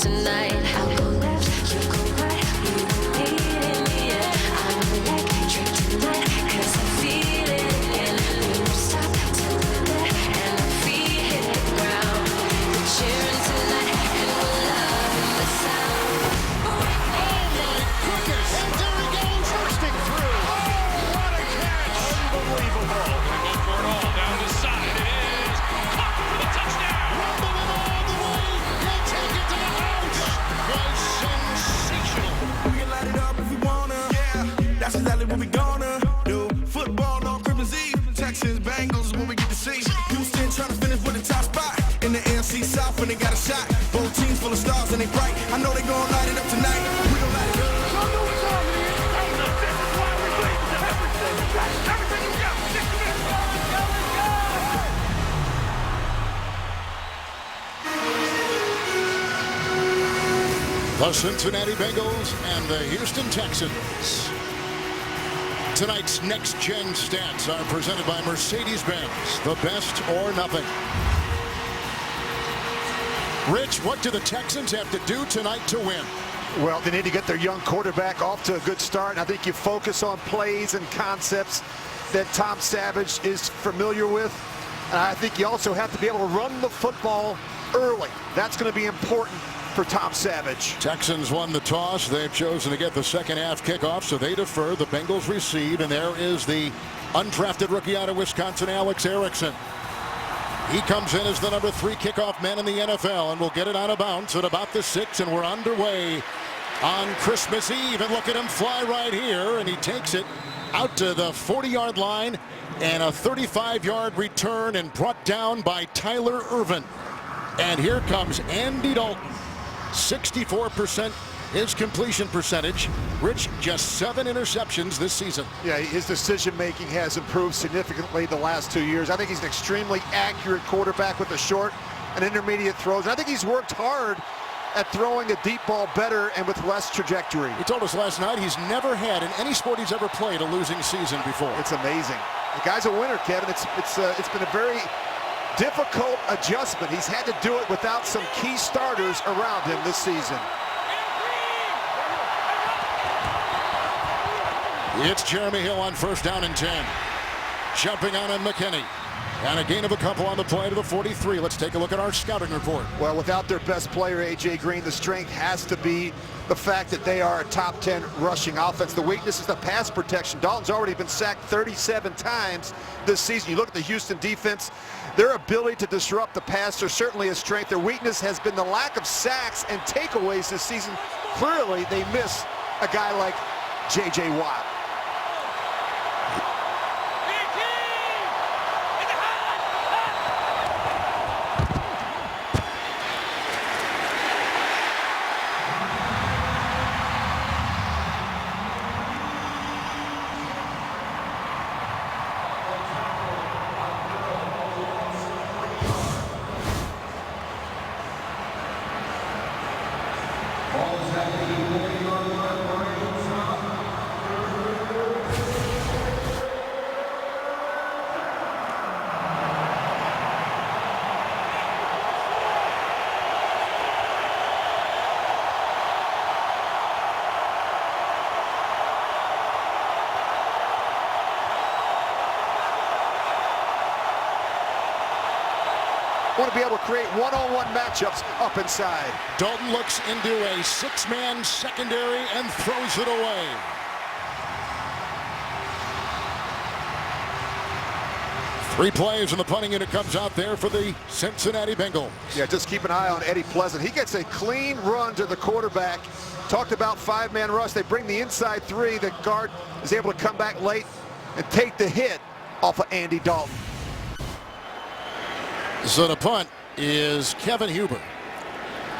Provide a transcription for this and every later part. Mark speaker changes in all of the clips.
Speaker 1: dance tonight. I'll go left, you go right. You don't need it, yeah. I'm electric tonight, 'cause I feel it. And we won't stop till we're there, and our feet hit the ground. We're cheering tonight, and we're loving the sound.
Speaker 2: Quickest. And there he goes, bursting through. Oh, what a catch. Unbelievable.
Speaker 3: Go for it all down the side. It is caught for the touchdown.
Speaker 2: Rumbling all the way. He'll take it to the house. Was sensational.
Speaker 4: We can light it up if we wanna. Yeah, that's exactly what we gonna do. Football on Christmas Eve. Texans, Bengals is what we get to see. Houston trying to finish with the top spot. In the AFC South when they got a shot. Both teams full of stars and they bright. I know they gonna light it up tonight. We gon' light it up.
Speaker 2: The Cincinnati Bengals and the Houston Texans. Tonight's next-gen stats are presented by Mercedes-Benz, the best or nothing. Rich, what do the Texans have to do tonight to win?
Speaker 5: Well, they need to get their young quarterback off to a good start. And I think you focus on plays and concepts that Tom Savage is familiar with. And I think you also have to be able to run the football early. That's going to be important for Tom Savage.
Speaker 2: Texans won the toss. They've chosen to get the second half kickoff, so they defer. The Bengals receive, and there is the undrafted rookie out of Wisconsin, Alex Erickson. He comes in as the number 3 kickoff man in the NFL and will get it out of bounds at about the 6, and we're underway on Christmas Eve. And look at him fly right here, and he takes it out to the 40-yard line, and a 35-yard return, and brought down by Tyler Ervin. And here comes Andy Dalton. 64% his completion percentage. Rich, just 7 interceptions this season.
Speaker 5: Yeah, his decision-making has improved significantly the last 2 years. I think he's an extremely accurate quarterback with the short and intermediate throws. And I think he's worked hard at throwing a deep ball better and with less trajectory.
Speaker 2: He told us last night he's never had, in any sport he's ever played, a losing season before.
Speaker 5: It's amazing. The guy's a winner, Kevin. It's been a very difficult adjustment. He's had to do it without some key starters around him this season.
Speaker 2: It's Jeremy Hill on 1st down and 10. Jumping on him, McKinney. And a gain of a couple on the play to the 43. Let's take a look at our scouting report.
Speaker 5: Well, without their best player, A.J. Green, the strength has to be the fact that they are a top 10 rushing offense. The weakness is the pass protection. Dalton's already been sacked 37 times this season. You look at the Houston defense, their ability to disrupt the pass is certainly a strength. Their weakness has been the lack of sacks and takeaways this season. Clearly, they miss a guy like J.J. Watt. Want to be able to create one-on-one matchups up inside.
Speaker 2: Dalton looks into a 6-man secondary and throws it away. Three plays, and the punting unit comes out there for the Cincinnati Bengals.
Speaker 5: Yeah, just keep an eye on Eddie Pleasant. He gets a clean run to the quarterback. Talked about 5-man rush. They bring the inside 3. The guard is able to come back late and take the hit off of Andy Dalton.
Speaker 2: So the punt is Kevin Huber.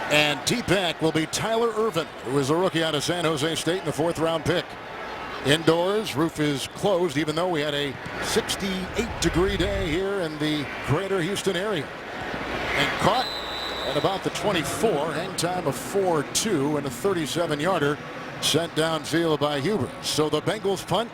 Speaker 2: And deep back will be Tyler Ervin, who is a rookie out of San Jose State in the 4th-round pick. Indoors, roof is closed, even though we had a 68-degree day here in the greater Houston area. And caught at about the 24, hang time of 4.2, and a 37-yarder sent downfield by Huber. So the Bengals punt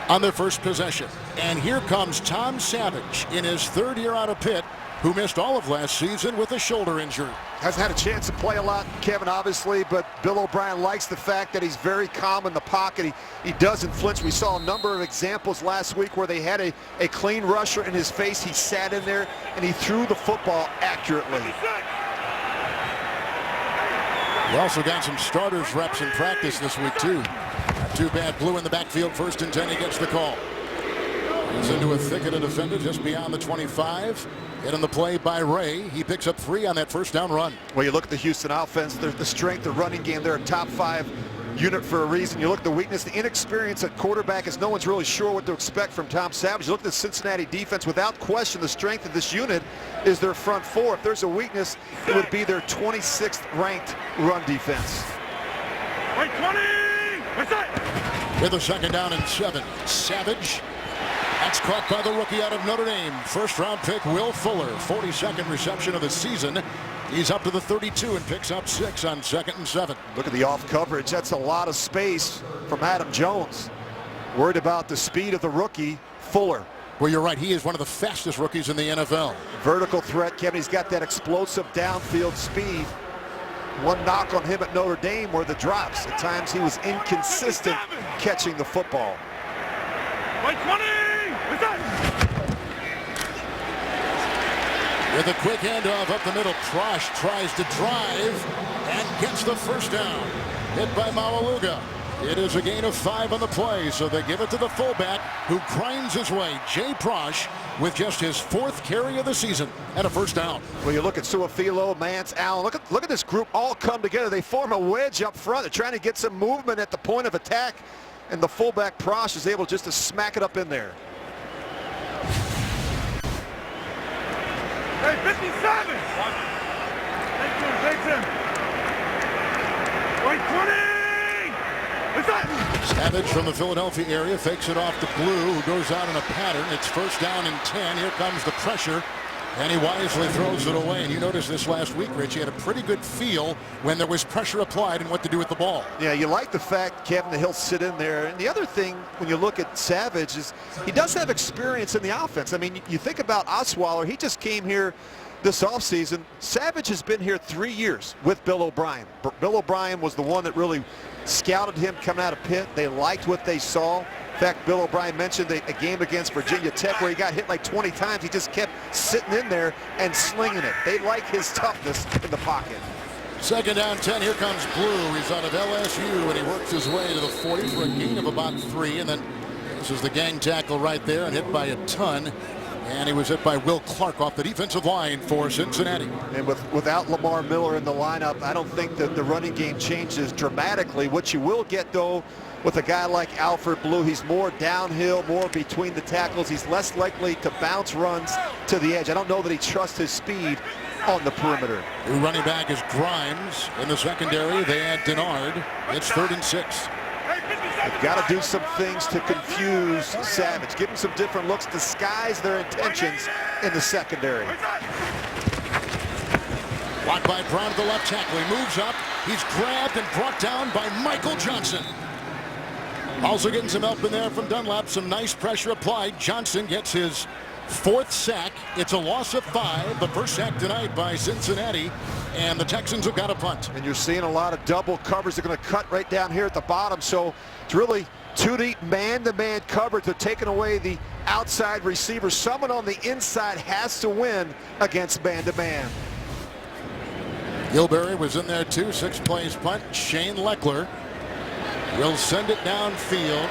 Speaker 2: on their first possession. And here comes Tom Savage in his 3rd year out of Pitt who missed all of last season with a shoulder injury.
Speaker 5: Hasn't had a chance to play a lot, Kevin, obviously, but Bill O'Brien likes the fact that he's very calm in the pocket. He doesn't flinch. We saw a number of examples last week where they had a clean rusher in his face. He sat in there, and he threw the football accurately.
Speaker 2: We also got some starters reps in practice this week, too. Not too bad. Blue in the backfield, 1st and 10. He gets the call. He's into a thicket of defenders just beyond the 25. Hit on the play by Ray. He picks up 3 on that first down run.
Speaker 5: Well, you look at the Houston offense, the strength, the running game, they're a top 5 unit for a reason. You look at the weakness, the inexperience at quarterback, as no one's really sure what to expect from Tom Savage. You look at the Cincinnati defense, without question, the strength of this unit is their front 4. If there's a weakness, it would be their 26th ranked run defense.
Speaker 4: Right 20! What's that?
Speaker 2: With a 2nd down and 7. Savage. That's caught by the rookie out of Notre Dame. 1st-round pick, Will Fuller. 42nd reception of the season. He's up to the 32 and picks up 6 on 2nd and 7.
Speaker 5: Look at the off coverage. That's a lot of space from Adam Jones. Worried about the speed of the rookie, Fuller.
Speaker 2: Well, you're right. He is one of the fastest rookies in the NFL.
Speaker 5: Vertical threat, Kevin. He's got that explosive downfield speed. One knock on him at Notre Dame were the drops. At times he was inconsistent catching the football.
Speaker 4: Right 20! What's that?
Speaker 2: With a quick handoff up the middle, Prosh tries to drive and gets the 1st down. Hit by Moreeeee. It is a gain of 5 on the play, so they give it to the fullback who grinds his way. Jay Prosh with just his 4th carry of the season and a 1st down.
Speaker 5: Well, you look at Suafilo, Mance, Allen. Look at this group all come together. They form a wedge up front. They're trying to get some movement at the point of attack, and the fullback Prosh is able just to smack it up in there.
Speaker 4: Hey, 57! Take him. Right 20! What's that?
Speaker 2: Savage from the Philadelphia area fakes it off to Blue, who goes out in a pattern. It's 1st down and 10. Here comes the pressure, and he wisely throws it away. And you noticed this last week, Rich, he had a pretty good feel when there was pressure applied and what to do with the ball.
Speaker 5: Yeah, you like the fact, Kevin, that he'll sit in there. And the other thing, when you look at Savage, is he does have experience in the offense. I mean, you think about Osweiler. He just came here this offseason. Savage has been here 3 years with Bill O'Brien. Bill O'Brien was the one that really scouted him coming out of Pitt. They liked what they saw. In fact, Bill O'Brien mentioned a game against Virginia Tech where he got hit like 20 times. He just kept sitting in there and slinging it. They like his toughness in the pocket.
Speaker 2: 2nd down, 10. Here comes Blue. He's out of LSU, and he works his way to the 40 for a gain of about 3. And then this is the gang tackle right there, and hit by a ton. And he was hit by Will Clark off the defensive line for Cincinnati.
Speaker 5: And without Lamar Miller in the lineup, I don't think that the running game changes dramatically. What you will get, though, with a guy like Alfred Blue, he's more downhill, more between the tackles. He's less likely to bounce runs to the edge. I don't know that he trusts his speed on the perimeter.
Speaker 2: New running back is Grimes. In the secondary, they add Denard. It's 3rd and 6.
Speaker 5: They've got to do some things to confuse Savage. Give him some different looks, disguise their intentions in the secondary.
Speaker 2: Blocked by Brown to the left tackle. He moves up. He's grabbed and brought down by Michael Johnson. Also getting some help in there from Dunlap. Some nice pressure applied. Johnson gets his 4th sack. It's a loss of 5. The 1st sack tonight by Cincinnati. And the Texans have got a punt.
Speaker 5: And you're seeing a lot of double covers. They're going to cut right down here at the bottom. So it's really 2 deep man-to-man coverage. They're taking away the outside receiver. Someone on the inside has to win against man-to-man.
Speaker 2: Gilberry was in there too. 6 plays punt. Shane Leckler will send it downfield.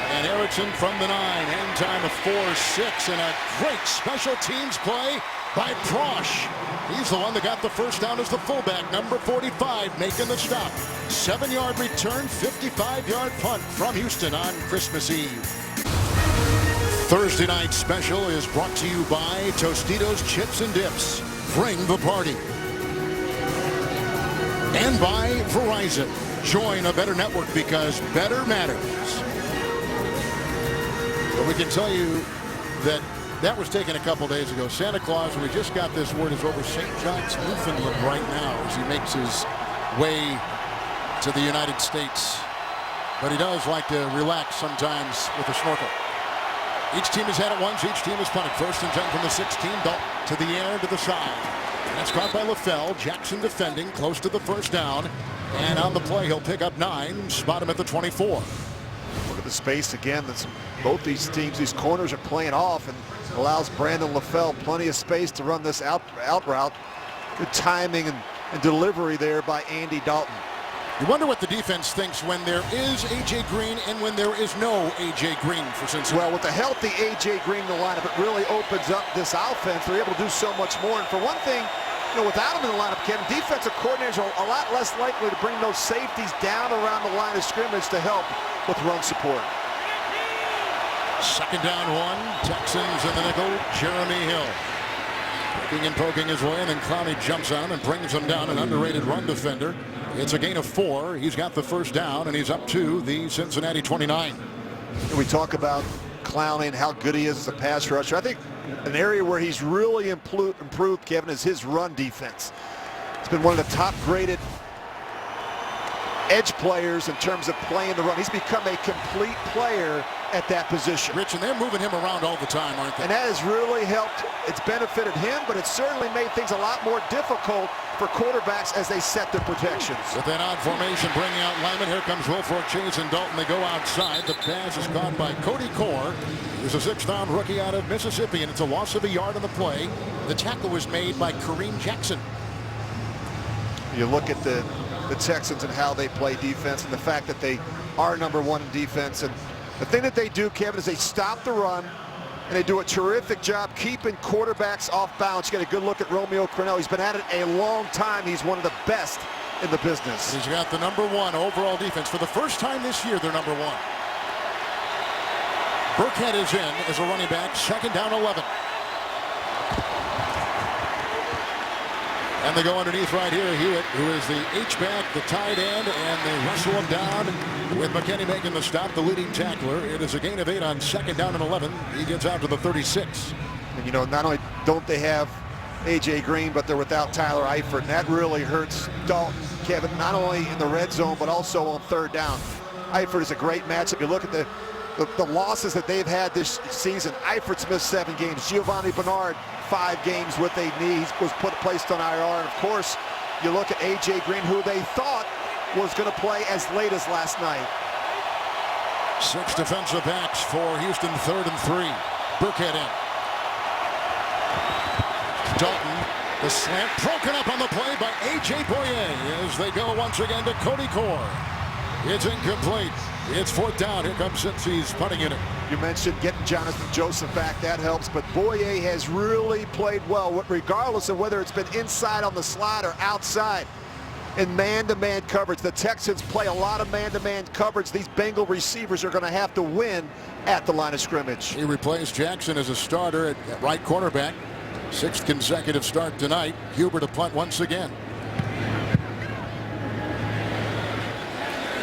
Speaker 2: And Erickson from the 9. End time of 4-6. And a great special teams play by Prosh. He's the one that got the 1st down as the fullback, number 45, making the stop. 7-yard return, 55-yard punt from Houston on Christmas Eve. Thursday night special is brought to you by Tostitos Chips and Dips. Bring the party. And by Verizon. Join a better network because better matters. But we can tell you that was taken a couple days ago. Santa Claus, and we just got this word, is over St. John's, Newfoundland right now as he makes his way to the United States. But he does like to relax sometimes with a snorkel. Each team has had it once. Each team has punted. 1st and 10 from the 16. Dalton. to the air to the side. That's caught by LaFell. Jackson defending close to the first down. And on the play, he'll pick up 9. Spot him at the 24.
Speaker 5: Look at the space again. That's both these teams, these corners are playing off and allows Brandon LaFell plenty of space to run this out route. Good timing and delivery there by Andy Dalton.
Speaker 2: You wonder what the defense thinks when there is A.J. Green and when there is no A.J. Green for Cincinnati.
Speaker 5: Well, with the healthy A.J. Green in the lineup, it really opens up this offense. They're able to do so much more. And for one thing, without him in the lineup, Kevin, defensive coordinators are a lot less likely to bring those safeties down around the line of scrimmage to help with run support.
Speaker 2: Second down 1. Texans in the nickel. Jeremy Hill. Poking and poking his way, and then Clowney jumps on and brings him down, an underrated run defender. It's a gain of 4. He's got the first down, and he's up to the Cincinnati 29.
Speaker 5: We talk about Clowney and how good he is as a pass rusher. I think an area where he's really improved, Kevin, is his run defense. It's been one of the top-graded edge players in terms of playing the run. He's become a complete player at that position.
Speaker 2: Rich, and they're moving him around all the time, aren't they?
Speaker 5: And that has really helped. It's benefited him, but it's certainly made things a lot more difficult for quarterbacks as they set their protections.
Speaker 2: With that odd formation, bringing out linemen. Here comes Wilfork, Chase, and Dalton. They go outside. The pass is caught by Cody Core, who's a 6th-round rookie out of Mississippi, and it's a loss of a yard on the play. The tackle was made by Kareem Jackson.
Speaker 5: You look at the Texans and how they play defense and the fact that they are #1 in defense. And the thing that they do, Kevin, is they stop the run, and they do a terrific job keeping quarterbacks off balance. You get a good look at Romeo Crennel. He's been at it a long time. He's one of the best in the business.
Speaker 2: He's got the #1 overall defense. For the first time this year, they're #1. Burkhead is in as a running back. Second down 11. And they go underneath right here. Hewitt, who is the H-back, the tight end, and they wrestle him down with McKinney making the stop, the leading tackler. It is a gain of 8 on second down and 11. He gets out to the 36.
Speaker 5: And, not only don't they have A.J. Green, but they're without Tyler Eifert, and that really hurts Dalton, Kevin, not only in the red zone, but also on third down. Eifert is a great matchup. You look at the losses that they've had this season. Eifert's missed 7 games. Giovanni Bernard, 5 games with a knee. He was placed on IR. And of course, you look at A.J. Green, who they thought was going to play as late as last night.
Speaker 2: 6 defensive backs for Houston, 3rd and 3. Burkhead in. Dalton, the slant broken up on the play by A.J. Boye as they go once again to Cody Core. It's incomplete. It's 4th down. Here comes Cincy's punting unit.
Speaker 5: You mentioned getting Jonathan Joseph back. That helps. But Boye has really played well, regardless of whether it's been inside on the slot or outside. In man-to-man coverage, the Texans play a lot of man-to-man coverage. These Bengal receivers are going to have to win at the line of scrimmage.
Speaker 2: He replaced Jackson as a starter at right cornerback. 6th consecutive start tonight. Huber to punt once again.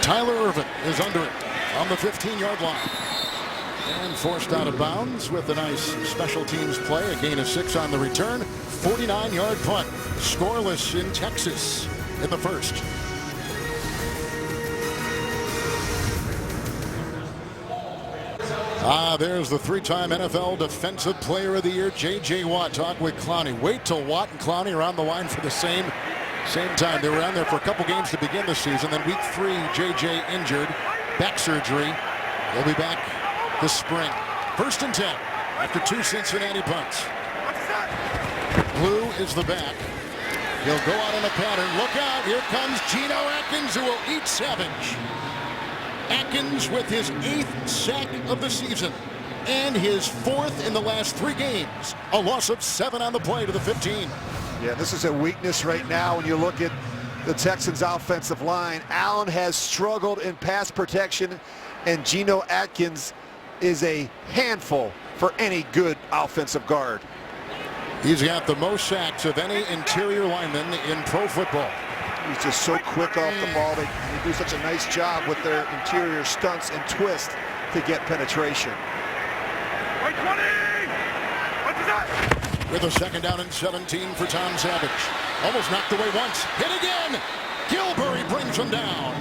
Speaker 2: Tyler Irvin is under it on the 15-yard line. And forced out of bounds with a nice special teams play. A gain of 6 on the return. 49-yard punt. Scoreless in Texas in the first. There's the 3-time NFL Defensive Player of the Year, J.J. Watt. Talk with Clowney. Wait till Watt and Clowney are on the line for the same time. They were on there for a couple games to begin the season. Then week 3, J.J. injured. Back surgery. He'll be back this spring. 1st and 10 after 2 Cincinnati punts. Blue is the back. He'll go out on a pattern. Look out. Here comes Geno Atkins, who will eat Savage. Atkins with his 8th sack of the season and his 4th in the last 3 games. A loss of 7 on the play to the 15.
Speaker 5: Yeah, this is a weakness right now when you look at the Texans' offensive line. Allen has struggled in pass protection, and Geno Atkins is a handful for any good offensive guard.
Speaker 2: He's got the most sacks of any interior lineman in pro football.
Speaker 5: He's just so quick off the ball. They do such a nice job with their interior stunts and twists to get penetration.
Speaker 2: With a 2nd down and 17 for Tom Savage. Almost knocked away once. Hit again. Gilbury brings him down.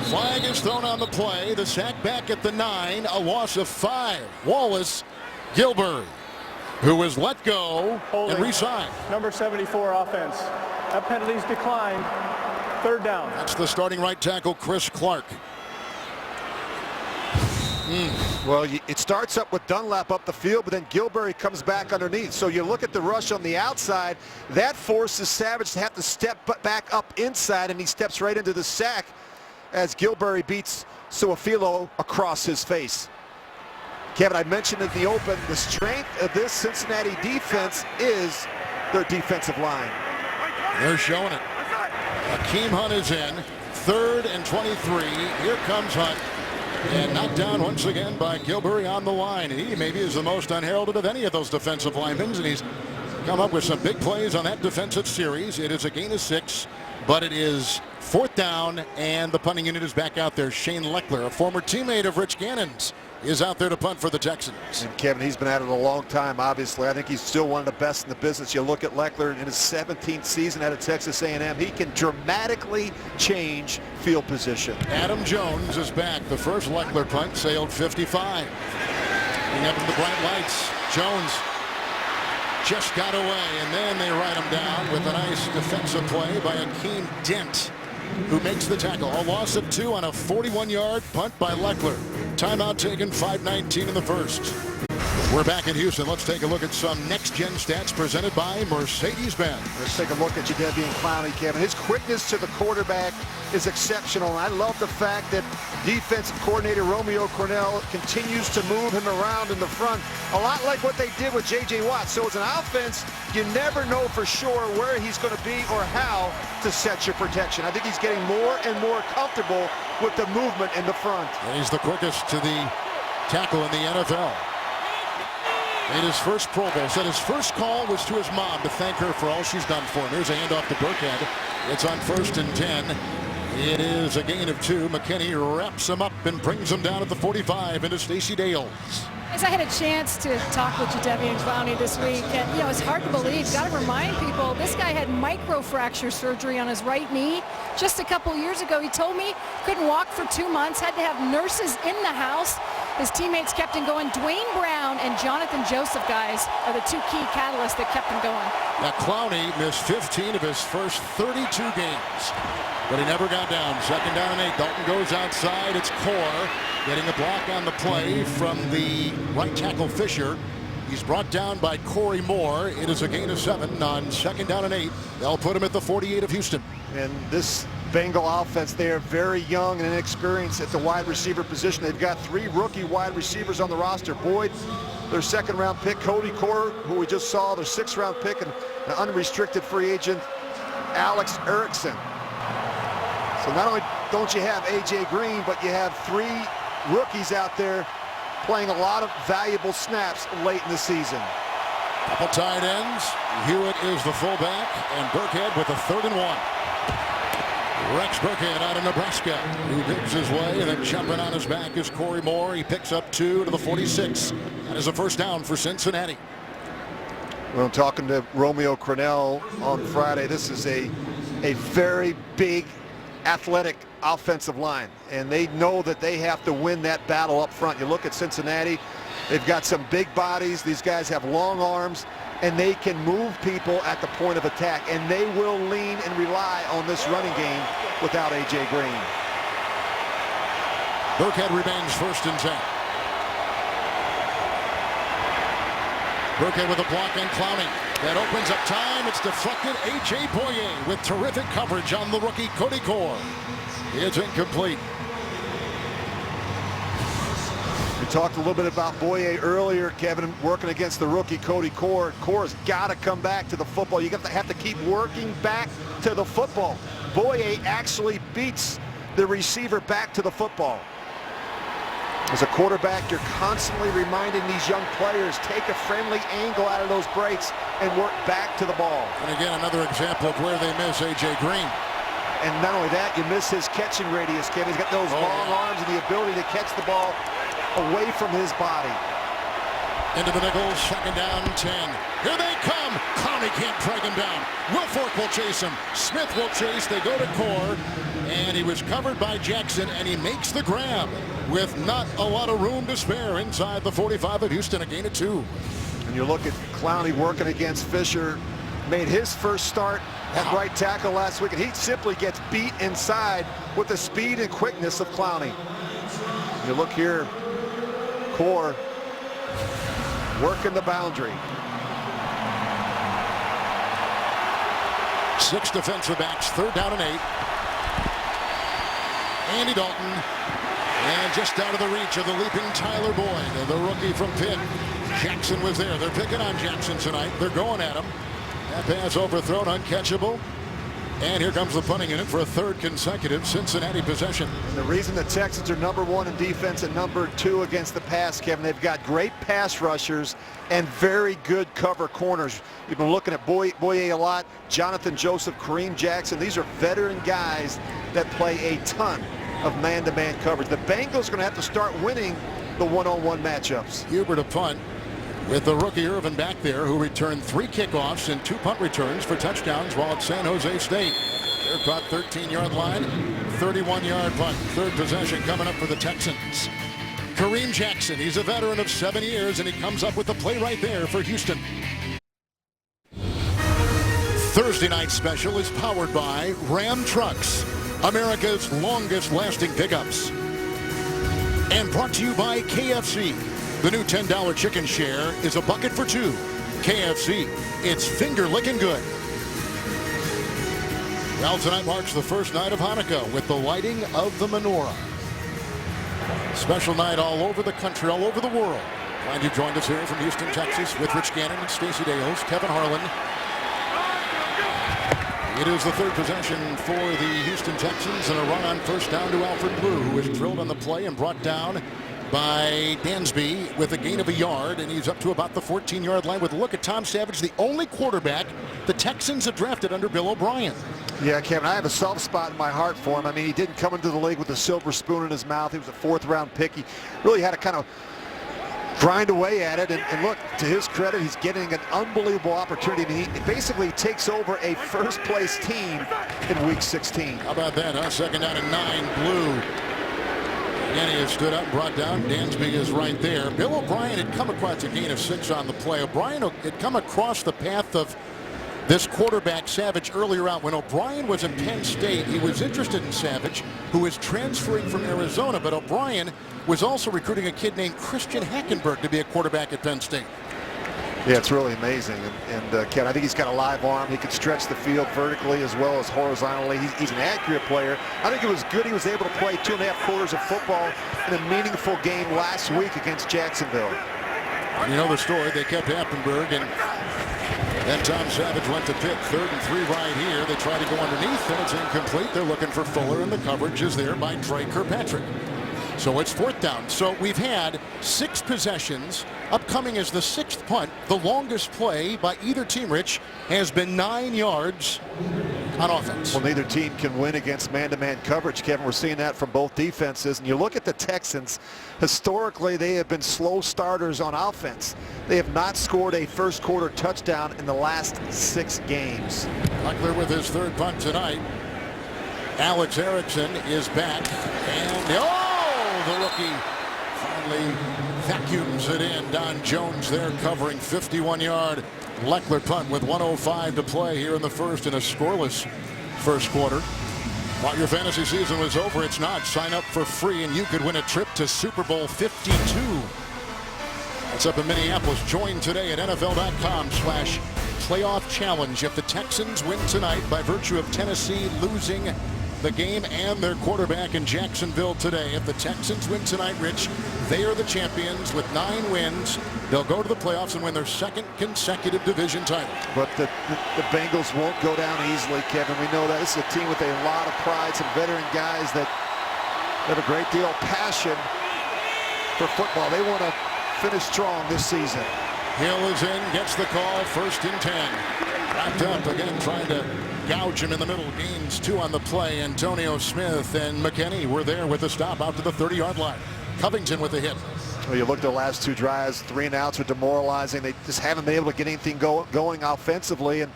Speaker 2: Flag is thrown on the play. The sack back at the 9. A loss of 5. Wallace, Gilbury. who was let go and re-signed.
Speaker 6: Number 74 offense. That penalty's declined. Third down.
Speaker 2: That's the starting right tackle, Chris Clark.
Speaker 5: Well, it starts up with Dunlap up the field, but then Gilberry comes back underneath. So you look at the rush on the outside. That forces Savage to have to step back up inside, and he steps right into the sack as Gilberry beats Suafilo across his face. Kevin, I mentioned in the open, the strength of this Cincinnati defense is their defensive line.
Speaker 2: They're showing it. Akeem Hunt is in. 3rd and 23. Here comes Hunt. And knocked down once again by Gilberry on the line. And he maybe is the most unheralded of any of those defensive linemen. And he's come up with some big plays on that defensive series. It is a gain of 6, but it is 4th down, and the punting unit is back out there. Shane Leckler, a former teammate of Rich Gannon's, is out there to punt for the Texans.
Speaker 5: And Kevin, he's been at it a long time, obviously. I think he's still one of the best in the business. You look at Leckler in his 17th season out of Texas A&M. He can dramatically change field position.
Speaker 2: Adam Jones is back. The first Leckler punt sailed 55. Looking up in the bright lights. Jones just got away, and then they write him down with a nice defensive play by Akeem Dent, who makes the tackle. A loss of 2 on a 41-yard punt by Leckler. Timeout taken, 5:19 in the first. We're back in Houston. Let's take a look at some next-gen stats presented by Mercedes-Benz.
Speaker 5: Let's take a look at Jadeveon Clowney, Kevin. His quickness to the quarterback is exceptional. And I love the fact that defensive coordinator Romeo Cornell continues to move him around in the front, a lot like what they did with J.J. Watt. So as an offense, you never know for sure where he's going to be or how to set your protection. I think he's getting more and more comfortable with the movement in the front.
Speaker 2: And he's the quickest to the tackle in the NFL. Made his first Pro Bowl. Said his first call was to his mom to thank her for all she's done for him. Here's a handoff to Burkhead. It's on 1st and 10. It is a gain of 2. McKinney wraps him up and brings him down at the 45 into Stacey Dales.
Speaker 7: As I had a chance to talk with Jadeveon Clowney this week, and you know, it's hard to believe. Got to remind people, this guy had microfracture surgery on his right knee just a couple years ago. He told me couldn't walk for 2 months, had to have nurses in the house. His teammates kept him going. Dwayne Brown and Jonathan Joseph, guys, are the 2 key catalysts that kept him going.
Speaker 2: Now, Clowney missed 15 of his first 32 games, but he never got down. 2nd down and 8. Dalton goes outside. It's Core getting a block on the play from the right tackle Fisher. He's brought down by Corey Moore. It is a gain of 7 on 2nd down and 8. They'll put him at the 48 of Houston.
Speaker 5: And this Bengal offense, they are very young and inexperienced at the wide receiver position. They've got 3 rookie wide receivers on the roster. Boyd, their 2nd-round pick. Cody Core, who we just saw, their 6th-round pick, and an unrestricted free agent, Alex Erickson. So not only don't you have A.J. Green, but you have 3 rookies out there playing a lot of valuable snaps late in the season.
Speaker 2: Couple tight ends. Hewitt is the fullback, and Burkhead with a 3rd and 1. Rex Burkhead out of Nebraska, who digs his way, and then jumping on his back is Corey Moore. He picks up 2 to the 46. That is a 1st down for Cincinnati.
Speaker 5: Well, I'm talking to Romeo Cornell on Friday. This is a very big, athletic offensive line, and they know that they have to win that battle up front. You look at Cincinnati, they've got some big bodies. These guys have long arms, and they can move people at the point of attack, and they will lean and rely on this running game without A.J. Green.
Speaker 2: Burkhead remains 1st and 10. Burkhead with a block on Clowney. That opens up time. It's deflected. A.J. Boye with terrific coverage on the rookie Cody Core. It's incomplete.
Speaker 5: We talked a little bit about Boye earlier, Kevin, working against the rookie Cody Core. Core's got to come back to the football. You have to keep working back to the football. Boye actually beats the receiver back to the football. As a quarterback, you're constantly reminding these young players, take a friendly angle out of those breaks and work back to the ball.
Speaker 2: And again, another example of where they miss A.J. Green.
Speaker 5: And not only that, you miss his catching radius, Kevin. He's got those long arms and the ability to catch the ball away from his body.
Speaker 2: Into the nickel, 2nd down, 10. Here they come. Clowney can't drag him down. Wilfork will chase him. Smith will chase. They go to Core, and he was covered by Jackson, and he makes the grab with not a lot of room to spare inside the 45 of Houston, a gain of 2.
Speaker 5: And You look at Clowney working against Fisher, made his first start at right tackle last week, and he simply gets beat inside with the speed and quickness of Clowney. You look here, Core working the boundary.
Speaker 2: 6 defensive backs, 3rd down and 8. Andy Dalton, and just out of the reach of the leaping Tyler Boyd, the rookie from Pitt. Jackson was there. They're picking on Jackson tonight. They're going at him. That pass overthrown, uncatchable. And here comes the punting unit for a 3rd consecutive Cincinnati possession.
Speaker 5: The reason the Texans are #1 in defense and #2 against the pass, Kevin, they've got great pass rushers and very good cover corners. You've been looking at Boye a lot, Jonathan Joseph, Kareem Jackson. These are veteran guys that play a ton of man-to-man coverage. The Bengals are going to have to start winning the one-on-one matchups.
Speaker 2: Hubert a punt with the rookie Irvin back there, who returned 3 kickoffs and 2 punt returns for touchdowns while at San Jose State. They're caught 13-yard line, 31-yard punt. 3rd possession coming up for the Texans. Kareem Jackson, he's a veteran of 7 years, and he comes up with the play right there for Houston. Thursday night special is powered by Ram Trucks, America's longest lasting pickups. And brought to you by KFC. The new $10 chicken share is a bucket for 2. KFC, it's finger licking good. Well, tonight marks the first night of Hanukkah with the lighting of the menorah. Special night all over the country, all over the world. Glad you joined us here from Houston, Texas, with Rich Gannon and Stacey Dales, Kevin Harlan. It is the 3rd possession for the Houston Texans, and a run on 1st down to Alfred Blue, who is drilled on the play and brought down by Dansby with a gain of 1 yard, and he's up to about the 14-yard line with a look at Tom Savage, the only quarterback the Texans have drafted under Bill O'Brien.
Speaker 5: Yeah, Kevin, I have a soft spot in my heart for him. I mean, he didn't come into the league with a silver spoon in his mouth. He was a 4th-round pick. He really had to kind of grind away at it, and look, to his credit, he's getting an unbelievable opportunity. I mean, he basically takes over a first-place team in Week 16.
Speaker 2: How about that, huh? 2nd down and 9, Blue. Again, he has stood up and brought down. Dansby is right there. Bill O'Brien had come across a gain of 6 on the play. O'Brien had come across the path of this quarterback, Savage, earlier out. When O'Brien was in Penn State, he was interested in Savage, who is transferring from Arizona, but O'Brien was also recruiting a kid named Christian Hackenberg to be a quarterback at Penn State.
Speaker 5: Yeah, it's really amazing. And Ken, I think he's got a live arm. He can stretch the field vertically as well as horizontally. He's an accurate player. I think it was good he was able to play 2.5 quarters of football in a meaningful game last week against Jacksonville.
Speaker 2: You know the story. They kept Hackenberg, and then Tom Savage went to Pitt. 3rd and 3 right here. They try to go underneath, and it's incomplete. They're looking for Fuller, and the coverage is there by Trey Kirkpatrick. So it's 4th down. So we've had 6 possessions. Upcoming is the 6th punt. The longest play by either team, Rich, has been 9 yards on offense.
Speaker 5: Well, neither team can win against man-to-man coverage, Kevin. We're seeing that from both defenses. And you look at the Texans, historically they have been slow starters on offense. They have not scored a first-quarter touchdown in the last 6 games.
Speaker 2: Leckler with his 3rd punt tonight. Alex Erickson is back, and the rookie finally vacuums it in. Don Jones there covering. 51-yard Leckler punt with 1:05 to play here in the first, in a scoreless first quarter. Thought your fantasy season was over. It's not. Sign up for free and you could win a trip to Super Bowl 52. That's up in Minneapolis. Join today at NFL.com/playoff challenge. If the Texans win tonight by virtue of Tennessee losing the game and their quarterback in Jacksonville today. If the Texans win tonight, Rich, they are the champions with 9 wins. They'll go to the playoffs and win their 2nd consecutive division title.
Speaker 5: But the Bengals won't go down easily, Kevin. We know that. This is a team with a lot of pride, some veteran guys that have a great deal of passion for football. They want to finish strong this season.
Speaker 2: Hill is in, gets the call, 1st and 10. Wrapped up again, trying to gouge him in the middle. Gains 2 on the play. Antonio Smith and McKinney were there with the stop out to the 30-yard line. Covington with the hit.
Speaker 5: Well, you look at the last 2 drives, 3 and outs are demoralizing. They just haven't been able to get anything going offensively, and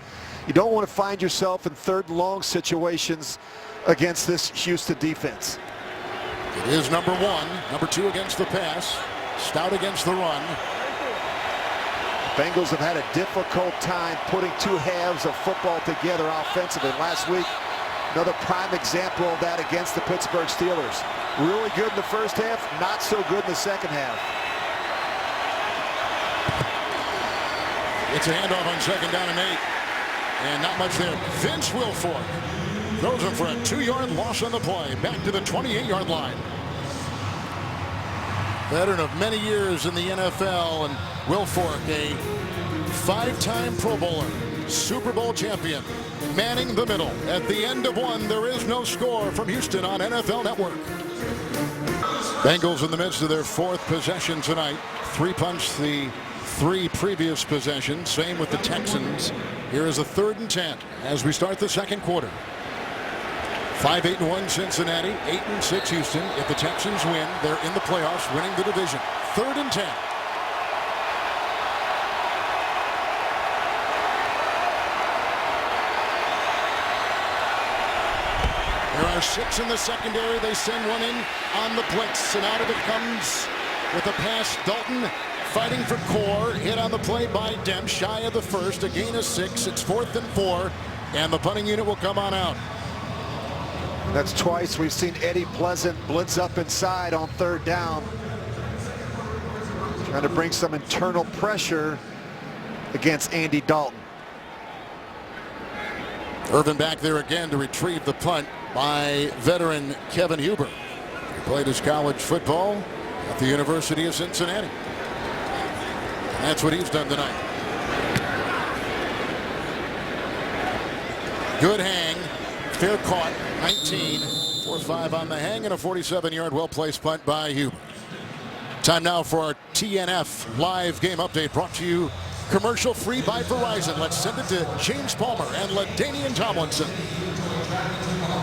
Speaker 5: you don't want to find yourself in 3rd and long situations against this Houston defense.
Speaker 2: It is number 1, number 2 against the pass, stout against the run.
Speaker 5: Bengals have had a difficult time putting two halves of football together offensively. Last week, another prime example of that against the Pittsburgh Steelers. Really good in the first half, not so good in the second half.
Speaker 2: It's a handoff on 2nd down and 8. And not much there. Vince Wilfork throws him for a 2-yard loss on the play. Back to the 28-yard line. Veteran of many years in the NFL, and Wilfork, a 5-time Pro Bowler, Super Bowl champion, manning the middle. At the end of one, there is no score from Houston on NFL Network. Bengals in the midst of their 4th possession tonight. 3 punts the 3 previous possessions. Same with the Texans. Here is a 3rd and 10 as we start the second quarter. 5-8-1 Cincinnati, 8-6 Houston. If the Texans win, they're in the playoffs, winning the division. 3rd and 10. There are 6 in the secondary. They send one in on the blitz, and out of it comes with a pass. Dalton fighting for Core. Hit on the play by Demp, shy of the first. A gain of 6. It's 4th and 4, and the punting unit will come on out.
Speaker 5: That's twice we've seen Eddie Pleasant blitz up inside on 3rd down. Trying to bring some internal pressure against Andy Dalton.
Speaker 2: Irvin back there again to retrieve the punt by veteran Kevin Huber. He played his college football at the University of Cincinnati. And that's what he's done tonight. Good hang. Fair caught. 19. 4-5 on the hang, and a 47-yard well-placed punt by Huber. Time now for our TNF live game update, brought to you commercial-free by Verizon. Let's send it to James Palmer and LaDainian Tomlinson.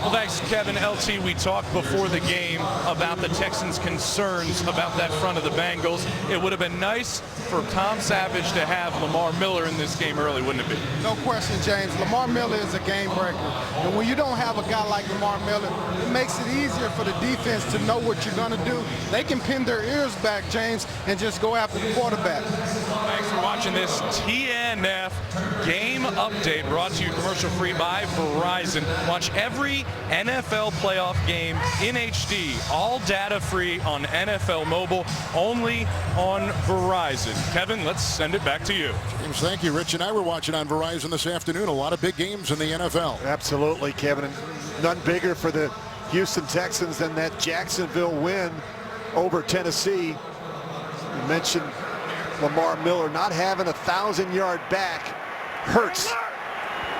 Speaker 3: Well, thanks, Kevin. LT, we talked before the game about the Texans' concerns about that front of the Bengals. It would have been nice for Tom Savage to have Lamar Miller in this game early, wouldn't it be?
Speaker 8: No question, James. Lamar Miller is a game breaker. And when you don't have a guy like Lamar Miller, it makes it easier for the defense to know what you're going to do. They can pin their ears back, James, and just go after the quarterback.
Speaker 3: Thanks for watching this TNF game update, brought to you commercial-free by Verizon. Watch every NFL playoff game in HD, all data-free on NFL Mobile, only on Verizon. Kevin, let's send it back to you.
Speaker 2: James, thank you. Rich and I were watching on Verizon this afternoon. A lot of big games in the NFL.
Speaker 5: Absolutely, Kevin. And none bigger for the Houston Texans than that Jacksonville win over Tennessee. You mentioned Lamar Miller not having a 1,000-yard back hurts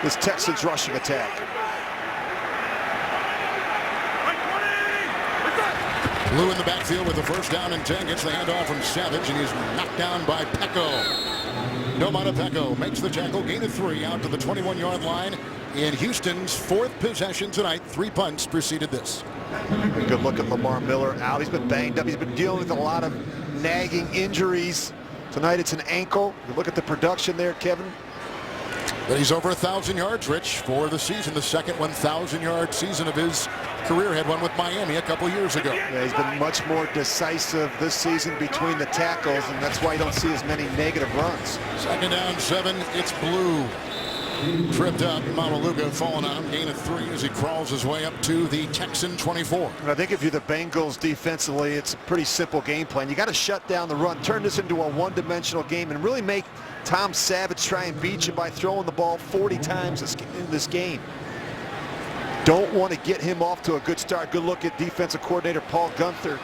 Speaker 5: this Texans rushing attack.
Speaker 2: Blue in the backfield with the 1st down and 10. Gets the handoff from Savage, and he's knocked down by Pecco. Domata Pecco makes the tackle, gain of 3 out to the 21-yard line. In Houston's 4th possession tonight, 3 punts preceded this.
Speaker 5: A good look at Lamar Miller out. He's been banged up. He's been dealing with a lot of nagging injuries. Tonight it's an ankle. You look at the production there, Kevin.
Speaker 2: But he's over 1,000 yards, Rich, for the season. The second 1,000-yard season of his career. Had one with Miami a couple years ago.
Speaker 5: Yeah, he's been much more decisive this season between the tackles, and that's why you don't see as many negative runs.
Speaker 2: 2nd down, 7. It's Blue. Tripped up. Mamaluga falling on him. Gain of 3 as he crawls his way up to the Texan 24.
Speaker 5: And I think if you're the Bengals defensively, it's a pretty simple game plan. You got to shut down the run, turn this into a one-dimensional game, and really make Tom Savage try and beat you by throwing the ball 40 times in this game. Don't want to get him off to a good start. Good look at defensive coordinator Paul Gunther.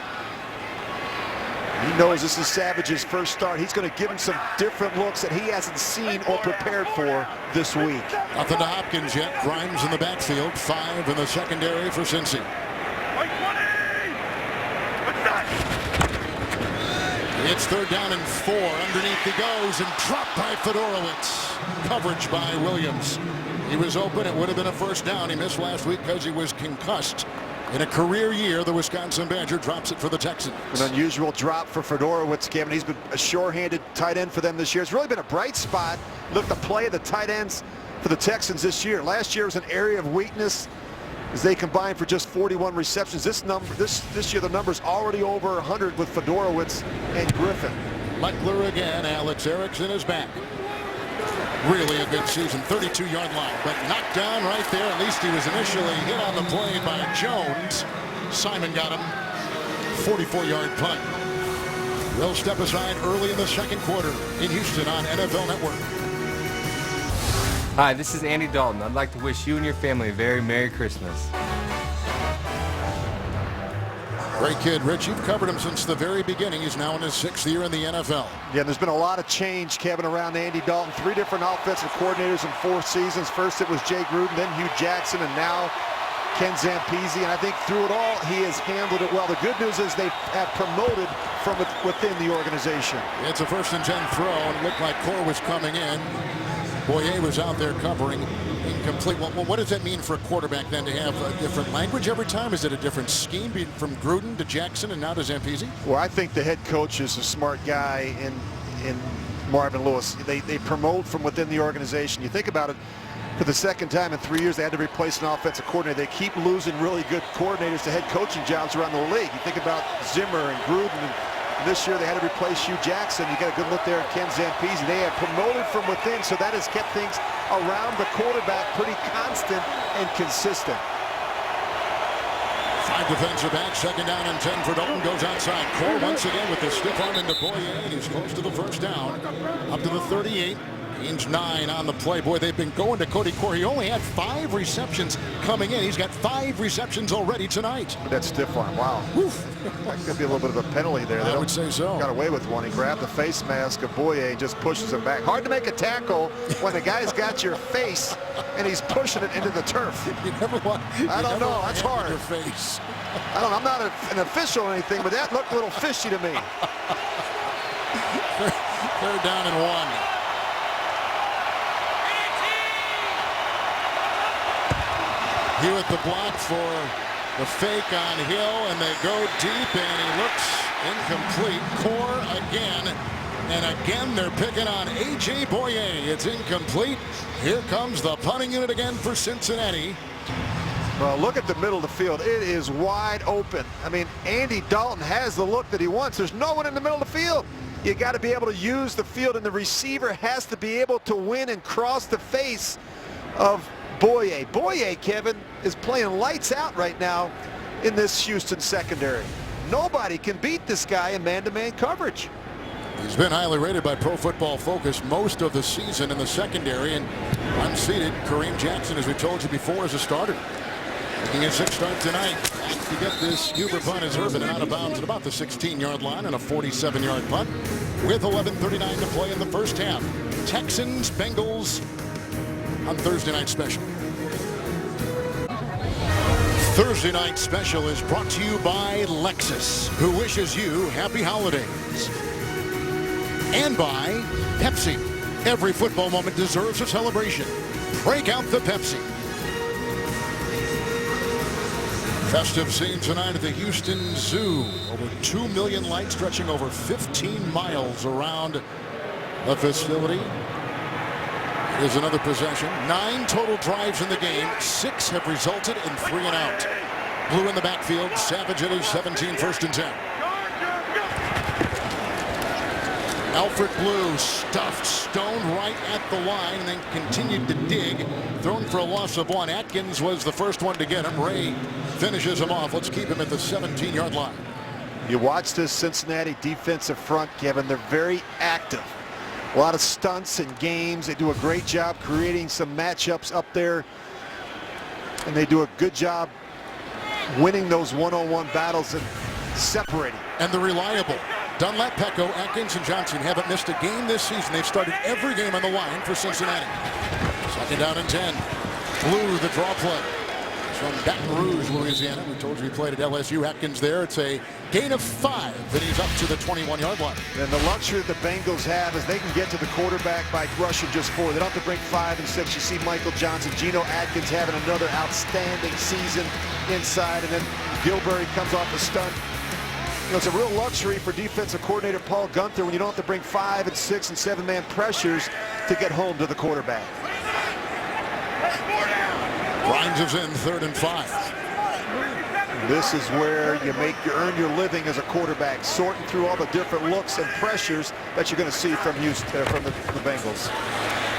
Speaker 5: He knows this is Savage's first start. He's going to give him some different looks that he hasn't seen or prepared for this week.
Speaker 2: Nothing to Hopkins yet. Grimes in the backfield. 5 in the secondary for Cincy. It's 3rd down and 4. Underneath he goes, and dropped by Fedorowicz. Coverage by Williams. He was open. It would have been a 1st down. He missed last week because he was concussed. In a career year, the Wisconsin Badger drops it for the Texans.
Speaker 5: An unusual drop for Fedorowicz, Kevin. He's been a sure-handed tight end for them this year. It's really been a bright spot. Look, the play of the tight ends for the Texans this year. Last year was an area of weakness as they combined for just 41 receptions. This year the number's already over 100 with Fedorowicz and Griffin.
Speaker 2: Leckler again. Alex Erickson is back. Really a good season. 32-yard line, but knocked down right there. At least he was initially hit on the play by Jones. Simon got him. 44-yard punt. They'll step aside early in the second quarter in Houston on NFL Network.
Speaker 9: Hi, this is Andy Dalton. I'd like to wish you and your family a very Merry Christmas.
Speaker 2: Great kid, Rich. You've covered him since the very beginning. He's now in his 6th year in the NFL.
Speaker 5: Yeah, there's been a lot of change, Kevin, around Andy Dalton. 3 different offensive coordinators in 4 seasons. First it was Jay Gruden, then Hugh Jackson, and now Ken Zampese. And I think through it all, he has handled it well. The good news is they have promoted from within the organization.
Speaker 2: It's a 1st and 10 throw, and it looked like Core was coming in. Boyer was out there covering. Incomplete. Well, what does that mean for a quarterback then to have a different language every time? Is it a different scheme from Gruden to Jackson and now to Zampese?
Speaker 5: Well, I think the head coach is a smart guy in Marvin Lewis. They promote from within the organization. You think about it, for the 2nd time in 3 years, they had to replace an offensive coordinator. They keep losing really good coordinators to head coaching jobs around the league. You think about Zimmer and Gruden, and this year they had to replace Hugh Jackson. You got a good look there at Ken Zampese. They have promoted from within, so that has kept things around the quarterback pretty constant and consistent.
Speaker 2: 5 defensive backs, 2nd down and 10 for Dalton. Goes outside. Core once again with the stiff arm into Boyer, and he's close to the 1st down. Up to the 38. Gains 9 on the play. Boy, they've been going to Cody Core. He only had 5 receptions coming in. He's got 5 receptions already tonight.
Speaker 5: That stiff arm, wow.
Speaker 2: Oof.
Speaker 5: That could be a little bit of a penalty there.
Speaker 2: I would say so.
Speaker 5: Got away with one. He grabbed the face mask of Boyer and just pushes him back. Hard to make a tackle when the guy's got your face and he's pushing it into the turf.
Speaker 2: You never want.
Speaker 5: I don't know. That's hard.
Speaker 2: Your face.
Speaker 5: I don't know. I'm not an official or anything, but that looked a little fishy to me.
Speaker 2: They're down and 1. Hewitt the block for the fake on Hill, and they go deep, and he looks incomplete. Core again, and again they're picking on A.J. Boyer. It's incomplete. Here comes the punting unit again for Cincinnati.
Speaker 5: Well, look at the middle of the field. It is wide open. I mean, Andy Dalton has the look that he wants. There's no one in the middle of the field. You got to be able to use the field, and the receiver has to be able to win and cross the face of Boyer. Boyer, Kevin, is playing lights out right now in this Houston secondary. Nobody can beat this guy in man-to-man coverage.
Speaker 2: He's been highly rated by Pro Football Focus most of the season in the secondary, and unseated Kareem Jackson, as we told you before, is a starter. Looking at 6 starts tonight to get this Huber punt as Urban out of bounds at about the 16-yard line and a 47-yard punt with 11:39 to play in the 1st half. Texans, Bengals on Thursday Night Special. Thursday Night Special is brought to you by Lexus, who wishes you happy holidays. And by Pepsi. Every football moment deserves a celebration. Break out the Pepsi. Festive scene tonight at the Houston Zoo. Over 2 million lights stretching over 15 miles around the facility. Is another possession. 9 total drives in the game. 6 have resulted in 3 and out. Blue in the backfield. Savage at his 17, 1st and 10. Alfred Blue stuffed Stone right at the line and then continued to dig. Thrown for a loss of 1. Atkins was the first one to get him. Ray finishes him off. Let's keep him at the 17-yard line.
Speaker 5: You watch this Cincinnati defensive front, Kevin. They're very active. A lot of stunts and games. They do a great job creating some matchups up there. And they do a good job winning those one-on-one battles and separating.
Speaker 2: And the reliable Dunlap, Pecco, Atkins, and Johnson haven't missed a game this season. They've started every game on the line for Cincinnati. 2nd down and 10. Blue, the draw play. From Baton Rouge, Louisiana. We told you he played at LSU. Atkins there. It's a gain of 5, and he's up to the 21-yard line.
Speaker 5: And the luxury that the Bengals have is they can get to the quarterback by rushing just 4. They don't have to bring 5 and 6. You see Michael Johnson, Geno Atkins having another outstanding season inside, and then Gilberry comes off a stunt. You know, it's a real luxury for defensive coordinator Paul Gunther when you don't have to bring 5 and 6 and 7-man pressures to get home to the quarterback.
Speaker 2: Rhines is in 3rd and 5.
Speaker 5: This is where you earn your living as a quarterback, sorting through all the different looks and pressures that you're going to see from the Bengals.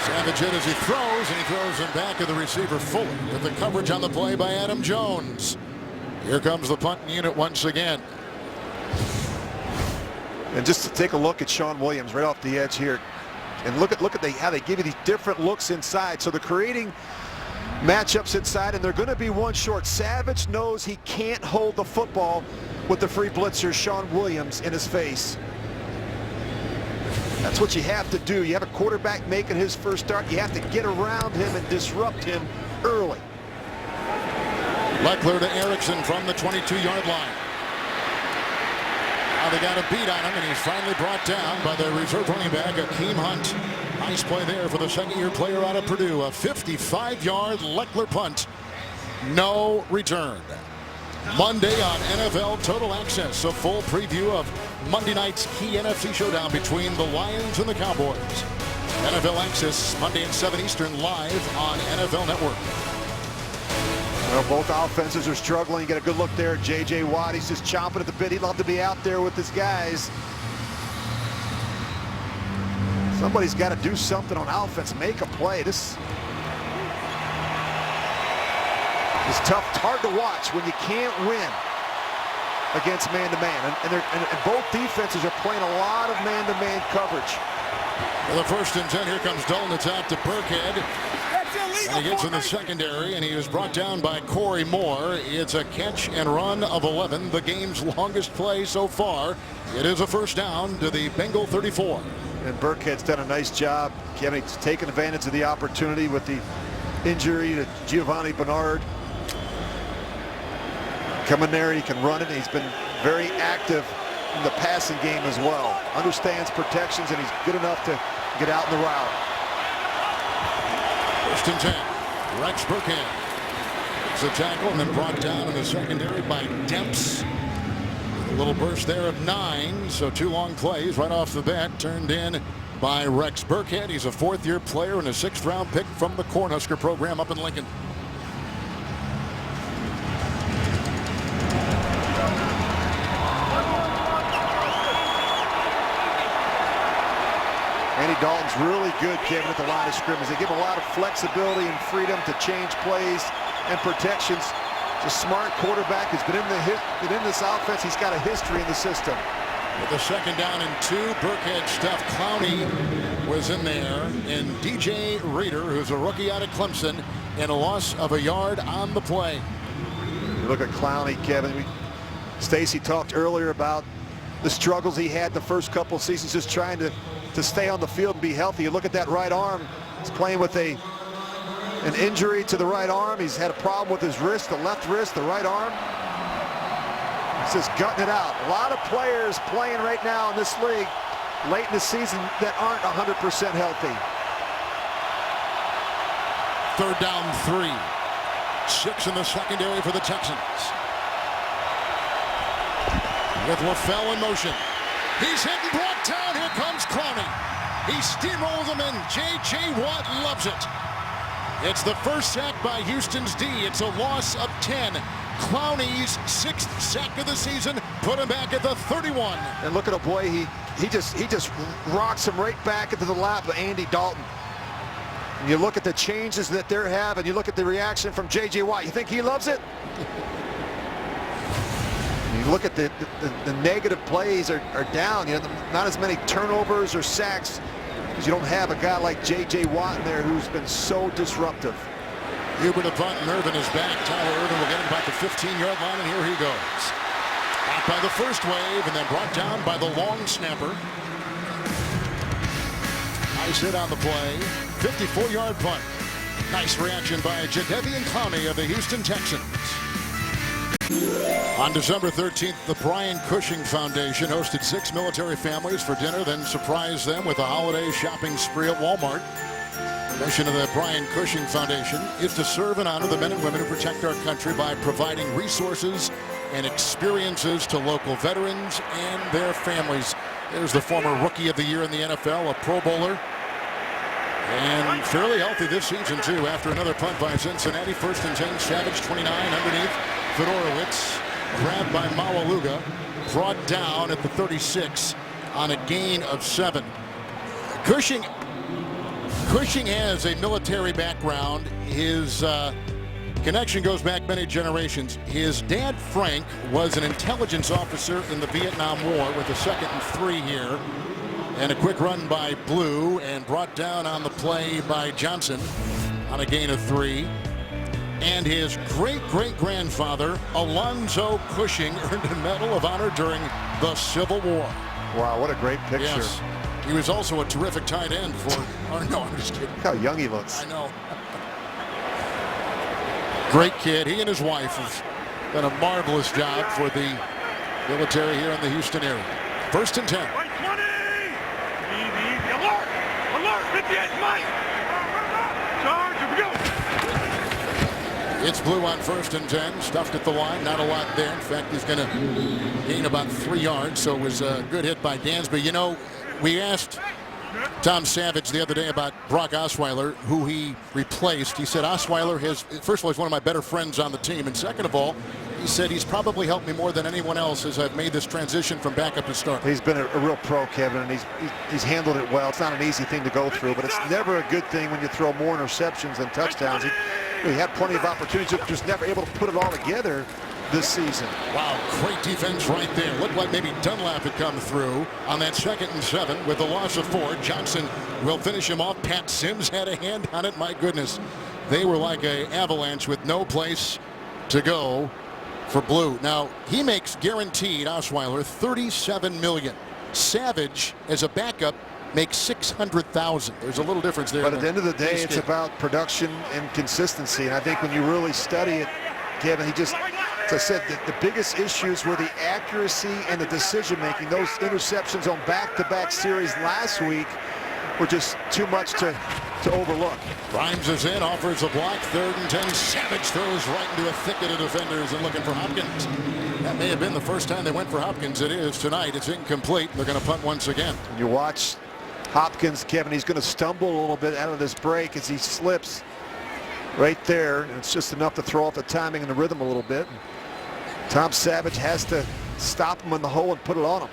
Speaker 2: Savage in as he throws, and he throws him back at the receiver fully with the coverage on the play by Adam Jones. Here comes the punt unit once again.
Speaker 5: And just to take a look at Sean Williams right off the edge here, and look at how they give you these different looks inside. So they're creating matchups inside, and they're going to be one short. Savage knows he can't hold the football with the free blitzer Sean Williams in his face. That's what you have to do. You have a quarterback making his first start. You have to get around him and disrupt him early.
Speaker 2: Leckler to Erickson from the 22-yard line. Now they got a beat on him, and he's finally brought down by the reserve running back, Akeem Hunt. Nice play there for the second-year player out of Purdue. A 55-yard Leckler punt. No return. Monday on NFL Total Access, a full preview of Monday night's key NFC showdown between the Lions and the Cowboys. NFL Access, Monday at 7 Eastern, live on NFL Network.
Speaker 5: Well, both offenses are struggling. You get a good look there. J.J. Watt, he's just chomping at the bit. He'd love to be out there with his guys. Somebody's got to do something on offense, make a play. This is tough. It's hard to watch when you can't win against man-to-man. And both defenses are playing a lot of man-to-man coverage.
Speaker 2: Well, the 1st and 10. Here comes Dolan. It's out to Burkhead. And he gets in the secondary, and he is brought down by Corey Moore. It's a catch and run of 11, the game's longest play so far. It is a first down to the Bengal 34.
Speaker 5: And Burkhead's done a nice job. Kevin, he's taken advantage of the opportunity with the injury to Giovanni Bernard. Coming there, he can run it. He's been very active in the passing game as well. Understands protections, and he's good enough to get out in the route.
Speaker 2: 1st and 10. Rex Burkhead. It's a tackle and then brought down in the secondary by Demps. A little burst there of 9, so 2 long plays right off the bat turned in by Rex Burkhead. He's a 4th-year player and a 6th-round pick from the Cornhusker program up in Lincoln.
Speaker 5: Andy Dalton's really good, Kevin, at the line of scrimmage. They give a lot of flexibility and freedom to change plays and protections. It's a smart quarterback who's been in this offense. He's got a history in the system.
Speaker 2: With the 2nd down and 2, Burkhead stuff. Clowney was in there, and DJ Reader, who's a rookie out of Clemson, and a loss of a yard on the play.
Speaker 5: You look at Clowney, Kevin. Stacy talked earlier about the struggles he had the first couple of seasons just trying to stay on the field and be healthy. You look at that right arm. He's playing with an injury to the right arm. He's had a problem with his wrist, the left wrist, the right arm. He's just gutting it out. A lot of players playing right now in this league late in the season that aren't 100% healthy.
Speaker 2: 3rd down 3. 6 in the secondary for the Texans. With LaFell in motion. He's hit and brought down. Here comes Clowney. He steamrolls him in. J.J. Watt loves it. It's the first sack by Houston's D. It's a loss of 10. Clowney's 6th sack of the season. Put him back at the 31.
Speaker 5: And look at a boy. He just rocks him right back into the lap of Andy Dalton. And you look at the changes that they're having. You look at the reaction from J.J. Watt. You think he loves it? You look at the negative plays are down. You know, not as many turnovers or sacks because you don't have a guy like J.J. Watt in there who's been so disruptive.
Speaker 2: Huber to punt, and Irvin is back. Tyler Irvin will get him about the 15-yard line, and here he goes. Out by the first wave, and then brought down by the long snapper. Nice hit on the play. 54-yard punt. Nice reaction by Jadeveon Clowney of the Houston Texans. On December 13th, the Brian Cushing Foundation hosted 6 military families for dinner, then surprised them with a holiday shopping spree at Walmart. The mission of the Brian Cushing Foundation is to serve and honor the men and women who protect our country by providing resources and experiences to local veterans and their families. There's the former Rookie of the Year in the NFL, a Pro Bowler, and fairly healthy this season, too, after another punt by Cincinnati. 1st and 10, Savage 29 underneath. Fedorowicz up by Maualuga, brought down at the 36 on a gain of 7. Cushing has a military background. His connection goes back many generations. His dad, Frank, was an intelligence officer in the Vietnam War with a 2nd and 3 here. And a quick run by Blue and brought down on the play by Johnson on a gain of 3. And his great-great-grandfather, Alonzo Cushing, earned a Medal of Honor during the Civil War.
Speaker 5: Wow, what a great picture.
Speaker 2: Yes. He was also a terrific tight end for, no, I'm just kidding.
Speaker 5: Look how young he looks.
Speaker 2: I know. Great kid. He and his wife have done a marvelous job for the military here in the Houston area. 1st and 10. It's Blue on 1st and 10. Stuffed at the line. Not a lot there. In fact, he's going to gain about 3 yards. So it was a good hit by Dansby. You know, we asked Tom Savage the other day about Brock Osweiler, who he replaced. He said Osweiler has, first of all, he's one of my better friends on the team. And second of all, he said he's probably helped me more than anyone else as I've made this transition from backup to start.
Speaker 5: He's been a real pro, Kevin, and he's handled it well. It's not an easy thing to go through, but it's never a good thing when you throw more interceptions than touchdowns. He had plenty of opportunities, just never able to put it all together this season.
Speaker 2: Wow, great defense right there. Looked like maybe Dunlap had come through on that 2nd and 7 with the loss of 4. Johnson will finish him off. Pat Sims had a hand on it. My goodness, they were like an avalanche with no place to go for Blue. Now, he makes guaranteed, Osweiler, $37 million. Savage, as a backup, makes $600,000. There's a little difference there.
Speaker 5: But at the end of the day, it's about production and consistency. And I think when you really study it, Kevin, he just, as I said, the biggest issues were the accuracy and the decision-making. Those interceptions on back-to-back series last week were just too much to overlook.
Speaker 2: Grimes is in, offers a block, 3rd and 10. Savage throws right into a thicket of defenders and looking for Hopkins. That may have been the first time they went for Hopkins. It is tonight. It's incomplete. They're going to punt once again.
Speaker 5: You watch Hopkins, Kevin, he's going to stumble a little bit out of this break as he slips right there. And it's just enough to throw off the timing and the rhythm a little bit. Tom Savage has to stop him in the hole and put it on him.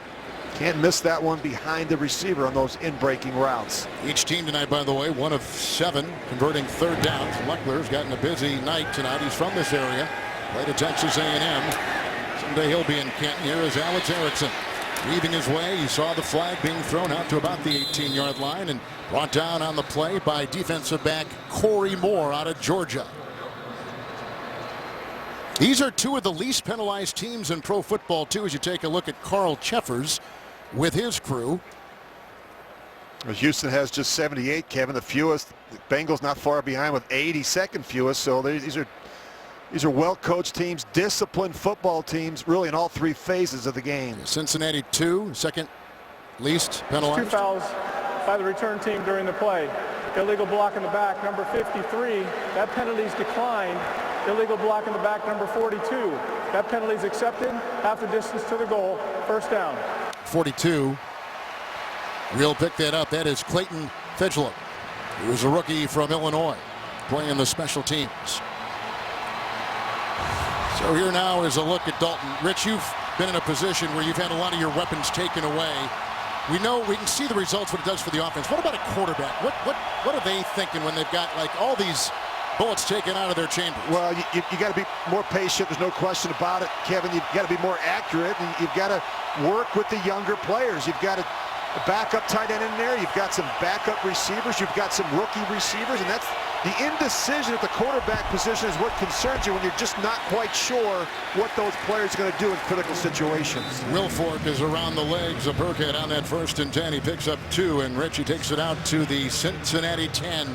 Speaker 5: Can't miss that one behind the receiver on those in-breaking routes.
Speaker 2: Each team tonight, by the way, 1 of 7 converting 3rd downs. Leckler's gotten a busy night tonight. He's from this area. Played at Texas A&M. Someday he'll be in Canton. Here is Alex Erickson. Weaving his way. He saw the flag being thrown out to about the 18-yard line and brought down on the play by defensive back Corey Moore out of Georgia. These are 2 of the least penalized teams in pro football, too, as you take a look at Carl Cheffers with his crew.
Speaker 5: Houston has just 78, Kevin, the fewest. The Bengals not far behind with 82nd fewest. So these are well-coached teams, disciplined football teams, really in all 3 phases of the game.
Speaker 2: Cincinnati 2, 2nd least penalized.
Speaker 6: 2 fouls by the return team during the play. Illegal block in the back, number 53. That penalty's declined. Illegal block in the back, number 42. That penalty's accepted. Half the distance to the goal. 1st down.
Speaker 2: 42. We'll pick that up. That is Clayton Fedgelow, who is a rookie from Illinois, playing the special teams. So here now is a look at Dalton. Rich, you've been in a position where you've had a lot of your weapons taken away. We know, we can see the results, what it does for the offense. What about a quarterback? What are they thinking when they've got like all these bullets taken out of their chamber?
Speaker 5: Well, you got to be more patient. There's no question about it, Kevin. You've got to be more accurate, and you've got to work with the younger players. You've got a backup tight end in there. You've got some backup receivers. You've got some rookie receivers, and that's the indecision at the quarterback position is what concerns you when you're just not quite sure what those players are going to do in critical situations.
Speaker 2: Wilfork is around the legs of Burkhead on that 1st and 10. He picks up 2, and Richie takes it out to the Cincinnati 10.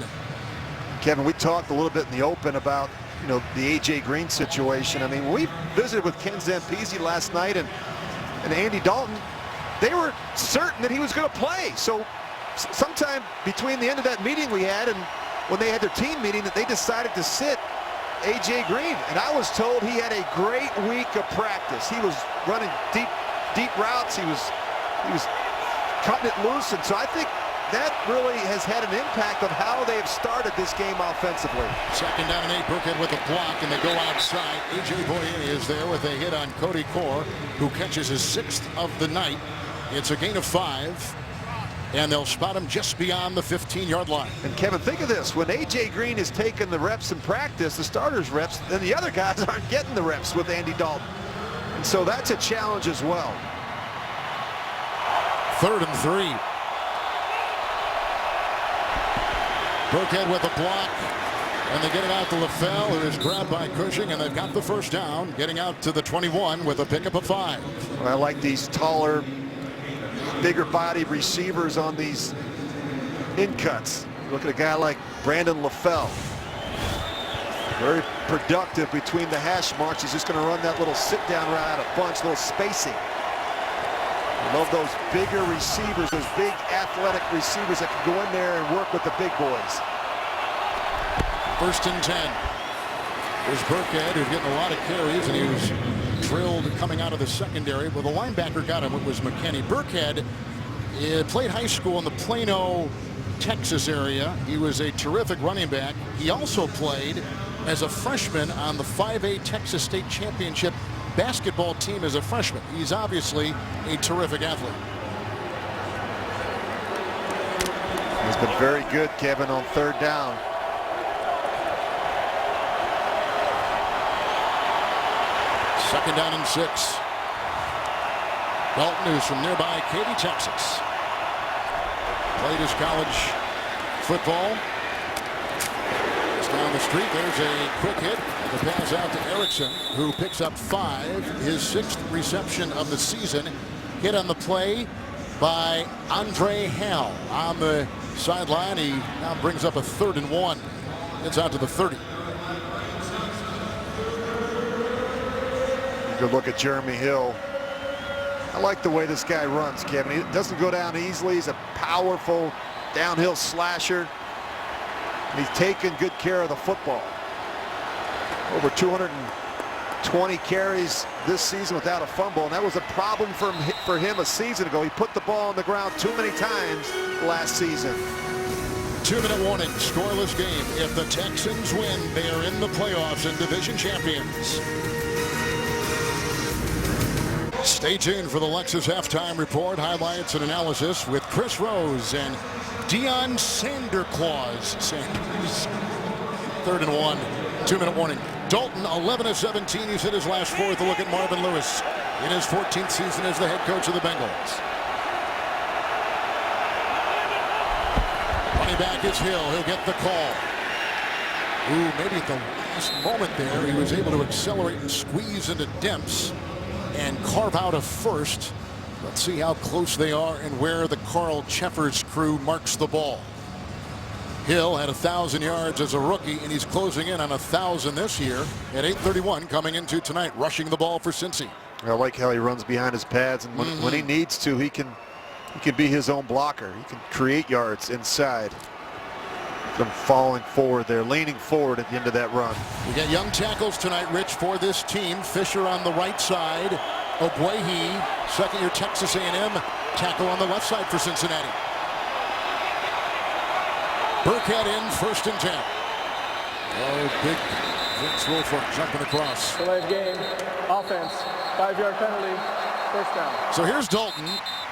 Speaker 5: Kevin, we talked a little bit in the open about, the A.J. Green situation. I mean, we visited with Ken Zampese last night and Andy Dalton. They were certain that he was going to play. So sometime between the end of that meeting we had and when they had their team meeting, that they decided to sit A.J. Green. And I was told he had a great week of practice. He was running deep routes. He was cutting it loose. And so I think that really has had an impact on how they have started this game offensively.
Speaker 2: Second down and 8. Burkhead with a block, and they go outside. A.J. Boye is there with a hit on Cody Core, who catches his 6th of the night. It's a gain of 5. And they'll spot him just beyond the 15-yard line.
Speaker 5: And Kevin, think of this. When A.J. Green is taking the reps in practice, the starters reps, then the other guys aren't getting the reps with Andy Dalton. And so that's a challenge as well.
Speaker 2: 3rd and 3. Burkhead with a block. And they get it out to LaFell, who is grabbed by Cushing, and they've got the first down, getting out to the 21 with a pickup of 5.
Speaker 5: Well, I like these taller, bigger body receivers on these in cuts. Look at a guy like Brandon LaFell. Very productive between the hash marks. He's just going to run that little sit-down route out of bunch, little spacing. I love those bigger receivers, those big athletic receivers that can go in there and work with the big boys.
Speaker 2: 1st and 10. There's Burkhead, who's getting a lot of carries, and he was drilled coming out of the secondary. Well, the linebacker got him. It was McKinney. Burkhead played high school in the Plano, Texas area. He was a terrific running back. He also played as a freshman on the 5A Texas State Championship basketball team as a freshman. He's obviously a terrific athlete.
Speaker 5: He's been very good, Kevin, on 3rd down.
Speaker 2: Second down and 6. Dalton, who's from nearby Katy, Texas. Played his college football. It's down the street. There's a quick hit. The pass out to Erickson, who picks up 5. His 6th reception of the season. Hit on the play by Andre Hale on the sideline. He now brings up a 3rd and 1. It's out to the 30.
Speaker 5: Good look at Jeremy Hill. I like the way this guy runs, Kevin. He doesn't go down easily. He's a powerful downhill slasher. And he's taking good care of the football. Over 220 carries this season without a fumble, and that was a problem for him a season ago. He put the ball on the ground too many times last season.
Speaker 2: 2-minute warning, scoreless game. If the Texans win, they are in the playoffs and division champions. Stay tuned for the Lexus halftime report, highlights and analysis with Chris Rose and Deion Sanderclaus. Sanders. 3rd and 1. 2-minute warning. Dalton, 11 of 17. He's hit his last 4 with a look at Marvin Lewis in his 14th season as the head coach of the Bengals. Running back is Hill. He'll get the call. Ooh, maybe at the last moment there, he was able to accelerate and squeeze into Demps and carve out a 1st. Let's see how close they are and where the Carl Cheffers crew marks the ball. Hill had 1,000 yards as a rookie, and he's closing in on 1,000 this year at 8:31 coming into tonight, rushing the ball for Cincy.
Speaker 5: I like how he runs behind his pads, and when he needs to, he can be his own blocker. He can create yards inside. Them falling forward there, leaning forward at the end of that run.
Speaker 2: We got young tackles tonight, Rich, for this team. Fisher on the right side. Ogwehi, second-year Texas A&M tackle on the left side for Cincinnati. Burkhead in, 1st and 10. Oh, big Vince Wilfork jumping across.
Speaker 6: Delayed game, offense, 5-yard penalty, 1st down.
Speaker 2: So here's Dalton,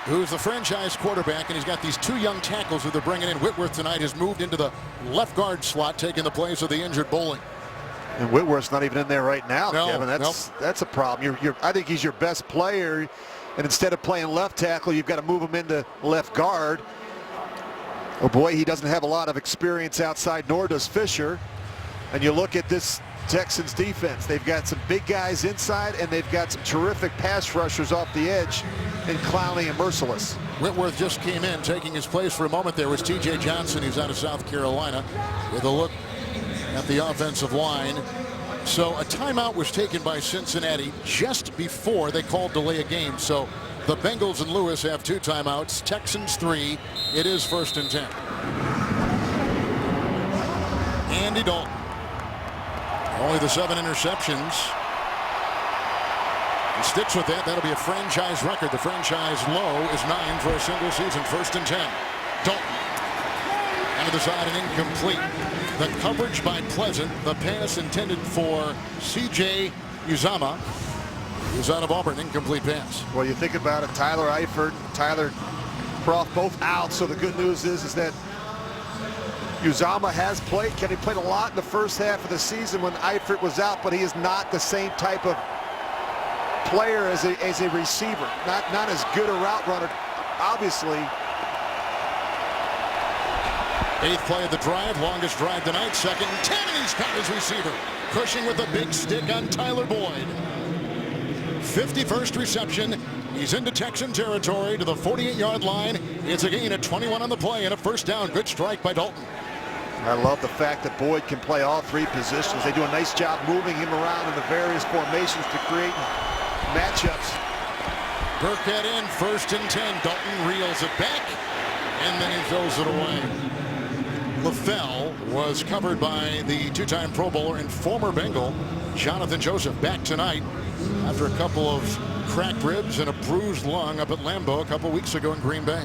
Speaker 2: who's the franchise quarterback, and he's got these 2 young tackles who they're bringing in. Whitworth tonight has moved into the left guard slot, taking the place of the injured Bowling.
Speaker 5: And Whitworth's not even in there right now,
Speaker 2: no,
Speaker 5: Kevin. That's a problem. I think he's your best player, and instead of playing left tackle, you've got to move him into left guard. Oh boy, he doesn't have a lot of experience outside, nor does Fisher. And you look at this Texans defense. They've got some big guys inside, and they've got some terrific pass rushers off the edge in Clowney and Merciless.
Speaker 2: Whitworth just came in. Taking his place for a moment there was T.J. Johnson, who's out of South Carolina, with a look at the offensive line. So a timeout was taken by Cincinnati just before they called delay a game. So the Bengals and Lewis have 2 timeouts. Texans 3. It is 1st and 10. Andy Dalton. Only the 7 interceptions. He sticks with that. That'll be a franchise record. The franchise low is 9 for a single season. 1st and 10. Dalton. On the side and incomplete. The coverage by Pleasant. The pass intended for C.J. Uzama. Who's out of Auburn. Incomplete pass.
Speaker 5: Well, you think about it, Tyler Eifert, Tyler Croft both out. So the good news is that Uzama has played. Kenny played a lot in the first half of the season when Eifert was out, but he is not the same type of player as a receiver. Not as good a route runner, obviously.
Speaker 2: 8th play of the drive, longest drive tonight, 2nd and 10, and he's caught his receiver. Cushing with a big stick on Tyler Boyd. 51st reception. He's into Texan territory to the 48-yard line. It's a gain of 21 on the play and a first down. Good strike by Dalton.
Speaker 5: I love the fact that Boyd can play all three positions. They do a nice job moving him around in the various formations to create matchups.
Speaker 2: Burkhead in, 1st and 10. Dalton reels it back, and then he throws it away. LaFell was covered by the two-time Pro Bowler and former Bengal Jonathan Joseph, back tonight after a couple of cracked ribs and a bruised lung up at Lambeau a couple weeks ago in Green Bay.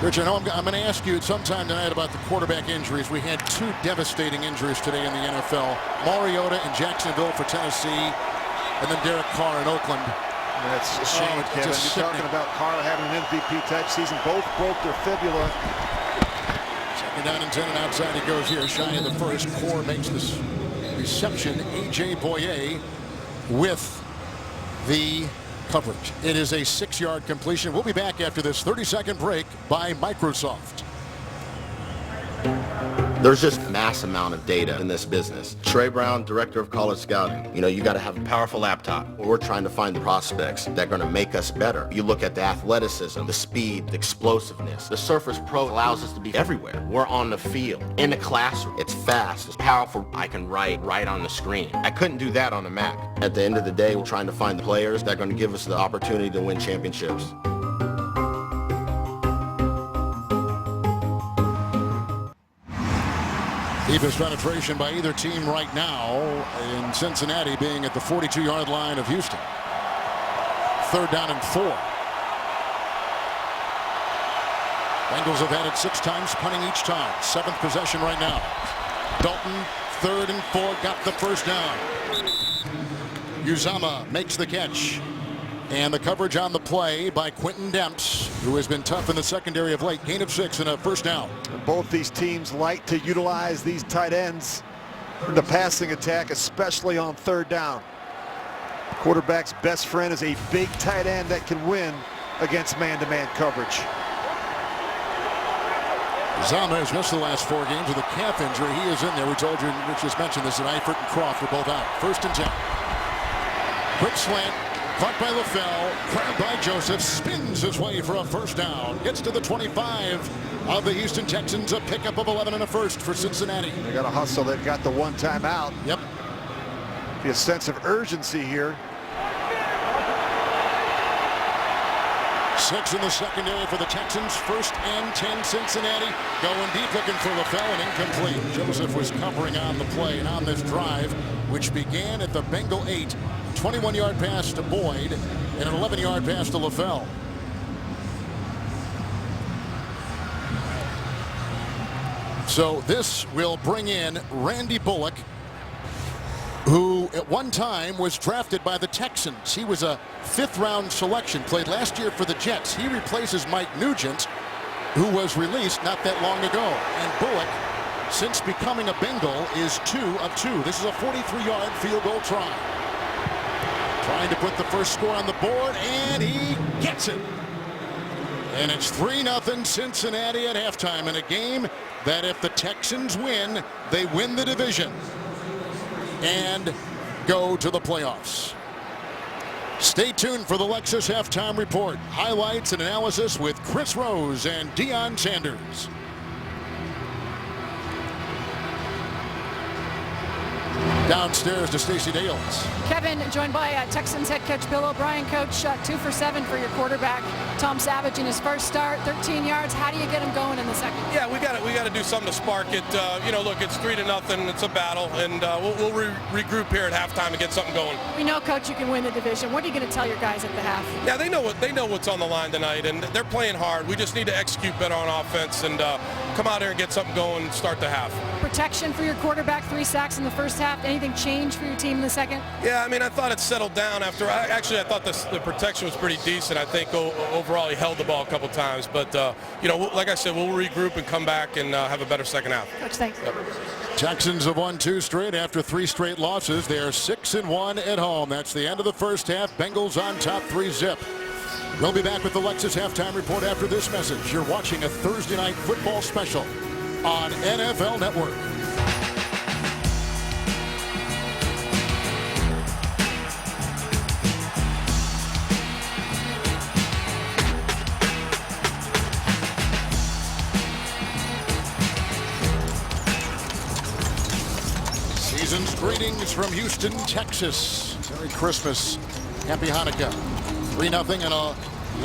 Speaker 2: Rich, I know I'm going to ask you sometime tonight about the quarterback injuries. We had 2 devastating injuries today in the NFL. Mariota in Jacksonville for Tennessee, and then Derek Carr in Oakland.
Speaker 5: That's a shame, Kevin. You're talking about Carr having an MVP type season. Both broke their fibula.
Speaker 2: 2nd down and 10, and outside he goes here. Shy of the first. Carr makes this reception. A.J. Boye with the coverage. It is a 6-yard completion. We'll be back after this 30-second break by Microsoft.
Speaker 10: There's just mass amount of data in this business. Trey Brown, Director of College Scouting. You know, you got to have a powerful laptop. We're trying to find the prospects that are going to make us better. You look at the athleticism, the speed, the explosiveness. The Surface Pro allows us to be everywhere. We're on the field, in the classroom. It's fast, it's powerful. I can write right on the screen. I couldn't do that on a Mac. At the end of the day, we're trying to find the players that are going to give us the opportunity to win championships.
Speaker 2: Deepest penetration by either team right now, in Cincinnati being at the 42-yard line of Houston. 3rd down and 4. Bengals have had it 6 times, punting each time. 7th possession right now. Dalton, 3rd and 4, got the first down. Uzama makes the catch. And the coverage on the play by Quentin Demps, who has been tough in the secondary of late. Gain of 6 and a first down.
Speaker 5: Both these teams like to utilize these tight ends in the passing attack, especially on 3rd down. Quarterback's best friend is a big tight end that can win against man-to-man coverage.
Speaker 2: Uzama has missed the last 4 games with a calf injury. He is in there. We told you, Rich just mentioned this, that Eifert and Croft were both out. 1st and 10. Quick slant. Caught by LaFell, grabbed by Joseph, spins his way for a first down. Gets to the 25 of the Houston Texans, a pickup of 11 and a first for Cincinnati.
Speaker 5: They got to hustle. They've got the 1 timeout.
Speaker 2: Yep.
Speaker 5: Be a sense of urgency here.
Speaker 2: 6 in the secondary for the Texans. 1st and 10 Cincinnati. Going deep looking for LaFell and incomplete. Joseph was covering on the play and on this drive, which began at the Bengal 8. 21-yard pass to Boyd and an 11-yard pass to LaFell. So this will bring in Randy Bullock, who at one time was drafted by the Texans. He was a 5th-round selection, played last year for the Jets. He replaces Mike Nugent, who was released not that long ago. And Bullock, since becoming a Bengal, is 2 of 2. This is a 43-yard field goal try. Trying to put the first score on the board, and he gets it. And it's 3-0 Cincinnati at halftime in a game that if the Texans win, they win the division and go to the playoffs. Stay tuned for the Lexus Halftime Report. Highlights and analysis with Chris Rose and Deion Sanders. Downstairs to Stacey Dales.
Speaker 7: Kevin, joined by Texans head coach Bill O'Brien. Coach, 2 for 7 for your quarterback, Tom Savage, in his first start, 13 yards. How do you get him going in the second?
Speaker 11: Yeah, we got to do something to spark it. Look, it's 3-0. It's a battle, and we'll regroup here at halftime and get something going.
Speaker 7: We know, Coach, you can win the division. What are you going to tell your guys at the half?
Speaker 11: Yeah, they know what's on the line tonight, and they're playing hard. We just need to execute better on offense and come out here and get something going and start the half.
Speaker 7: Protection for your quarterback, 3 sacks in the first half. Anything change for your team in the second?
Speaker 11: Yeah, I mean, I thought it settled down after. I thought the protection was pretty decent. I think overall he held the ball a couple times. But, like I said, we'll regroup and come back and have a better second half.
Speaker 7: Coach, thanks.
Speaker 11: Yep.
Speaker 2: Texans have won 2 straight after 3 straight losses. They are 6-1 at home. That's the end of the first half. Bengals on top 3-zip. We'll be back with the Lexus halftime report after this message. You're watching a Thursday night football special on NFL Network. Season's greetings from Houston, Texas. Merry Christmas. Happy Hanukkah. 3-0 and a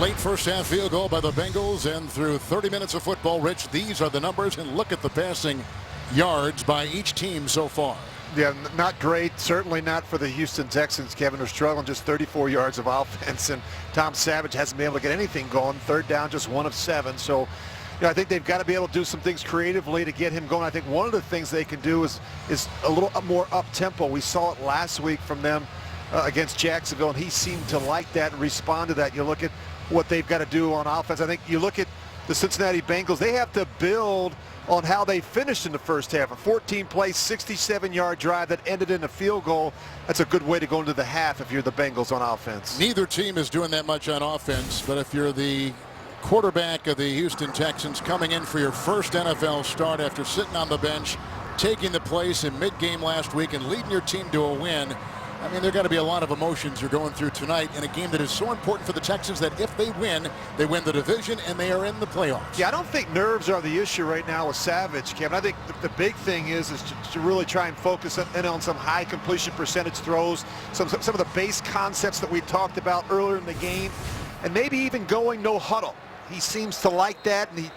Speaker 2: late first half field goal by the Bengals, and through 30 minutes of football, Rich, these are the numbers, and look at the passing yards by each team so far.
Speaker 5: Yeah, not great. Certainly not for the Houston Texans. Kevin, are struggling, just 34 yards of offense, and Tom Savage hasn't been able to get anything going. Third down, just 1 of 7. So, I think they've got to be able to do some things creatively to get him going. I think one of the things they can do is a little more up-tempo. We saw it last week from them against Jacksonville, and he seemed to like that and respond to that. You look at what they've got to do on offense. I think you look at the Cincinnati Bengals, they have to build on how they finished in the first half. A 14-play, 67-yard drive that ended in a field goal. That's a good way to go into the half if you're the Bengals on offense.
Speaker 2: Neither team is doing that much on offense, but if you're the quarterback of the Houston Texans coming in for your first NFL start after sitting on the bench, taking the place in mid-game last week and leading your team to a win, I mean, there got to be a lot of emotions you're going through tonight in a game that is so important for the Texans that if they win the division and they are in the playoffs.
Speaker 5: Yeah, I don't think nerves are the issue right now with Savage, Kevin. I think the big thing is to really try and focus in on some high completion percentage throws, some of the base concepts that we talked about earlier in the game, and maybe even going no huddle. He seems to like that, and he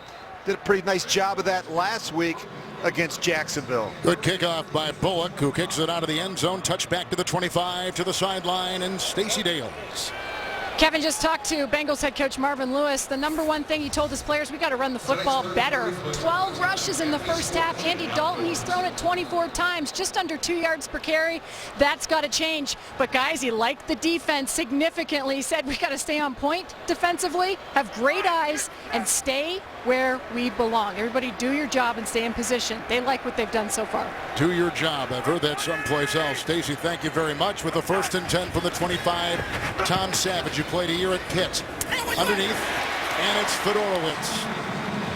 Speaker 5: did a pretty nice job of that last week against Jacksonville.
Speaker 2: Good kickoff by Bullock, who kicks it out of the end zone. Touchback to the 25, to the sideline, and Stacey Dales.
Speaker 7: Kevin just talked to Bengals head coach Marvin Lewis. The number one thing he told his players, we got to run the football better. 12 rushes in the first half. Andy Dalton, he's thrown it 24 times, just under 2 yards per carry. That's got to change. But guys, he liked the defense significantly. He said we got to stay on point defensively, have great eyes, and stay where we belong. Everybody do your job and stay in position. They like what they've done so far. Do your job. I've heard that someplace else. Stacey, thank you very much. With the 1st and 10 from the 25, Tom Savage, who played a year at Pitt. Underneath, and it's Fedorowicz,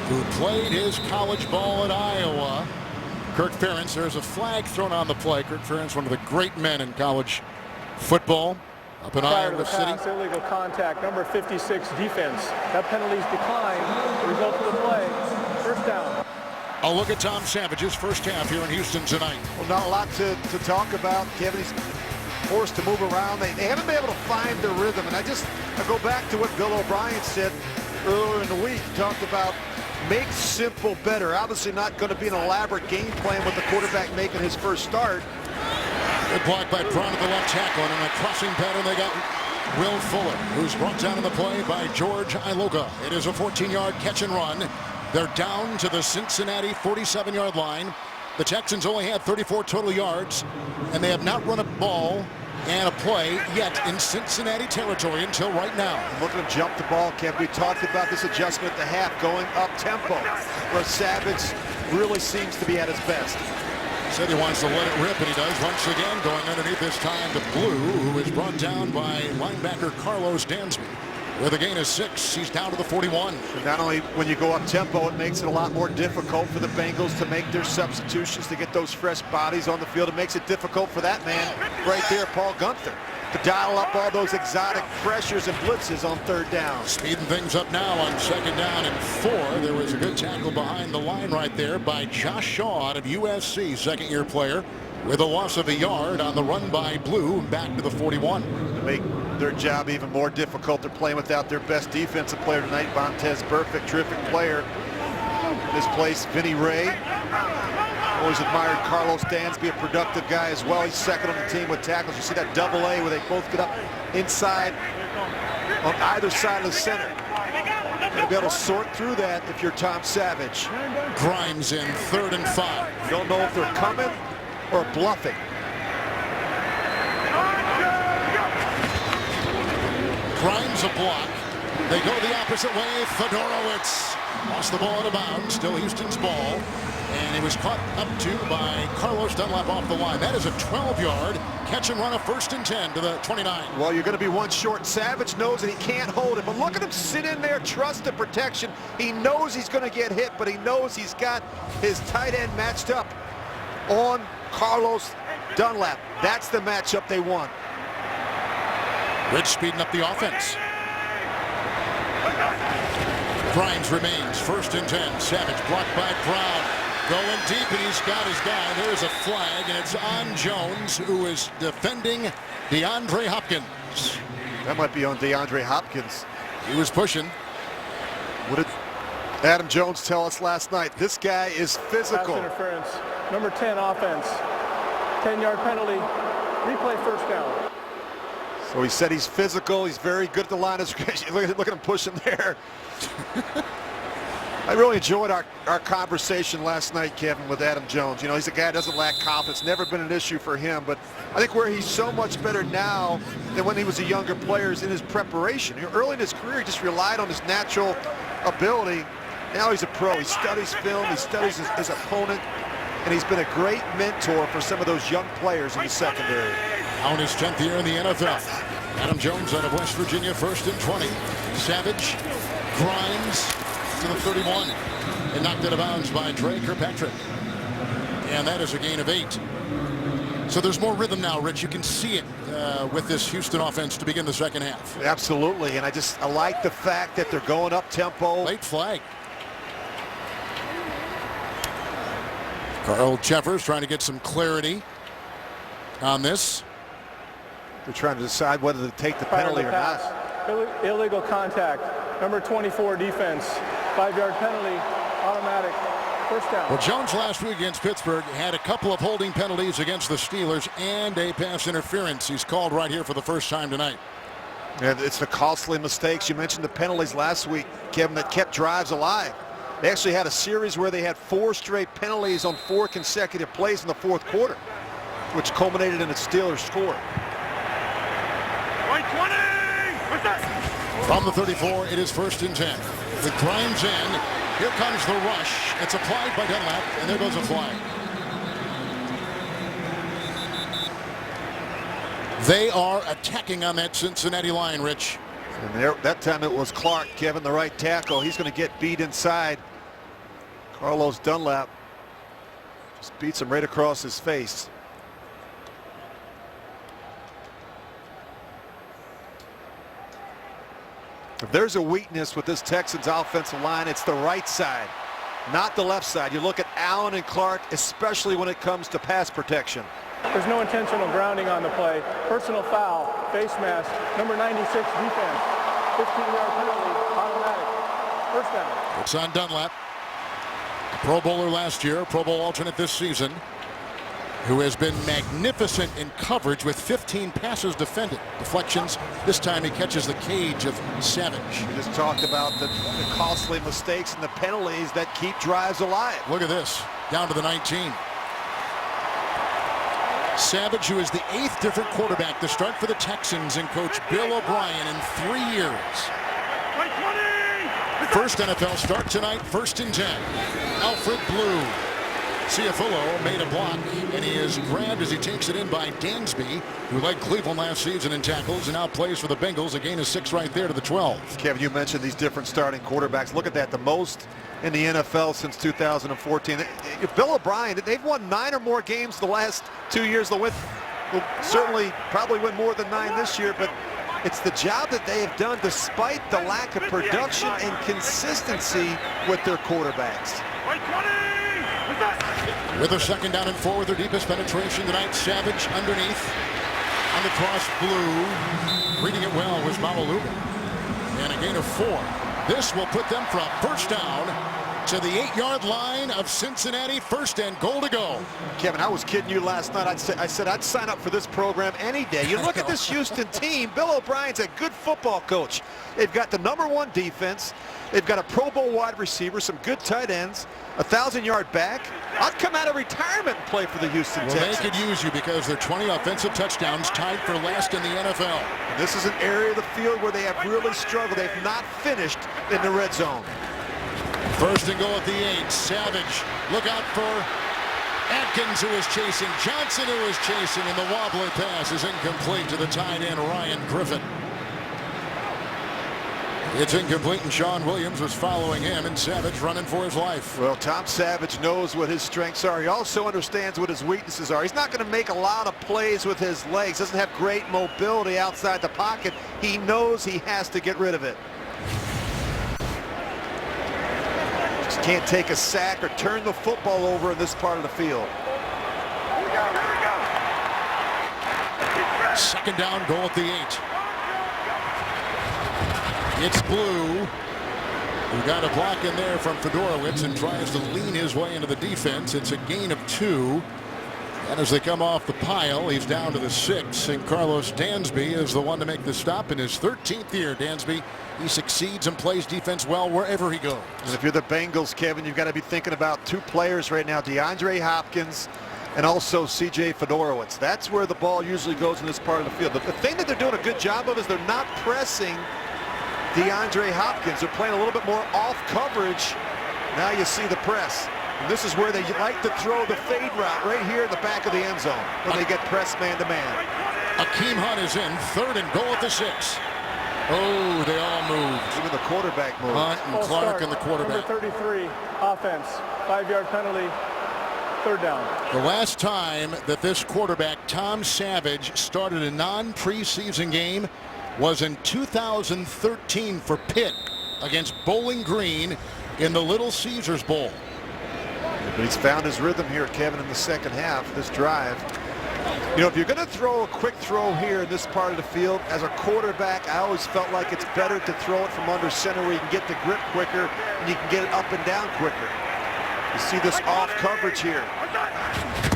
Speaker 7: who played his college ball at Iowa. Kirk Ferentz, there's a flag thrown on the play. Kirk Ferentz, one of the great men in college football up in Iowa City.
Speaker 6: Pass, illegal contact, number 56 defense. That penalty's declined. Result of the play, first down.
Speaker 2: A look at Tom Savage's first half here in Houston tonight.
Speaker 5: Well, not a lot to talk about. Kevin, he's forced to move around. They haven't been able to find their rhythm. And I go back to what Bill O'Brien said earlier in the week. He talked about make simple better. Obviously not going to be an elaborate game plan with the quarterback making his first start.
Speaker 2: Good block by Brown at the left tackle, and in a crossing pattern they got Will Fuller, who's brought down in the play by George Iloka. It is a 14-yard catch and run. They're down to the Cincinnati 47-yard line. The Texans only had 34 total yards, and they have not run a ball and a play yet in Cincinnati territory until right now.
Speaker 5: Look at him jump the ball, Kevin. We talked about this adjustment at the half, going up-tempo, where Savage really seems to be at his best.
Speaker 2: Said he wants to let it rip, and he does once again, going underneath this time to Blue, who is brought down by linebacker Carlos Dansby. With a gain of 6, he's down to the 41.
Speaker 5: And not only when you go up tempo, it makes it a lot more difficult for the Bengals to make their substitutions, to get those fresh bodies on the field. It makes it difficult for that man right there, Paul Gunther, to dial up all those exotic pressures and blitzes on third down.
Speaker 2: Speeding things up now on 2nd down and 4. There was a good tackle behind the line right there by Josh Shaw out of USC, second-year player. with a loss of a yard on the run by Blue back to the 41.
Speaker 5: To make their job even more difficult, they're playing without their best defensive player tonight, Vontez Burfict, terrific player. In this place, Vinny Ray. Always admired Carlos Dansby, a productive guy as well. He's second on the team with tackles. You see that double A where they both get up inside on either side of the center. You'll be able to sort through that if you're Tom Savage.
Speaker 2: Grimes in 3rd and 5.
Speaker 5: You don't know if they're coming or bluffing.
Speaker 2: Grimes a block. They go the opposite way. Fedorowicz lost the ball out of bounds. Still Houston's ball. And it was caught up to by Carlos Dunlap off the line. That is a 12-yard catch and run, a 1st and 10 to the 29.
Speaker 5: Well, you're going to be one short. Savage knows that he can't hold it, but look at him sit in there, trust the protection. He knows he's going to get hit, but he knows he's got his tight end matched up on Carlos Dunlap. That's the matchup they want.
Speaker 2: Rich speeding up the offense. Grimes remains 1st and 10. Savage blocked by Brown. Going deep, and he's got his guy. There's a flag, and it's on Jones, who is defending DeAndre Hopkins.
Speaker 5: That might be on DeAndre Hopkins.
Speaker 2: He was pushing.
Speaker 5: What did Adam Jones tell us last night? This guy is physical.
Speaker 6: Pass interference. Number 10 offense. 10-yard penalty. Replay 1st down.
Speaker 5: So he said he's physical. He's very good at the line of scrimmage. Look at him pushing there. I really enjoyed our conversation last night, Kevin, with Adam Jones. You know, he's a guy that doesn't lack confidence. Never been an issue for him. But I think where he's so much better now than when he was a younger player is in his preparation. Early in his career, he just relied on his natural ability. Now he's a pro. He studies film. He studies his opponent. And he's been a great mentor for some of those young players in the secondary.
Speaker 2: On his 10th year in the NFL. Adam Jones out of West Virginia, 1st and 20. Savage, Grimes to the 31. And knocked out of bounds by Dre Kirkpatrick. And that is a gain of 8. So there's more rhythm now, Rich. You can see it with this Houston offense to begin the second half.
Speaker 5: Absolutely. And I like the fact that they're going up tempo.
Speaker 2: Late flag. Carl Cheffers trying to get some clarity on this.
Speaker 5: They're trying to decide whether to take the penalty or not.
Speaker 6: Illegal contact. Number 24 defense. 5-yard penalty. Automatic. 1st down.
Speaker 2: Well, Jones last week against Pittsburgh had a couple of holding penalties against the Steelers and a pass interference. He's called right here for the first time tonight.
Speaker 5: And it's the costly mistakes. You mentioned the penalties last week, Kevin, that kept drives alive. They actually had a series where they had 4 straight penalties on 4 consecutive plays in the 4th quarter, which culminated in a Steelers score.
Speaker 2: From the 34, it is 1st and 10. With Grimes in, here comes the rush. It's applied by Dunlap, and there goes a flag. They are attacking on that Cincinnati line, Rich.
Speaker 5: And there, that time it was Clark, Kevin, the right tackle. He's going to get beat inside. Carlos Dunlap just beats him right across his face. If there's a weakness with this Texans offensive line, it's the right side, not the left side. You look at Allen and Clark, especially when it comes to pass protection.
Speaker 6: There's no intentional grounding on the play. Personal foul, face mask, number 96 defense. 15-yard penalty, automatic. 1st down.
Speaker 2: It's on Dunlap. Pro Bowler last year, Pro Bowl alternate this season, who has been magnificent in coverage with 15 passes defended. Deflections. This time he catches the cage of Savage.
Speaker 5: We just talked about the costly mistakes and the penalties that keep drives alive.
Speaker 2: Look at this. Down to the 19. Savage, who is the 8th different quarterback to start for the Texans and coach Bill O'Brien in 3 years. First NFL start tonight, 1st and 10. Alfred Blue. Ciafullo made a block, and he is grabbed as he takes it in by Dansby, who led Cleveland last season in tackles and now plays for the Bengals. A gain of 6 right there to the 12.
Speaker 5: Kevin, you mentioned these different starting quarterbacks. Look at that, the most in the NFL since 2014. Bill O'Brien, they've won 9 or more games the last 2 years. They'll certainly probably win more than 9 this year, but it's the job that they have done despite the lack of production and consistency with their quarterbacks.
Speaker 2: With a 2nd down and 4 with their deepest penetration tonight. Savage underneath. On the cross, Blue. Reading it well was Moreeeee. And a gain of 4. This will put them from first down to the 8-yard line of Cincinnati. 1st and goal to go.
Speaker 5: Kevin, I was kidding you last night. I said I'd sign up for this program any day. You look at this Houston team. Bill O'Brien's a good football coach. They've got the #1 defense. They've got a Pro Bowl wide receiver, some good tight ends, a 1,000-yard back. I'd come out of retirement and play for the Houston Texans.
Speaker 2: They could use you because they're 20 offensive touchdowns, tied for last in the NFL.
Speaker 5: And this is an area of the field where they have really struggled. They've not finished in the red zone.
Speaker 2: 1st and goal at the 8. Savage, look out for Atkins, who is chasing. Johnson, who is chasing, and the wobbly pass is incomplete to the tight end, Ryan Griffin. It's incomplete, and Sean Williams was following him, and Savage running for his life.
Speaker 5: Well, Tom Savage knows what his strengths are. He also understands what his weaknesses are. He's not going to make a lot of plays with his legs. Doesn't have great mobility outside the pocket. He knows he has to get rid of it. Just can't take a sack or turn the football over in this part of the field.
Speaker 2: 2nd down, goal at the 8. It's Blue, who got a block in there from Fedorowicz and tries to lean his way into the defense. It's a gain of 2. And as they come off the pile, he's down to the 6. And Carlos Dansby is the one to make the stop in his 13th year. Dansby, he succeeds and plays defense well wherever he goes.
Speaker 5: And if you're the Bengals, Kevin, you've got to be thinking about 2 players right now, DeAndre Hopkins and also C.J. Fedorowicz. That's where the ball usually goes in this part of the field. But the thing that they're doing a good job of is they're not pressing DeAndre Hopkins. They're playing a little bit more off coverage. Now you see the press. And this is where they like to throw the fade route right here in the back of the end zone when they get pressed man-to-man.
Speaker 2: Akeem Hunt is in. 3rd and goal at the 6. Oh, they all moved.
Speaker 5: Even the quarterback moved.
Speaker 2: Hunt and Clark and the quarterback.
Speaker 6: Number 33, offense. 5-yard penalty. 3rd down.
Speaker 2: The last time that this quarterback, Tom Savage, started a non-preseason game was in 2013 for Pitt against Bowling Green in the Little Caesars Bowl.
Speaker 5: But he's found his rhythm here, Kevin, in the 2nd half, this drive. You know, if you're going to throw a quick throw here in this part of the field, as a quarterback, I always felt like it's better to throw it from under center where you can get the grip quicker and you can get it up and down quicker. You see this off coverage here.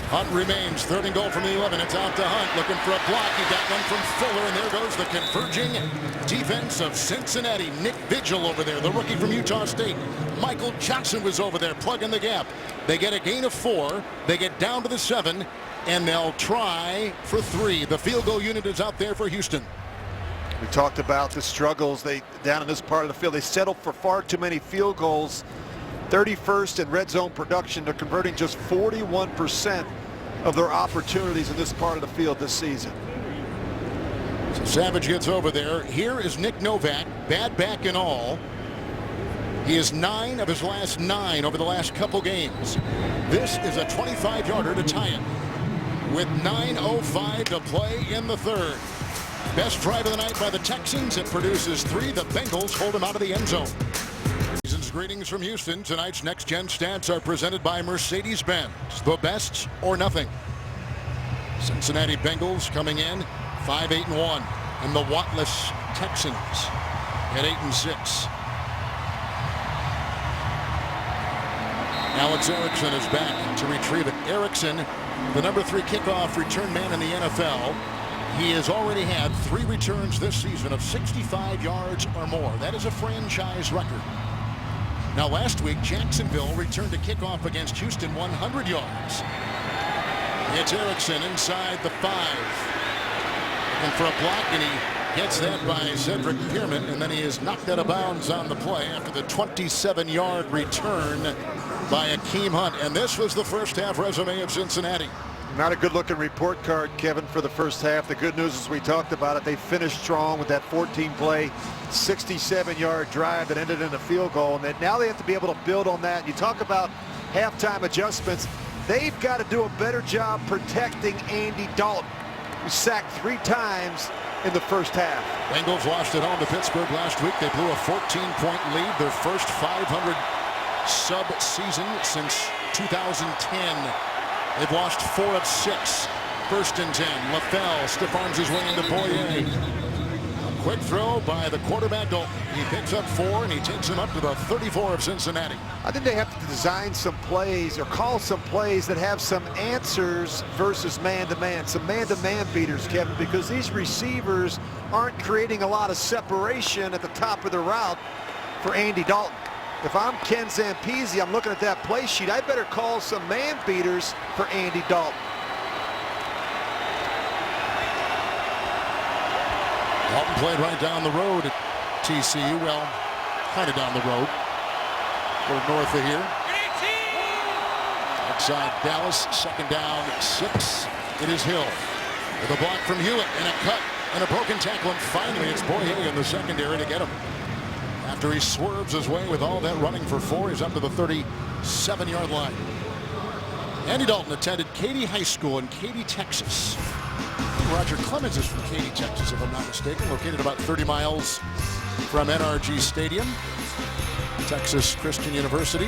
Speaker 2: Hunt remains. 3rd and goal from the 11. It's out to Hunt looking for a block. He got one from Fuller, and there goes the converging defense of Cincinnati. Nick Vigil over there, the rookie from Utah State. Michael Johnson was over there plugging the gap. They get a gain of 4. They get down to the 7, and they'll try for 3. The field goal unit is out there for Houston.
Speaker 5: We talked about the struggles down in this part of the field. They settled for far too many field goals. 31st in red zone production. They're converting just 41% of their opportunities in this part of the field this season.
Speaker 2: So Savage gets over there. Here is Nick Novak, bad back and all. He is 9 of his last 9 over the last couple games. This is a 25-yarder to tie it with 9:05 to play in the 3rd. Best drive of the night by the Texans. It produces 3. The Bengals hold him out of the end zone. Greetings from Houston. Tonight's Next Gen Stats are presented by Mercedes-Benz. The best or nothing. Cincinnati Bengals coming in 5-8-1, and the Wattless Texans at 8-6. Alex Erickson is back to retrieve it. Erickson, the number 3 kickoff return man in the NFL. He has already had 3 returns this season of 65 yards or more. That is a franchise record. Now last week, Jacksonville returned to kickoff against Houston 100 yards. It's Erickson inside the 5. Looking for a block, and he gets that by Cedric Pierman, and then he is knocked out of bounds on the play after the 27-yard return by Akeem Hunt. And this was the first half resume of Cincinnati.
Speaker 5: Not a good-looking report card, Kevin, for the first half. The good news is we talked about it. They finished strong with that 14-play, 67-yard drive that ended in a field goal. And now they have to be able to build on that. You talk about halftime adjustments. They've got to do a better job protecting Andy Dalton, who sacked 3 times in the first half.
Speaker 2: Bengals lost at home to Pittsburgh last week. They blew a 14-point lead, their first 500 sub-season since 2010. They've lost 4 of 6. First and 10. LaFell stiff arms his way into Boyer. Quick throw by the quarterback Dalton. He picks up 4 and he takes him up to the 34 of Cincinnati.
Speaker 5: I think they have to design some plays or call some plays that have some answers versus man-to-man, some man-to-man beaters, Kevin, because these receivers aren't creating a lot of separation at the top of the route for Andy Dalton. If I'm Ken Zampese, I'm looking at that play sheet, I better call some man beaters for Andy Dalton.
Speaker 2: Dalton played right down the road at TCU. Well, kind of down the road. A little north of here. Outside Dallas, second down, 6. It is Hill. With a block from Hewitt and a cut and a broken tackle. And finally, it's Boyer in the secondary to get him. After he swerves his way with all that running for 4, he's up to the 37-yard line. Andy Dalton attended Katy High School in Katy, Texas. Roger Clemens is from Katy, Texas, if I'm not mistaken, located about 30 miles from NRG Stadium, Texas Christian University.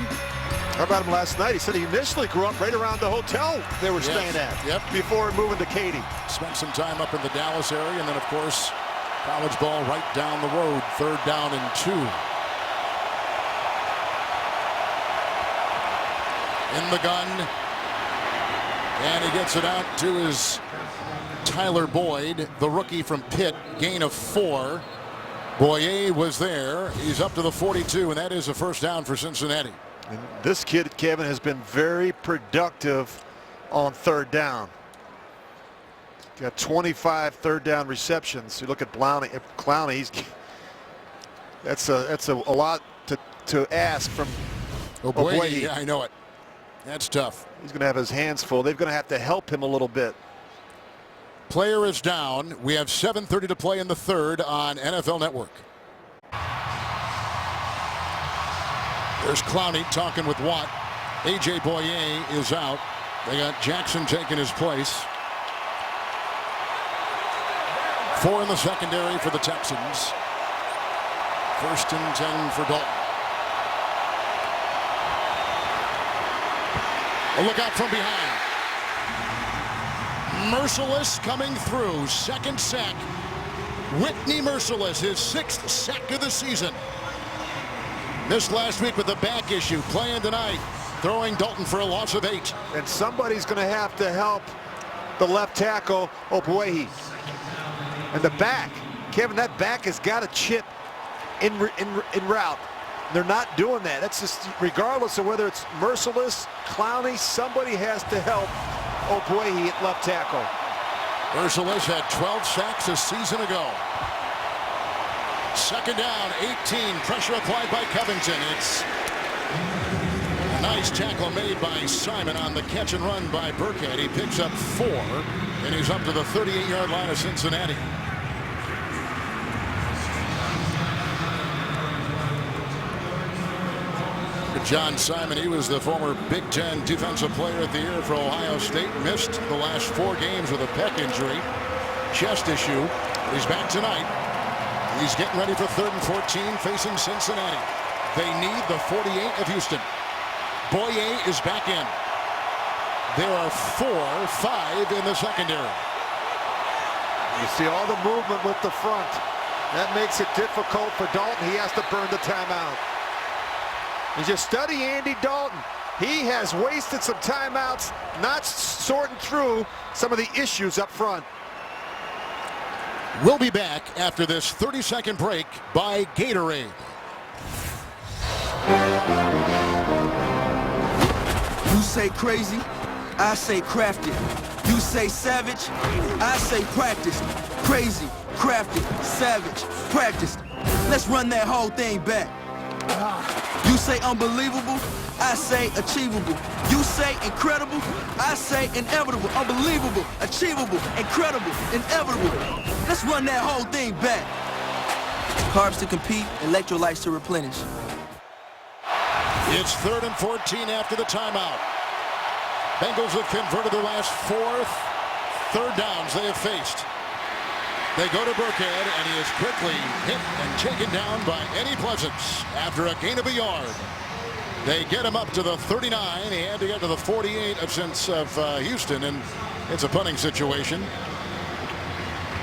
Speaker 5: How about him last night? He said he initially grew up right around the hotel they were staying at before moving to Katy.
Speaker 2: Spent some time up in the Dallas area, and then, of course, college ball right down the road, 3rd down and 2. In the gun, and he gets it out to his Tyler Boyd, the rookie from Pitt, gain of 4. Boyer was there. He's up to the 42, and that is a first down for Cincinnati.
Speaker 5: And this kid, Kevin, has been very productive on 3rd down. Got 25 3rd down receptions. You look at Clowney, that's a lot to ask from
Speaker 2: Boyer. Yeah, I know it. That's tough.
Speaker 5: He's going to have his hands full. They're going to have to help him a little bit.
Speaker 2: Player is down. We have 7:30 to play in the 3rd on NFL Network. There's Clowney talking with Watt. A.J. Boyer is out. They got Jackson taking his place. 4 in the secondary for the Texans. 1st and 10 for Dalton. A look out from behind. Merciless coming through. 2nd sack. Whitney Merciless, his 6th sack of the season. Missed last week with a back issue. Playing tonight. Throwing Dalton for a loss of 8.
Speaker 5: And somebody's going to have to help the left tackle, Moreeeee. And the back. Kevin, that back has got to chip in route. They're not doing that. That's just regardless of whether it's Merciless, Clowney, somebody has to help Moreeeee at left tackle.
Speaker 2: Merciless had 12 sacks a season ago. 2nd down, 18. Pressure applied by Covington. It's a nice tackle made by Simon on the catch and run by Burkhead. He picks up 4, and he's up to the 38-yard line of Cincinnati. John Simon, he was the former Big Ten Defensive Player of the Year for Ohio State. Missed the last 4 games with a pec injury, chest issue. He's back tonight. He's getting ready for 3rd and 14, facing Cincinnati. They need the 48 of Houston. Boyer is back in. There are 4-5 in the secondary.
Speaker 5: You see all the movement with the front. That makes it difficult for Dalton. He has to burn the timeout. And just study Andy Dalton. He has wasted some timeouts, not sorting through some of the issues up front.
Speaker 2: We'll be back after this 30-second break by Gatorade.
Speaker 12: You say crazy, I say crafted. You say savage, I say practice. Crazy, crafted, savage, practiced. Let's run that whole thing back. You say unbelievable, I say achievable. You say incredible, I say inevitable. Unbelievable, achievable, incredible, inevitable. Let's run that whole thing back. Carbs to compete, electrolytes to replenish.
Speaker 2: It's 3rd and 14 after the timeout. Bengals have converted their last 4 3rd downs they have faced. They go to Burkhead, and he is quickly hit and taken down by Eddie Pleasants after a gain of a yard. They get him up to the 39. He had to get to the 48 of Houston, and it's a punting situation.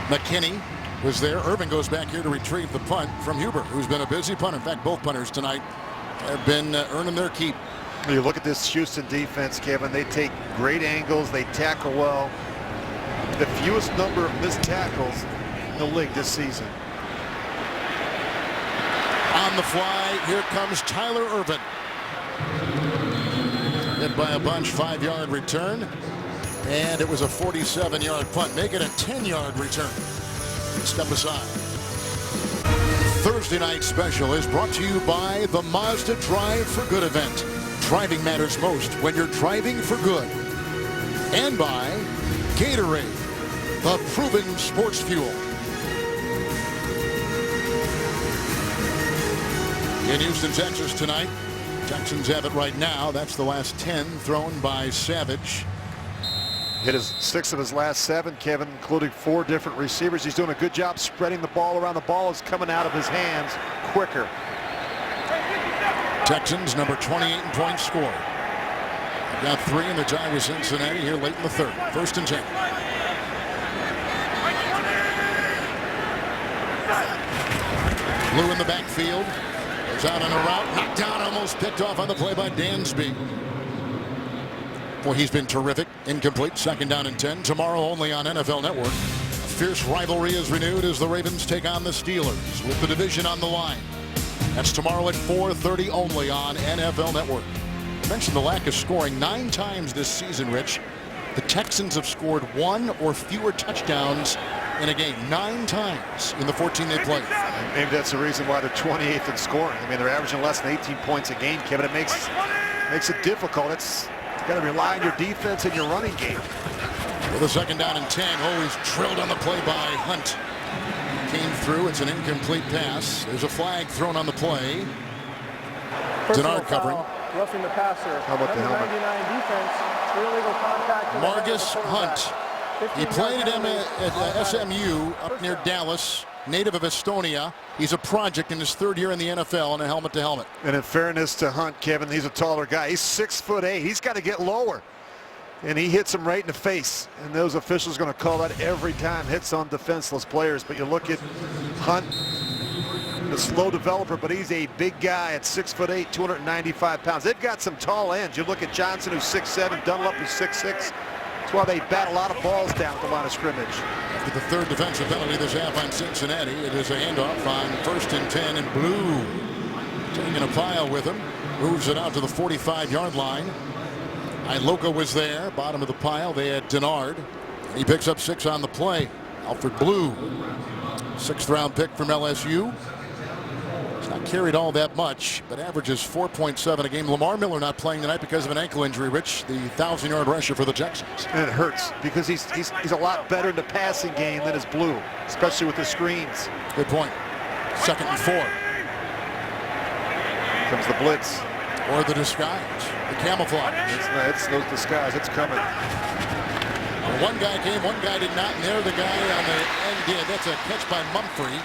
Speaker 2: McKinney was there. Irvin goes back here to retrieve the punt from Huber, who's been a busy punter. In fact, both punters tonight have been earning their keep.
Speaker 5: You look at this Houston defense, Kevin. They take great angles. They tackle well. The fewest number of missed tackles in the league this season.
Speaker 2: On the fly, here comes Tyler Irvin. Hit by a bunch, 5-yard return. And it was a 47-yard punt. Make it a 10-yard return. Step aside. Thursday night special is brought to you by the Mazda Drive for Good event. Driving matters most when you're driving for good. And by Gatorade, the proven sports fuel. In Houston, Texas tonight. Texans have it right now. That's the last 10 thrown by Savage.
Speaker 5: Hit his 6 of his last 7, Kevin, including 4 different receivers. He's doing a good job spreading the ball around. The ball is coming out of his hands quicker.
Speaker 2: Texans number 28 in points scored. Got 3 in the tie with Cincinnati here late in the 3rd. 1st and 10. Blue in the backfield. Goes out on a route. Knocked down, almost picked off on the play by Dansby. Well, he's been terrific. Incomplete. 2nd down and 10. Tomorrow only on NFL Network. A fierce rivalry is renewed as the Ravens take on the Steelers with the division on the line. That's tomorrow at 4:30 only on NFL Network. I mentioned the lack of scoring 9 times this season, Rich. The Texans have scored 1 or fewer touchdowns in a game 9 times in the 14 they played.
Speaker 5: Maybe that's the reason why they're 28th in scoring. I mean, they're averaging less than 18 points a game, Kevin. It makes it difficult. You got to rely on your defense and your running game.
Speaker 2: With a 2nd down and 10, he's drilled on the play by Hunt. Came through. It's an incomplete pass. There's a flag thrown on the play. Denard covering.
Speaker 6: Roughing the passer.
Speaker 5: How about the helmet?
Speaker 6: 99 defense. Illegal contact.
Speaker 2: Margus Hunt. He played at SMU up near Dallas, native of Estonia. He's a project in his 3rd year in the NFL and a helmet-to-helmet.
Speaker 5: And in fairness to Hunt, Kevin, he's a taller guy. He's 6'8". He's got to get lower. And he hits him right in the face. And those officials are going to call that every time. Hits on defenseless players. But you look at Hunt, the slow developer, but he's a big guy at 6'8", 295 pounds. They've got some tall ends. You look at Johnson, who's 6'7", Dunlap, who's 6'6". That's why they bat a lot of balls down at the line of scrimmage.
Speaker 2: After the 3rd defensive penalty this half on Cincinnati, it is a handoff on 1st and 10, and Blue taking a pile with him. Moves it out to the 45-yard line. Iloka was there, bottom of the pile. They had Denard. He picks up 6 on the play. Alfred Blue, 6th round pick from LSU. He's not carried all that much, but averages 4.7 a game. Lamar Miller not playing tonight because of an ankle injury, Rich, the 1,000-yard rusher for the Texans.
Speaker 5: And it hurts because he's a lot better in the passing game than his Blue, especially with the screens.
Speaker 2: Good point. 2nd and 4.
Speaker 5: Comes the blitz.
Speaker 2: Or the disguise, the camouflage.
Speaker 5: It's no disguise. It's coming.
Speaker 2: Well, one guy came, one guy did not, and there the guy on the end did. That's a catch by Mumphrey,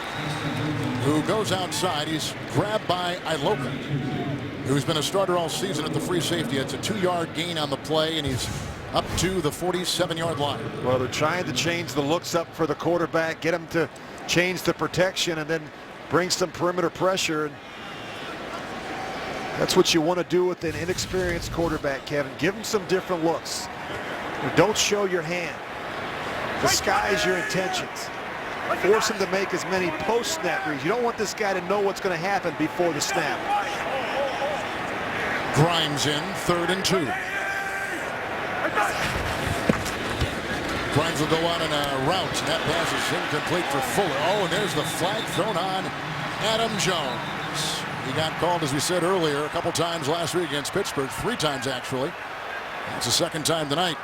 Speaker 2: who goes outside. He's grabbed by Iloka, who's been a starter all season at the free safety. It's a 2-yard gain on the play, and he's up to the 47-yard line.
Speaker 5: Well, they're trying to change the looks up for the quarterback, get him to change the protection, and then bring some perimeter pressure. That's what you want to do with an inexperienced quarterback, Kevin. Give him some different looks. Don't show your hand. Disguise your intentions. Force him to make as many post-snap reads. You don't want this guy to know what's going to happen before the snap.
Speaker 2: Grimes in, 3rd and 2. Grimes will go on in a route. That pass is incomplete for Fuller. Oh, and there's the flag thrown on Adam Jones. He got called, as we said earlier, a couple times last week against Pittsburgh, 3 times actually. It's the 2nd time tonight.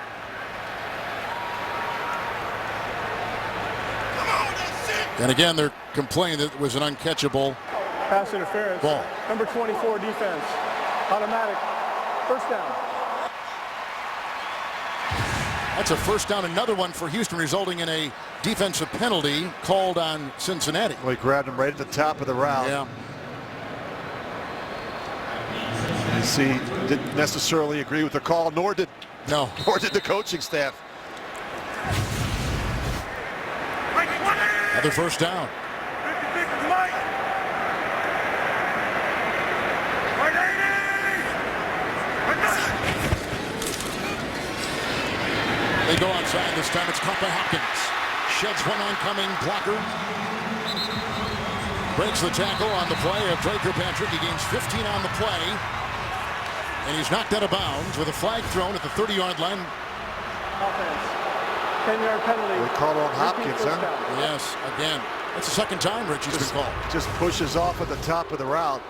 Speaker 2: And again, they're complaining that it was an uncatchable
Speaker 6: Pass interference.
Speaker 2: ball.
Speaker 6: Number 24 defense. Automatic. 1st down.
Speaker 2: That's a 1st down, another one for Houston, resulting in a defensive penalty called on Cincinnati.
Speaker 5: Well, he grabbed him right at the top of the route.
Speaker 2: Yeah.
Speaker 5: You see, didn't necessarily agree with the call, nor did the coaching staff.
Speaker 2: Another first down. They go outside this time. It's caught by Hopkins. Sheds one oncoming blocker. Breaks the tackle on the play of Drake Kirkpatrick. He gains 15 on the play. And he's knocked out of bounds with a flag thrown at the 30-yard line.
Speaker 6: Offense. 10-yard penalty.
Speaker 5: They called on Hopkins, huh?
Speaker 2: Yes, again. That's the second time Richie's been called.
Speaker 5: Just pushes off at the top of the route.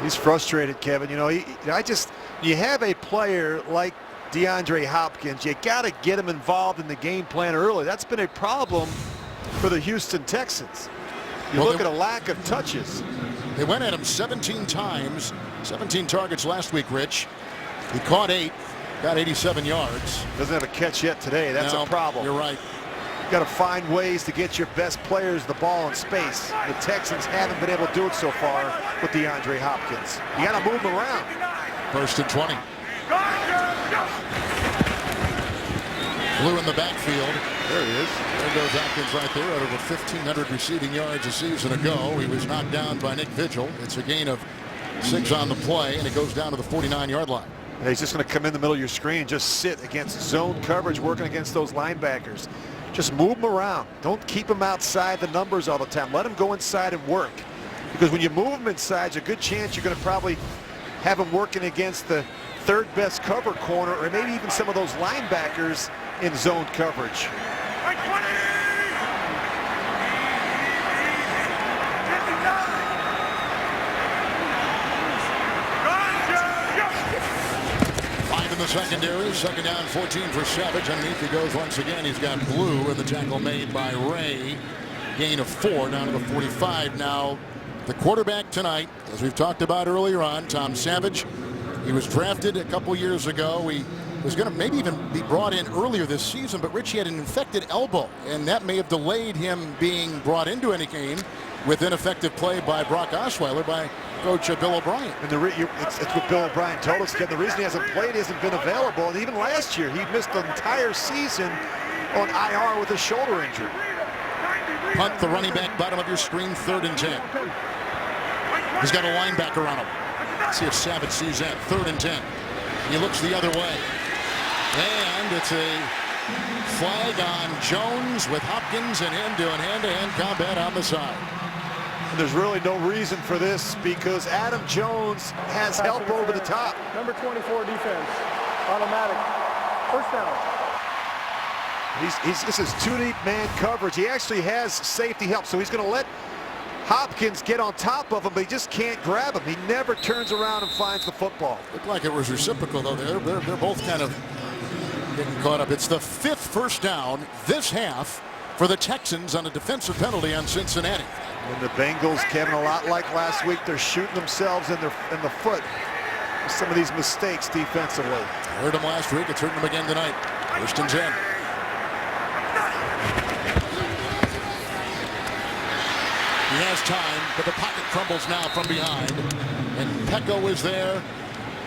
Speaker 5: He's frustrated, Kevin. You know, you have a player like DeAndre Hopkins, you got to get him involved in the game plan early. That's been a problem for the Houston Texans. You look at a lack of touches.
Speaker 2: They went at him 17 times, 17 targets last week, Rich. He caught 8, got 87 yards.
Speaker 5: Doesn't have a catch yet today. That's a problem.
Speaker 2: You're right.
Speaker 5: You got to find ways to get your best players the ball in space. The Texans haven't been able to do it so far with DeAndre Hopkins. You got to move him around.
Speaker 2: First and 20. Blue in the backfield.
Speaker 5: There he is.
Speaker 2: There goes Hopkins right there at over 1,500 receiving yards a season ago. He was knocked down by Nick Vigil. It's a gain of 6 on the play, and it goes down to the 49-yard line.
Speaker 5: And he's just going to come in the middle of your screen and just sit against zone coverage, working against those linebackers. Just move him around. Don't keep him outside the numbers all the time. Let him go inside and work. Because when you move him inside, there's a good chance you're going to probably have him working against the third best cover corner, or maybe even some of those linebackers in zone coverage.
Speaker 2: Five in the secondary. Second down, 14 for Savage. Underneath he goes once again. He's got Blue, and the tackle made by Ray. Gain of 4 down to the 45. Now, the quarterback tonight, as we've talked about earlier on, Tom Savage. He was drafted a couple years ago. He was going to maybe even be brought in earlier this season, but Richie had an infected elbow, and that may have delayed him being brought into any game with ineffective play by Brock Osweiler by Coach Bill O'Brien.
Speaker 5: And it's what Bill O'Brien told us, Ken. The reason he hasn't played, he hasn't been available. And even last year, he missed the entire season on IR with a shoulder injury.
Speaker 2: Punt the running back, bottom of your screen, 3rd and 10. He's got a linebacker on him. Let's see if Savage sees that. 3rd and 10. He looks the other way. And it's a flag on Jones with Hopkins and him doing hand-to-hand combat on the side.
Speaker 5: And there's really no reason for this because Adam Jones has help over the top.
Speaker 6: Number 24 defense. Automatic. First down.
Speaker 5: This is 2 deep man coverage. He actually has safety help, so he's going to let Hopkins get on top of him, but he just can't grab him. He never turns around and finds the football.
Speaker 2: Looked like it was reciprocal, though. They're both kind of getting caught up. It's the 5th first down this half for the Texans on a defensive penalty on Cincinnati.
Speaker 5: And the Bengals, Kevin, a lot like last week, they're shooting themselves in the foot with some of these mistakes defensively.
Speaker 2: Hurt them last week. It's hurting them again tonight. 1st and 10. He has time, but the pocket crumbles now from behind. And Pecco is there.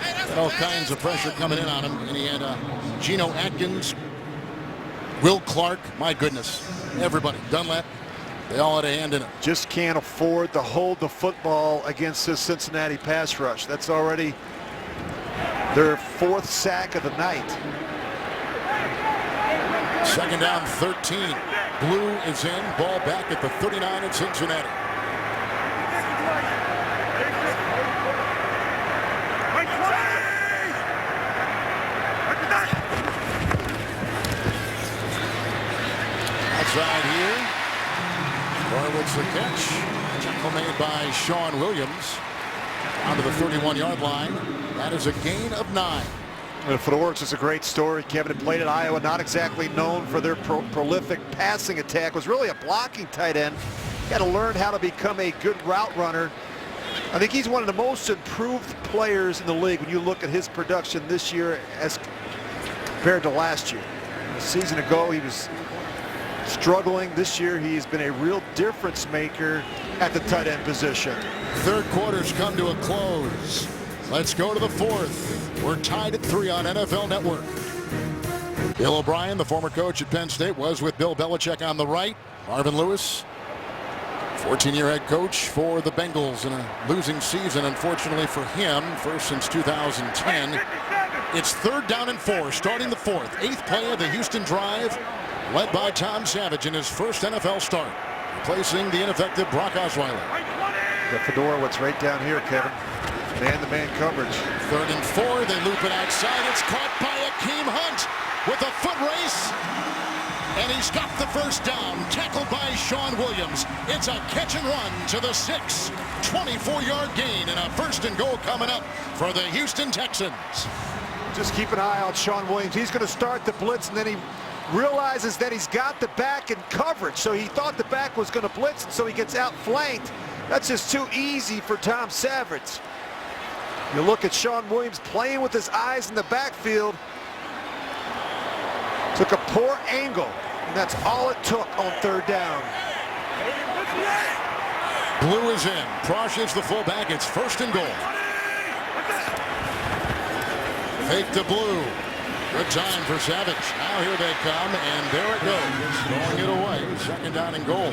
Speaker 2: And all kinds of pressure coming in on him. And he had Geno Atkins, Will Clark, my goodness, everybody, Dunlap, they all had a hand in it.
Speaker 5: Just can't afford to hold the football against this Cincinnati pass rush. That's already their 4th sack of the night.
Speaker 2: 2nd down, 13. Blue is in, ball back at the 39 in Cincinnati. Outside here, Norwood's the catch. Tackle made by Sean Williams. Onto the 31-yard line. That is a gain of 9.
Speaker 5: And for the Orcs, it's a great story. Kevin had played at Iowa, not exactly known for their prolific passing attack. Was really a blocking tight end. Got to learn how to become a good route runner. I think he's one of the most improved players in the league when you look at his production this year as compared to last year. A season ago, he was struggling. This year he's been a real difference maker at the tight end position.
Speaker 2: Third quarter's come to a close. Let's go to the fourth. We're tied at 3 on NFL Network. Bill O'Brien, the former coach at Penn State, was with Bill Belichick on the right. Marvin Lewis, 14-year head coach for the Bengals in a losing season, unfortunately for him, first since 2010. It's 3rd down and 4, starting the fourth. 8th play of the Houston drive, led by Tom Savage in his first NFL start, replacing the ineffective Brock Osweiler.
Speaker 5: The fedora, what's right down here, Kevin. Man-to-man coverage.
Speaker 2: 3rd and 4, they loop it outside. It's caught by Akeem Hunt with a foot race. And he's got the first down, tackled by Sean Williams. It's a catch and run to the 6. 24-yard gain and a 1st and goal coming up for the Houston Texans.
Speaker 5: Just keep an eye on Sean Williams. He's going to start the blitz, and then he realizes that he's got the back in coverage. So he thought the back was going to blitz, and so he gets outflanked. That's just too easy for Tom Savage. You look at Sean Williams playing with his eyes in the backfield. Took a poor angle, and that's all it took on 3rd down.
Speaker 2: Blue is in. Prosh is the fullback. It's 1st and goal. Fake to Blue. Good time for Savage. Now here they come, and there it goes. Throwing it away. 2nd down and goal.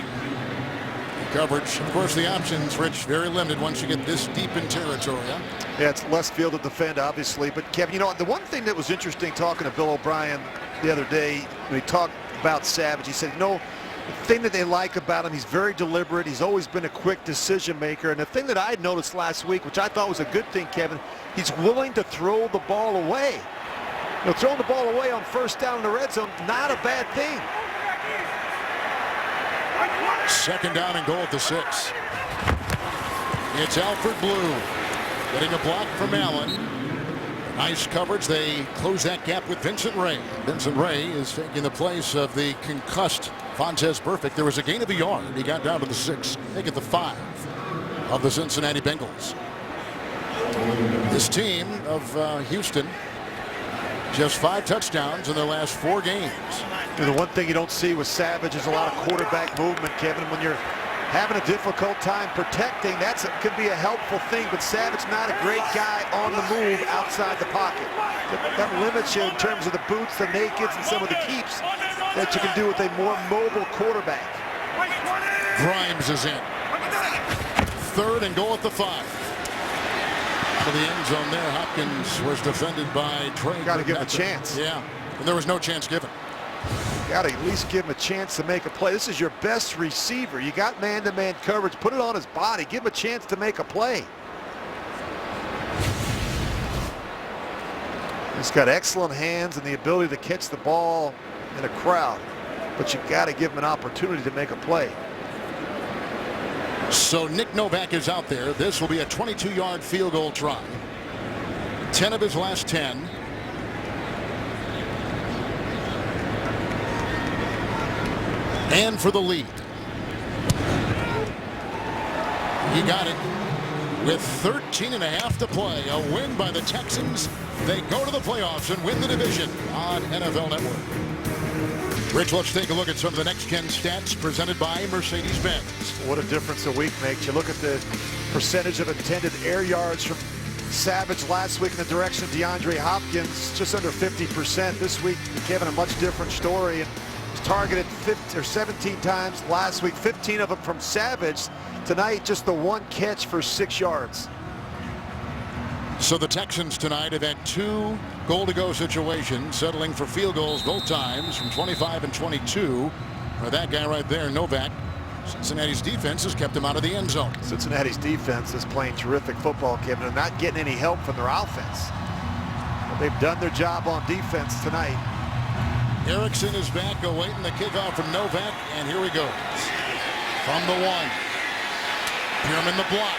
Speaker 2: Coverage, of course, the options, Rich, very limited once you get this deep in territory. Huh?
Speaker 5: Yeah, it's less field to defend, obviously. But, Kevin, you know, the one thing that was interesting talking to Bill O'Brien the other day, when he talked about Savage, he said, you know, the thing that they like about him, he's very deliberate. He's always been a quick decision maker. And the thing that I had noticed last week, which I thought was a good thing, Kevin, he's willing to throw the ball away. You know, throwing the ball away on 1st down in the red zone, not a bad thing.
Speaker 2: 2nd down and goal at the 6. It's Alfred Blue getting a block from Allen. Nice coverage. They close that gap with Vincent Ray. Vincent Ray is taking the place of the concussed Vontaze Burfict. There was a gain of a yard. He got down to the 6. Make it the 5 of the Cincinnati Bengals. This team of Houston, just 5 touchdowns in their last 4 games.
Speaker 5: And the one thing you don't see with Savage is a lot of quarterback movement, Kevin. When you're having a difficult time protecting, that could be a helpful thing, but Savage not a great guy on the move outside the pocket. That limits you in terms of the boots, the nakeds, and some of the keeps that you can do with a more mobile quarterback.
Speaker 2: Grimes is in. 3rd and goal at the 5. Out of the end zone there, Hopkins was defended by Trey.
Speaker 5: Got to give him a chance.
Speaker 2: Yeah, and there was no chance given.
Speaker 5: Got to at least give him a chance to make a play. This is your best receiver. You got man-to-man coverage. Put it on his body. Give him a chance to make a play. He's got excellent hands and the ability to catch the ball in a crowd, but you got to give him an opportunity to make a play.
Speaker 2: So Nick Novak is out there. This will be a 22-yard field goal try. 10 of his last 10. And for the lead. He got it with 13.5 to play. A win by the Texans. They go to the playoffs and win the division on NFL Network. Rich, let's take a look at some of the next-gen stats presented by Mercedes-Benz.
Speaker 5: What a difference a week makes. You look at the percentage of intended air yards from Savage last week in the direction of DeAndre Hopkins, just under 50%. This week, Kevin, a much different story. And targeted 17 times last week, 15 of them from Savage. Tonight, just the 1 catch for 6 yards.
Speaker 2: So the Texans tonight have had 2 goal-to-go situations, settling for field goals both times from 25 and 22. Or that guy right there, Novak. Cincinnati's defense has kept him out of the end zone.
Speaker 5: Cincinnati's defense is playing terrific football, Kevin, and not getting any help from their offense. But they've done their job on defense tonight.
Speaker 2: Erickson is back, awaiting the kickoff from Novak, and here he goes. From the 1. Pierman the block.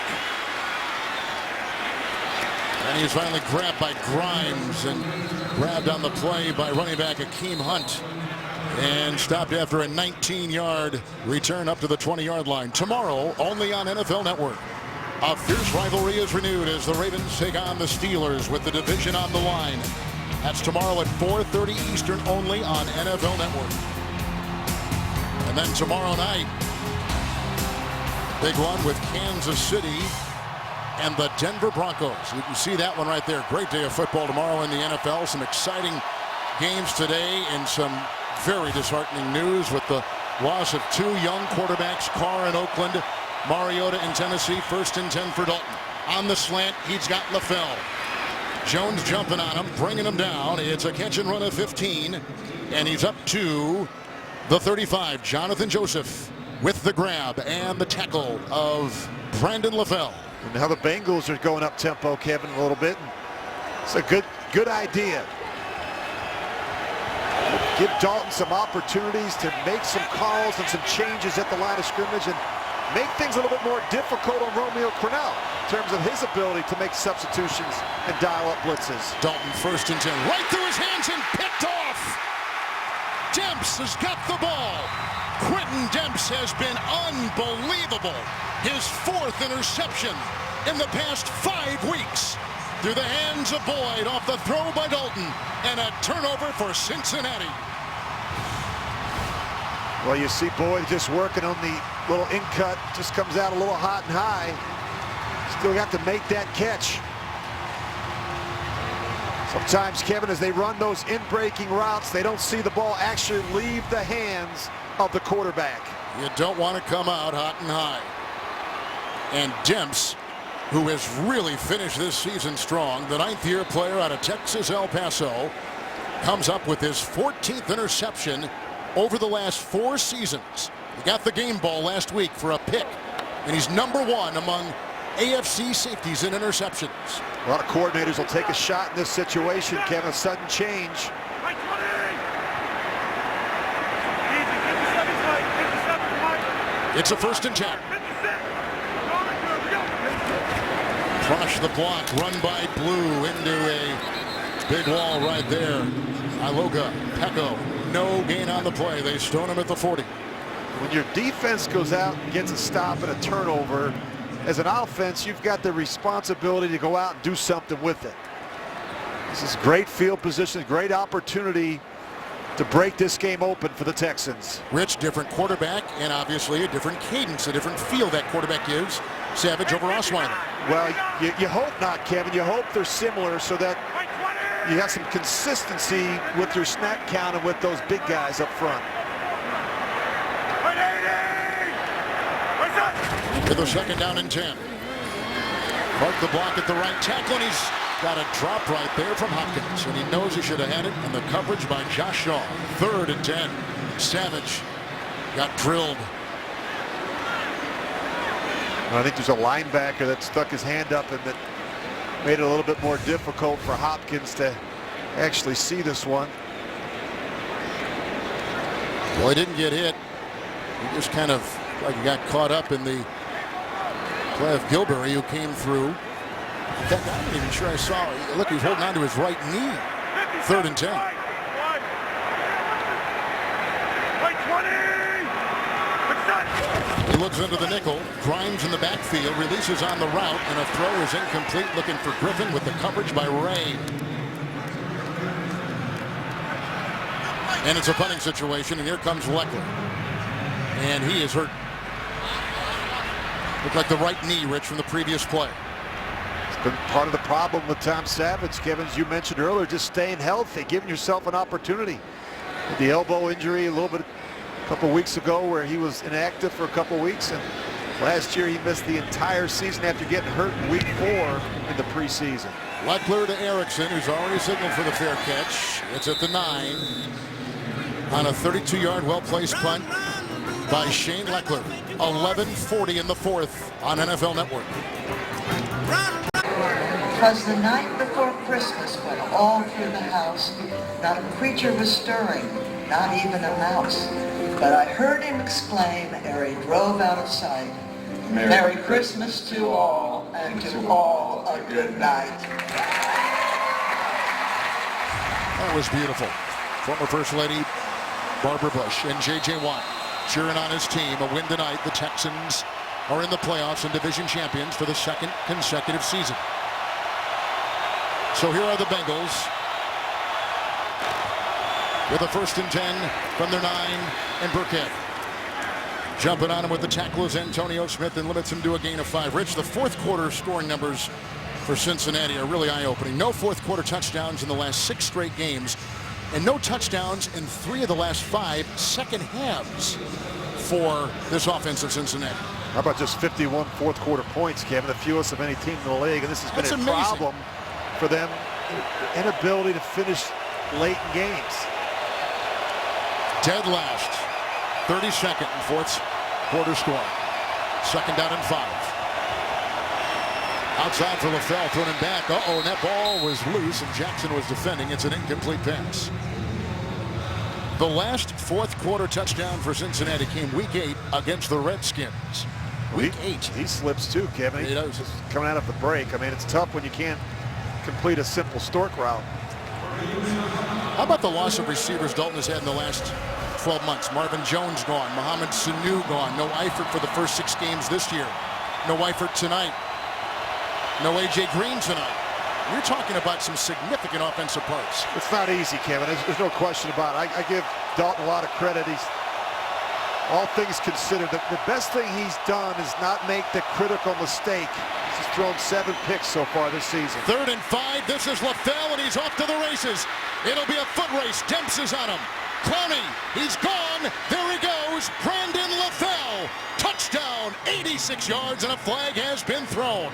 Speaker 2: And he's finally grabbed by Grimes and grabbed on the play by running back Akeem Hunt. And stopped after a 19-yard return up to the 20-yard line. Tomorrow, only on NFL Network. A fierce rivalry is renewed as the Ravens take on the Steelers with the division on the line. That's tomorrow at 4:30 Eastern only on NFL Network. And then tomorrow night, big one with Kansas City and the Denver Broncos. You can see that one right there. Great day of football tomorrow in the NFL. Some exciting games today and some very disheartening news with the loss of two young quarterbacks, Carr in Oakland, Mariota in Tennessee. 1st and 10 for Dalton. On the slant, he's got LaFell. Jones jumping on him, bringing him down. It's a catch and run of 15, and he's up to the 35. Jonathan Joseph with the grab and the tackle of Brandon LaFell.
Speaker 5: And now the Bengals are going up tempo, Kevin, a little bit. It's a good idea. Give Dalton some opportunities to make some calls and some changes at the line of scrimmage and make things a little bit more difficult on Romeo Crennel in terms of his ability to make substitutions and dial up blitzes.
Speaker 2: Dalton 1st and 10, right through his hands and picked off. Demps has got the ball. Quentin Demps has been unbelievable. His 4th interception in the past 5 weeks. Through the hands of Boyd off the throw by Dalton, and a turnover for Cincinnati.
Speaker 5: Well, you see Boyd just working on the little in cut, just comes out a little hot and high. Still got to make that catch. Sometimes, Kevin, as they run those in-breaking routes, they don't see the ball actually leave the hands of the quarterback.
Speaker 2: You don't want to come out hot and high. And Demps, who has really finished this season strong, the 9th-year player out of Texas El Paso, comes up with his 14th interception over the last 4 seasons. He got the game ball last week for a pick, and he's #1 among AFC safeties in interceptions.
Speaker 5: A lot of coordinators will take a shot in this situation, Kevin. A sudden change.
Speaker 2: It's a 1st and 10. Crush the block, run by Blue into a big wall right there. Iloga, Pecco, no gain on the play. They stone him at the 40.
Speaker 5: When your defense goes out and gets a stop and a turnover, as an offense, you've got the responsibility to go out and do something with it. This is great field position, great opportunity to break this game open for the Texans.
Speaker 2: Rich, different quarterback, and obviously a different cadence, a different feel that quarterback gives Savage over Osweiler.
Speaker 5: Well, you hope not, Kevin. You hope they're similar so that you have some consistency with your snap count and with those big guys up front.
Speaker 2: With a 2nd down and 10. Mark the block at the right tackle, and he's got a drop right there from Hopkins, and he knows he should have had it, and the coverage by Josh Shaw. 3rd and 10. Savage got drilled.
Speaker 5: I think there's a linebacker that stuck his hand up and that made it a little bit more difficult for Hopkins to actually see this one.
Speaker 2: Well, he didn't get hit. He just kind of like he got caught up in the play of Gilberry, who came through. In fact, I'm not even sure I saw. Look, he's holding on to his right knee. 3rd and 10. He looks into the nickel. Grimes in the backfield, releases on the route, and a throw is incomplete. Looking for Griffin with the coverage by Ray. And it's a punting situation, and here comes Leckler. And he is hurt. Looked like the right knee, Rich, from the previous play.
Speaker 5: It's been part of the problem with Tom Savage, Kevin, as you mentioned earlier, just staying healthy, giving yourself an opportunity. The elbow injury a little bit a couple weeks ago where he was inactive for a couple weeks, and last year he missed the entire season after getting hurt in week 4 in the preseason.
Speaker 2: Leckler to Erickson, who's already signaled for the fair catch. It's at the 9 on a 32-yard well-placed punt by Shane Leckler. 11:40 in the 4th on NFL Network.
Speaker 13: Because the night before Christmas, when all through the house, not a creature was stirring, not even a mouse. But I heard him exclaim ere he drove out of sight, Merry Christmas to all, and to all a good night.
Speaker 2: That was beautiful. Former First Lady Barbara Bush and J.J. Watt cheering on his team. A win tonight. The Texans are in the playoffs and division champions for the 2nd consecutive season. So here are the Bengals with a 1st and 10 from their 9 and Burkhead. Jumping on him with the tackle is Antonio Smith and limits him to a gain of 5. Rich, the fourth quarter scoring numbers for Cincinnati are really eye-opening. No fourth quarter touchdowns in the last 6 straight games, and no touchdowns in 3 of the last 5 second halves for this offense of Cincinnati.
Speaker 5: How about just 51 fourth quarter points, Kevin, the fewest of any team in the league, and this has been a problem for them, the inability to finish late in games.
Speaker 2: Dead last, 32nd and fourth quarter score. 2nd down and 5. Outside for LaFell, thrown him back. And that ball was loose, and Jackson was defending. It's an incomplete pass. The last fourth quarter touchdown for Cincinnati came week 8 against the Redskins. Week 8.
Speaker 5: He slips too, Kevin.
Speaker 2: He does.
Speaker 5: Just coming out of the break. I mean, it's tough when you can't complete a simple stork route.
Speaker 2: How about the loss of receivers Dalton has had in the last 12 months? Marvin Jones gone. Mohamed Sanu gone. No Eifert for the first 6 games this year. No Eifert tonight. No A.J. Green tonight. You're talking about some significant offensive parts.
Speaker 5: It's not easy, Kevin. There's no question about it. I give Dalton a lot of credit. He's, all things considered, the best thing he's done is not make the critical mistake. He's thrown 7 picks so far this season.
Speaker 2: 3rd and 5. This is LaFell, and he's off to the races. It'll be a foot race. Demps is on him. Clowney, he's gone. There he goes. Brandon LaFell. Touchdown. 86 yards, and a flag has been thrown.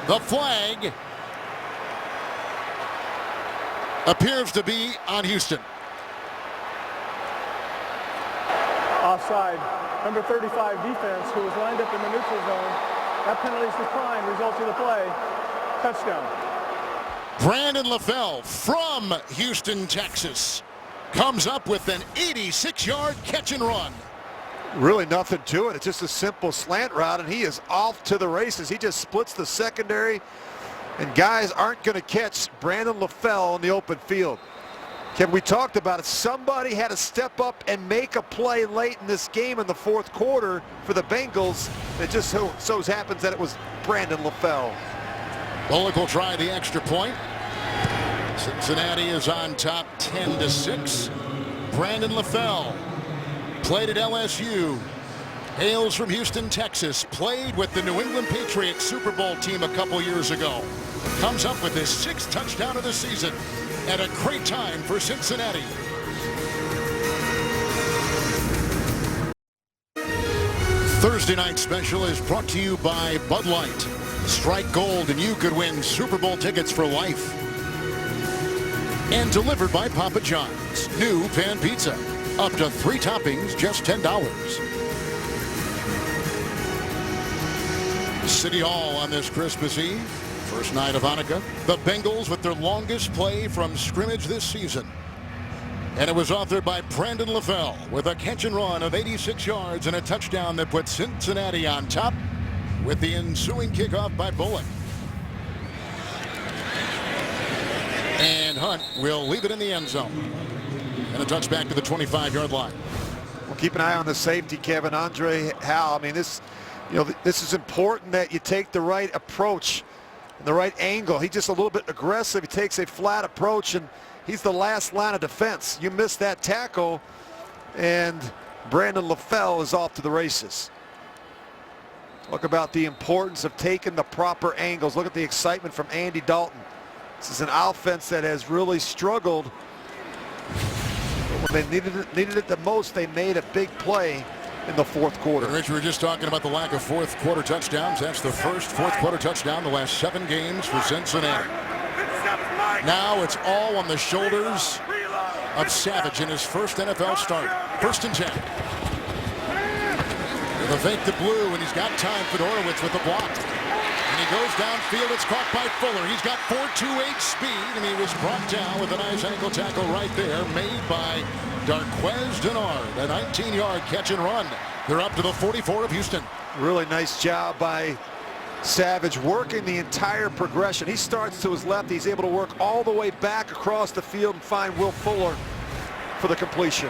Speaker 2: The flag appears to be on Houston.
Speaker 6: Offside. Number 35 defense, who was lined up in the neutral zone. That penalty's declined, results of the play. Touchdown.
Speaker 2: Brandon LaFell from Houston, Texas, comes up with an 86-yard catch and run.
Speaker 5: Really nothing to it. It's just a simple slant route, and he is off to the races. He just splits the secondary, and guys aren't going to catch Brandon LaFell in the open field. Kevin, we talked about it. Somebody had to step up and make a play late in this game in the fourth quarter for the Bengals. It just so happens that it was Brandon LaFell.
Speaker 2: Bullock will try the extra point. Cincinnati is on top 10-6. Brandon LaFell played at LSU, hails from Houston, Texas, played with the New England Patriots Super Bowl team a couple years ago. Comes up with his 6th touchdown of the season at a great time for Cincinnati. Thursday Night Special is brought to you by Bud Light. Strike gold and you could win Super Bowl tickets for life. And delivered by Papa John's. New pan pizza. Up to 3 toppings, just $10. City Hall on this Christmas Eve. First night of Hanukkah. The Bengals with their longest play from scrimmage this season. And it was authored by Brandon LaFell with a catch and run of 86 yards and a touchdown that put Cincinnati on top with the ensuing kickoff by Bullock. And Hunt will leave it in the end zone. And a touchback to the 25-yard line.
Speaker 5: Well, keep an eye on the safety, Kevin. Andre Howell. I mean, this is important that you take the right approach and the right angle. He's just a little bit aggressive. He takes a flat approach, and he's the last line of defense. You miss that tackle, and Brandon LaFell is off to the races. Look about the importance of taking the proper angles. Look at the excitement from Andy Dalton. This is an offense that has really struggled. But when they needed it the most, they made a big play in the fourth quarter.
Speaker 2: Rich, we were just talking about the lack of fourth quarter touchdowns. That's the first fourth quarter touchdown the last 7 games for Cincinnati. Now it's all on the shoulders of Savage in his first NFL start. 1st and 10. With a fake to blue, and he's got time. Fedorowicz with the block. And he goes downfield. It's caught by Fuller. He's got 4.28 speed, and he was brought down with a nice ankle tackle right there, made by Darquez Denard. A 19-yard catch and run. They're up to the 44 of Houston.
Speaker 5: Really nice job by Savage working the entire progression. He starts to his left. He's able to work all the way back across the field and find Will Fuller for the completion.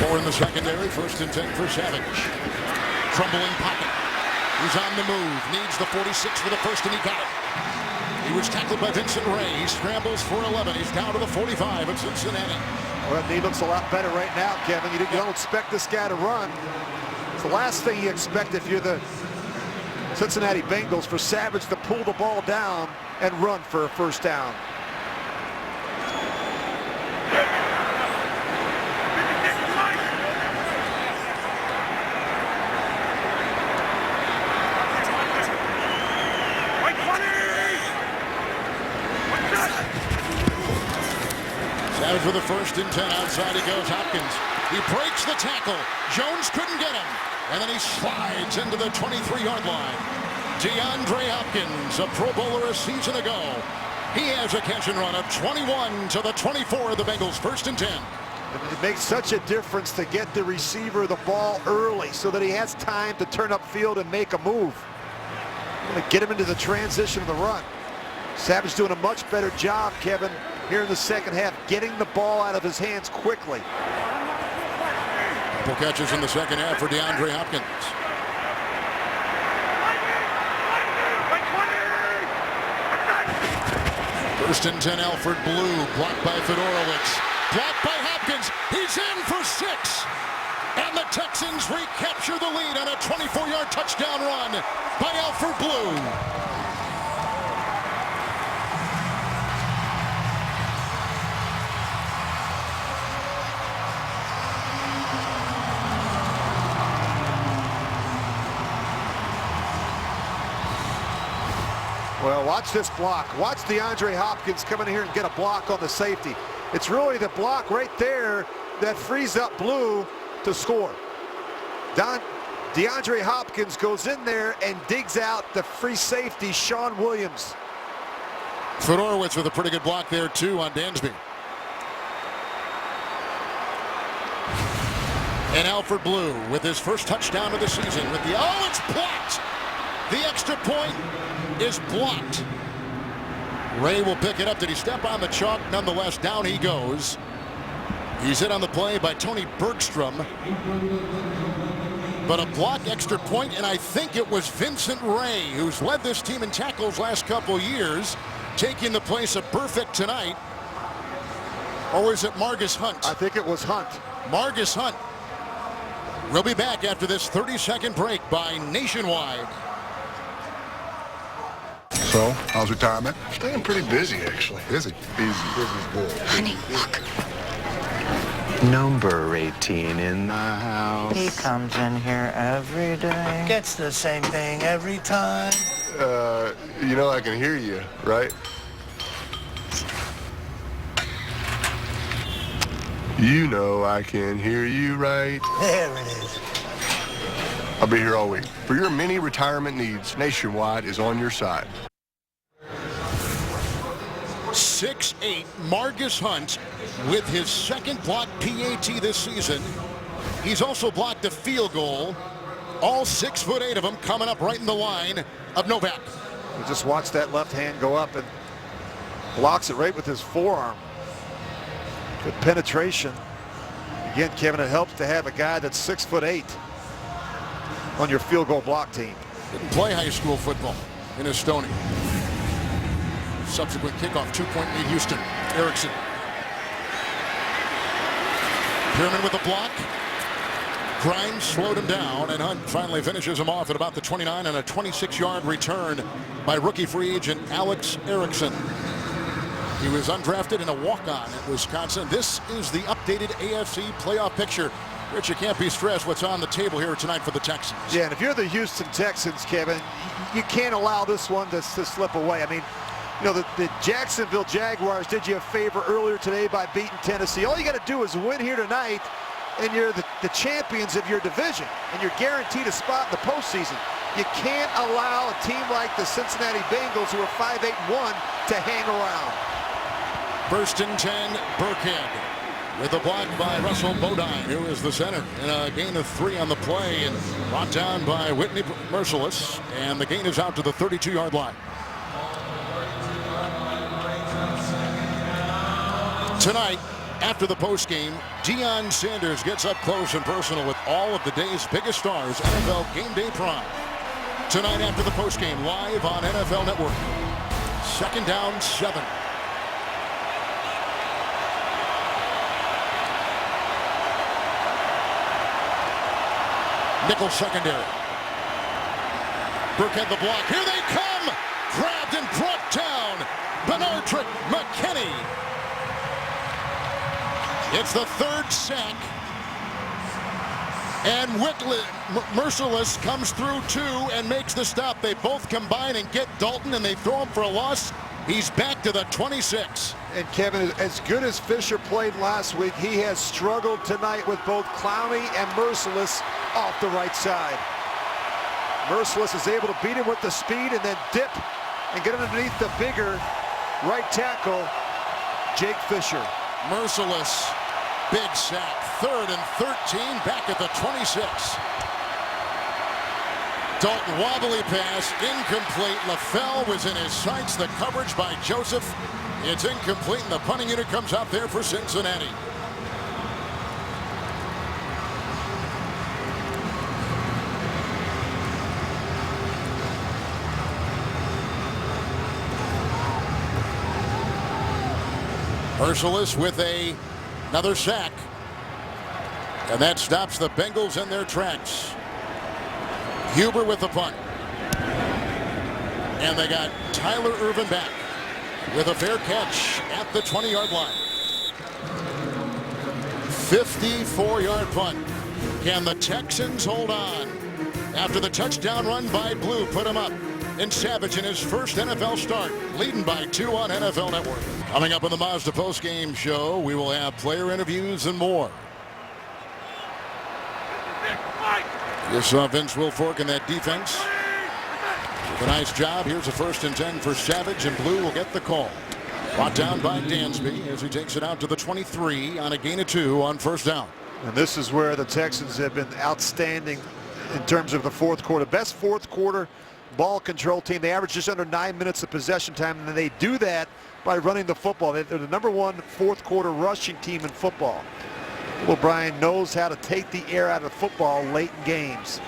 Speaker 2: Four in the secondary, 1st and 10 for Savage. Crumbling pocket. He's on the move. Needs the 46 for the first, and he got it. He was tackled by Vincent Ray. He scrambles for 11. He's down to the 45 of Cincinnati.
Speaker 5: Well, he looks a lot better right now, Kevin. You don't expect this guy to run. It's the last thing you expect if you're the Cincinnati Bengals, for Savage to pull the ball down and run for a first down.
Speaker 2: Savage with a 1st and 10. Outside he goes. Hopkins. He breaks the tackle. Jones couldn't get him. And then he slides into the 23-yard line. DeAndre Hopkins, a Pro Bowler a season ago. He has a catch and run of 21 to the 24 of the Bengals. 1st and 10.
Speaker 5: It makes such a difference to get the receiver the ball early so that he has time to turn upfield and make a move. Get him into the transition of the run. Savage doing a much better job, Kevin, here in the second half, getting the ball out of his hands quickly.
Speaker 2: Couple catches in the second half for DeAndre Hopkins. 1st and 10, Alfred Blue, blocked by Fedorowicz. Blocked by Hopkins. He's in for 6. And the Texans recapture the lead on a 24-yard touchdown run by Alfred Blue.
Speaker 5: Well, watch this block. Watch DeAndre Hopkins come in here and get a block on the safety. It's really the block right there that frees up Blue to score. DeAndre Hopkins goes in there and digs out the free safety, Sean Williams.
Speaker 2: Fedorowicz with a pretty good block there, too, on Dansby. And Alfred Blue with his first touchdown of the season with the, oh, it's blocked. The extra point is blocked. Ray will pick it up. Did he step on the chalk? Nonetheless, down he goes. He's hit on the play by Tony Bergstrom. But a block extra point, and I think it was Vincent Ray, who's led this team in tackles last couple years, taking the place of Burfict tonight. Or was it Margus Hunt?
Speaker 5: I think it was Hunt.
Speaker 2: Margus Hunt. We'll be back after this 30-second break by Nationwide.
Speaker 14: So, how's retirement? Staying pretty busy, actually. Busy? Busy's good.
Speaker 15: Honey, look.
Speaker 16: Number 18 in the house.
Speaker 15: He comes in here every day. Gets the same thing every time.
Speaker 14: You know I can hear you, right? You know I can hear you, right?
Speaker 15: There it is.
Speaker 14: I'll be here all week. For your many retirement needs, Nationwide is on your side.
Speaker 2: 6'8", Margus Hunt with his second blocked PAT this season. He's also blocked a field goal. All 6'8" of them coming up right in the line of Novak.
Speaker 5: You just watch that left hand go up and blocks it right with his forearm. Good penetration. Again, Kevin, it helps to have a guy that's 6'8" on your field goal block team.
Speaker 2: Didn't play high school football in Estonia. Subsequent kickoff, 2-point lead Houston. Erickson. Pierman with a block. Grimes slowed him down, and Hunt finally finishes him off at about the 29 on a 26-yard return by rookie free agent Alex Erickson. He was undrafted in a walk-on at Wisconsin. This is the updated AFC playoff picture. Rich, you can't be stressed what's on the table here tonight for the Texans.
Speaker 5: Yeah, and if you're the Houston Texans, Kevin, you can't allow this one to slip away. I mean, you know, the Jacksonville Jaguars did you a favor earlier today by beating Tennessee. All you got to do is win here tonight, and you're the champions of your division, and you're guaranteed a spot in the postseason. You can't allow a team like the Cincinnati Bengals, who are 5-8-1, to hang around.
Speaker 2: 1st and 10, Burkhead with a block by Russell Bodine, who is the center, in a gain of 3 on the play, and brought down by Whitney Merciless, and the gain is out to the 32-yard line. Tonight, after the postgame, Deion Sanders gets up close and personal with all of the day's biggest stars, NFL Game Day Prime. Tonight after the postgame, live on NFL Network. 2nd down 7. Nickel secondary. Burkhead the block. Here they come. Grabbed and brought down. Benardrick McKinney. It's the 3rd sack. And Merciless comes through 2 and makes the stop. They both combine and get Dalton, and they throw him for a loss. He's back to the 26.
Speaker 5: And Kevin, as good as Fisher played last week, he has struggled tonight with both Clowney and Merciless off the right side. Merciless is able to beat him with the speed and then dip and get underneath the bigger right tackle, Jake Fisher.
Speaker 2: Merciless, big sack. 3rd and 13, back at the 26. Dalton wobbly pass, incomplete. LaFell was in his sights. The coverage by Joseph. It's incomplete, and the punting unit comes out there for Cincinnati. Merciless with another sack. And that stops the Bengals in their tracks. Huber with the punt. And they got Tyler Irvin back with a fair catch at the 20-yard line. 54-yard punt. Can the Texans hold on? After the touchdown run by Blue put him up. And Savage in his first NFL start, leading by 2 on NFL Network. Coming up on the Mazda postgame show, we will have player interviews and more. You saw Vince Wilfork in that defense. With a nice job. Here's a 1st and 10 for Savage, and Blue will get the call. Brought down by Dansby as he takes it out to the 23 on a gain of 2 on 1st down.
Speaker 5: And this is where the Texans have been outstanding in terms of the 4th quarter. Best 4th quarter ball control team. They average just under 9 minutes of possession time, and they do that by running the football. They're the #1 4th quarter rushing team in football. Well, Brian knows how to take the air out of football late in games.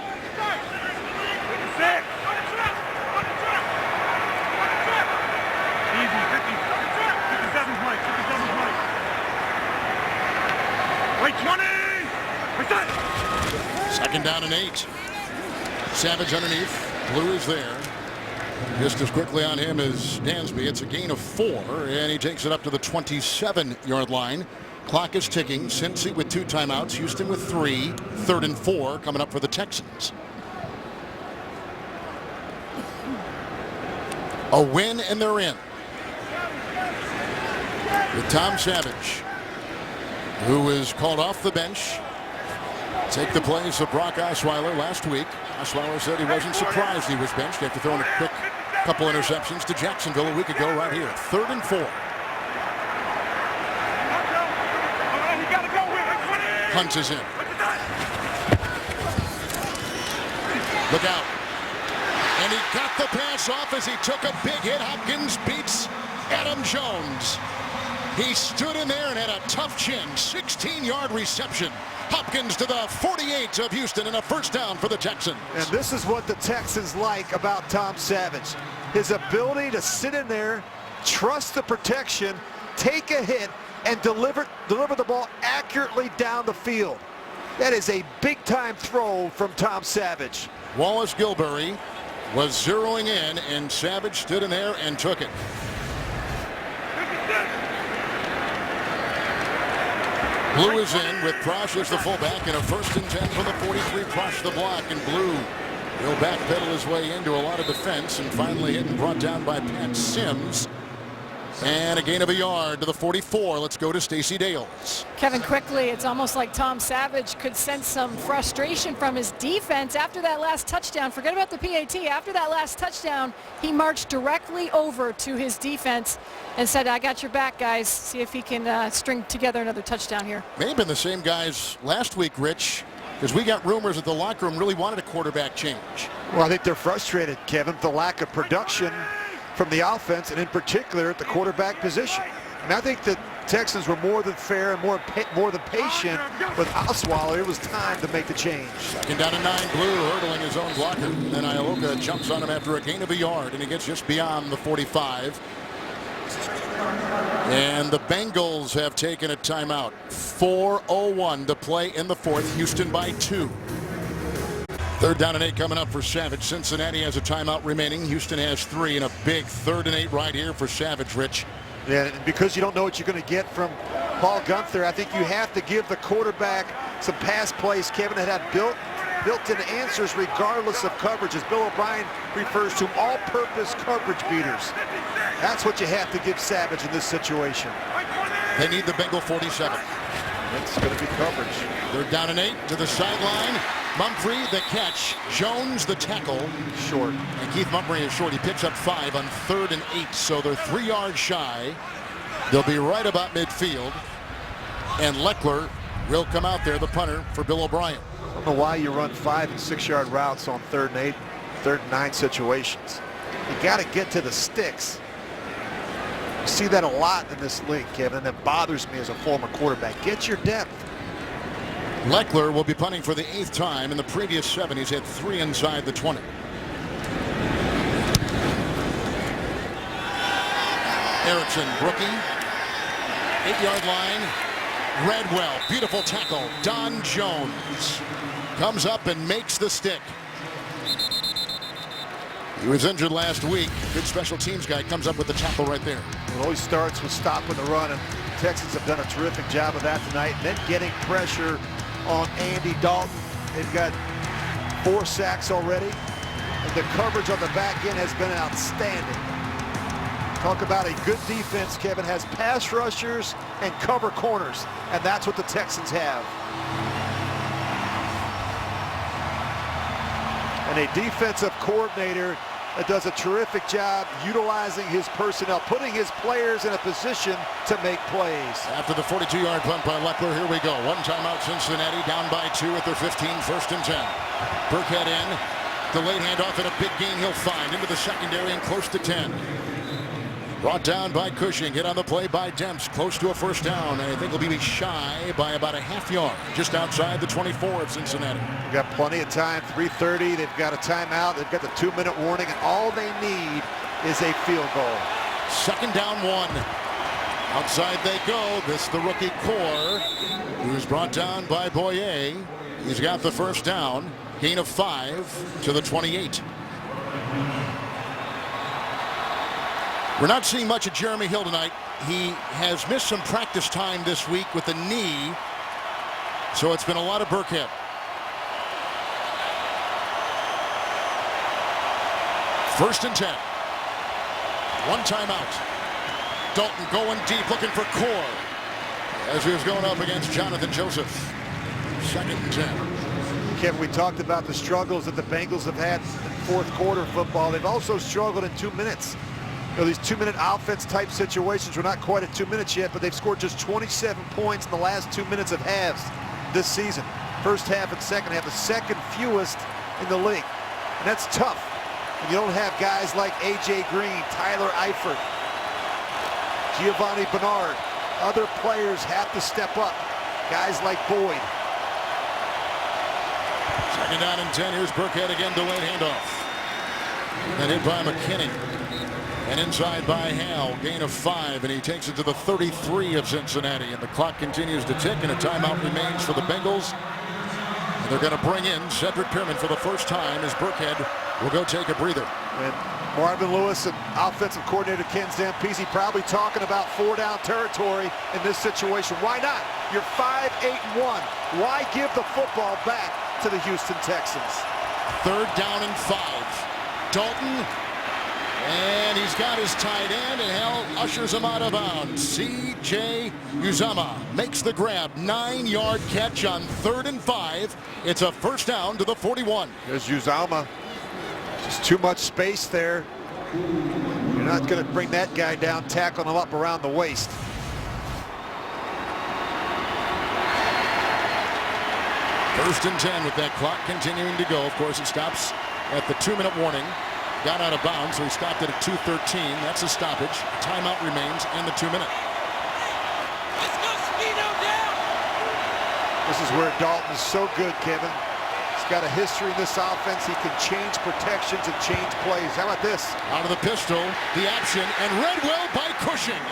Speaker 2: Second down and 8. Savage underneath. Blue is there. Just as quickly on him as Dansby. It's a gain of 4, and he takes it up to the 27-yard line. Clock is ticking. Cincy with 2 timeouts. Houston with 3. 3rd and 4 coming up for the Texans. A win, and they're in. With Tom Savage, who was called off the bench. Take the place of Brock Osweiler last week. Osweiler said he wasn't surprised he was benched after throwing a quick couple interceptions to Jacksonville a week ago right here. 3rd and 4. Hunt is in. Look out. And he got the pass off as he took a big hit. Hopkins beats Adam Jones. He stood in there and had a tough chin. 16-yard reception. Hopkins to the 48 of Houston, and a 1st down for the Texans.
Speaker 5: And this is what the Texans like about Tom Savage. His ability to sit in there, trust the protection, take a hit, and deliver the ball accurately down the field. That is a big-time throw from Tom Savage.
Speaker 2: Wallace Gilberry was zeroing in, and Savage stood in there and took it. Blue is in with Prosh as the fullback, and a 1st and 10 from the 43. Prosh the block, and Blue will backpedal his way into a lot of defense, and finally hit and brought down by Pat Sims. And a gain of a yard to the 44. Let's go to Stacey Dales.
Speaker 7: Kevin, quickly, it's almost like Tom Savage could sense some frustration from his defense after that last touchdown. Forget about the PAT. After that last touchdown, he marched directly over to his defense and said, I got your back, guys. See if he can string together another touchdown here.
Speaker 2: May have been the same guys last week, Rich, because we got rumors that the locker room really wanted a quarterback change.
Speaker 5: Well, I think they're frustrated, Kevin, the lack of production from the offense, and in particular at the quarterback position. And I think the Texans were more than fair and more than patient with Osweiler. It was time to make the change.
Speaker 2: 2nd down and 9. Blue hurdling his own blocker. And then Ioka jumps on him after a gain of a yard, and he gets just beyond the 45. And the Bengals have taken a timeout. 4:01 to play in the fourth. Houston by 2. 3rd down and 8 coming up for Savage. Cincinnati has a timeout remaining. Houston has 3, and a big 3rd and 8 right here for Savage, Rich.
Speaker 5: Yeah, and because you don't know what you're going to get from Paul Gunther, I think you have to give the quarterback some pass plays, Kevin, that have built-in answers regardless of coverage. As Bill O'Brien refers to them, all-purpose coverage beaters. That's what you have to give Savage in this situation.
Speaker 2: They need the Bengal 47.
Speaker 5: It's going to be coverage.
Speaker 2: 3rd down and 8 to the sideline. Mumphrey the catch. Jones the tackle.
Speaker 5: Short.
Speaker 2: And Keith Mumphrey is short. He picks up 5 on 3rd and 8. So they're 3 yards shy. They'll be right about midfield. And Leckler will come out there, the punter for Bill O'Brien.
Speaker 5: I don't know why you run 5 and 6 yard routes on 3rd and 8, 3rd and 9 situations. You got to get to the sticks. You see that a lot in this league, Kevin, and that bothers me as a former quarterback. Get your depth.
Speaker 2: Leckler will be punting for the 8th time. In the previous 7, he's had 3 inside the 20. Erickson, rookie, 8-yard line. Redwell, beautiful tackle. Don Jones comes up and makes the stick. He was injured last week. Good special teams guy comes up with the tackle right there.
Speaker 5: It always starts with stopping the run, and the Texans have done a terrific job of that tonight. And then getting pressure on Andy Dalton. They've got 4 sacks already, and the coverage on the back end has been outstanding. Talk about a good defense, Kevin, has pass rushers and cover corners, and that's what the Texans have. And a defensive coordinator that does a terrific job utilizing his personnel, putting his players in a position to make plays.
Speaker 2: After the 42-yard punt by Leckler, here we go. 1 timeout, Cincinnati down by 2 at their 15, 1st and 10. Burkhead in, delayed handoff and a big gain he'll find into the secondary and close to 10. Brought down by Cushing, hit on the play by Demps, close to a 1st down, and I think he'll be shy by about a half yard, just outside the 24 of Cincinnati.
Speaker 5: They've got plenty of time, 3:30, they've got a timeout, they've got the 2-minute warning, and all they need is a field goal.
Speaker 2: 2nd down 1. Outside they go. This the rookie Core, who's brought down by Boyer. He's got the 1st down, gain of 5 to the 28. We're not seeing much of Jeremy Hill tonight. He has missed some practice time this week with the knee, so it's been a lot of Burkhead. 1st and 10. 1 timeout. Dalton going deep, looking for Core as he was going up against Jonathan Joseph. 2nd and 10.
Speaker 5: Kevin, we talked about the struggles that the Bengals have had in 4th quarter football. They've also struggled in 2 minutes. You know, these 2-minute offense type situations, we're not quite at 2 minutes yet, but they've scored just 27 points in the last 2 minutes of halves this season. 1st half and 2nd half, the 2nd fewest in the league. And that's tough when you don't have guys like A.J. Green, Tyler Eifert, Giovanni Bernard. Other players have to step up. Guys like Boyd.
Speaker 2: 2nd down and 10. Here's Burkhead again, delayed handoff. And hit by McKinney. And inside by Hal, gain of 5, and he takes it to the 33 of Cincinnati. And the clock continues to tick, and a timeout remains for the Bengals. And they're going to bring in Cedric Pearman for the 1st time as Burkhead will go take a breather.
Speaker 5: And Marvin Lewis and offensive coordinator Ken Zampese probably talking about 4-down territory in this situation. Why not? You're 5-8-1. Why give the football back to the Houston Texans?
Speaker 2: 3rd down and 5. Dalton. And he's got his tight end, and Hal ushers him out of bounds. C.J. Uzomah makes the grab. 9-yard catch on 3rd and 5. It's a 1st down to the 41.
Speaker 5: There's Uzomah. Just too much space there. You're not going to bring that guy down, tackling him up around the waist.
Speaker 2: First and 10 with that clock continuing to go. Of course, it stops at the 2-minute warning. Got out of bounds, so he stopped it at 2:13. That's a stoppage. A timeout remains and the 2-minute.
Speaker 5: This is where Dalton is so good, Kevin. He's got a history in this offense. He can change protections and change plays. How about this?
Speaker 2: Out of the pistol, the option, and read well by Cushing.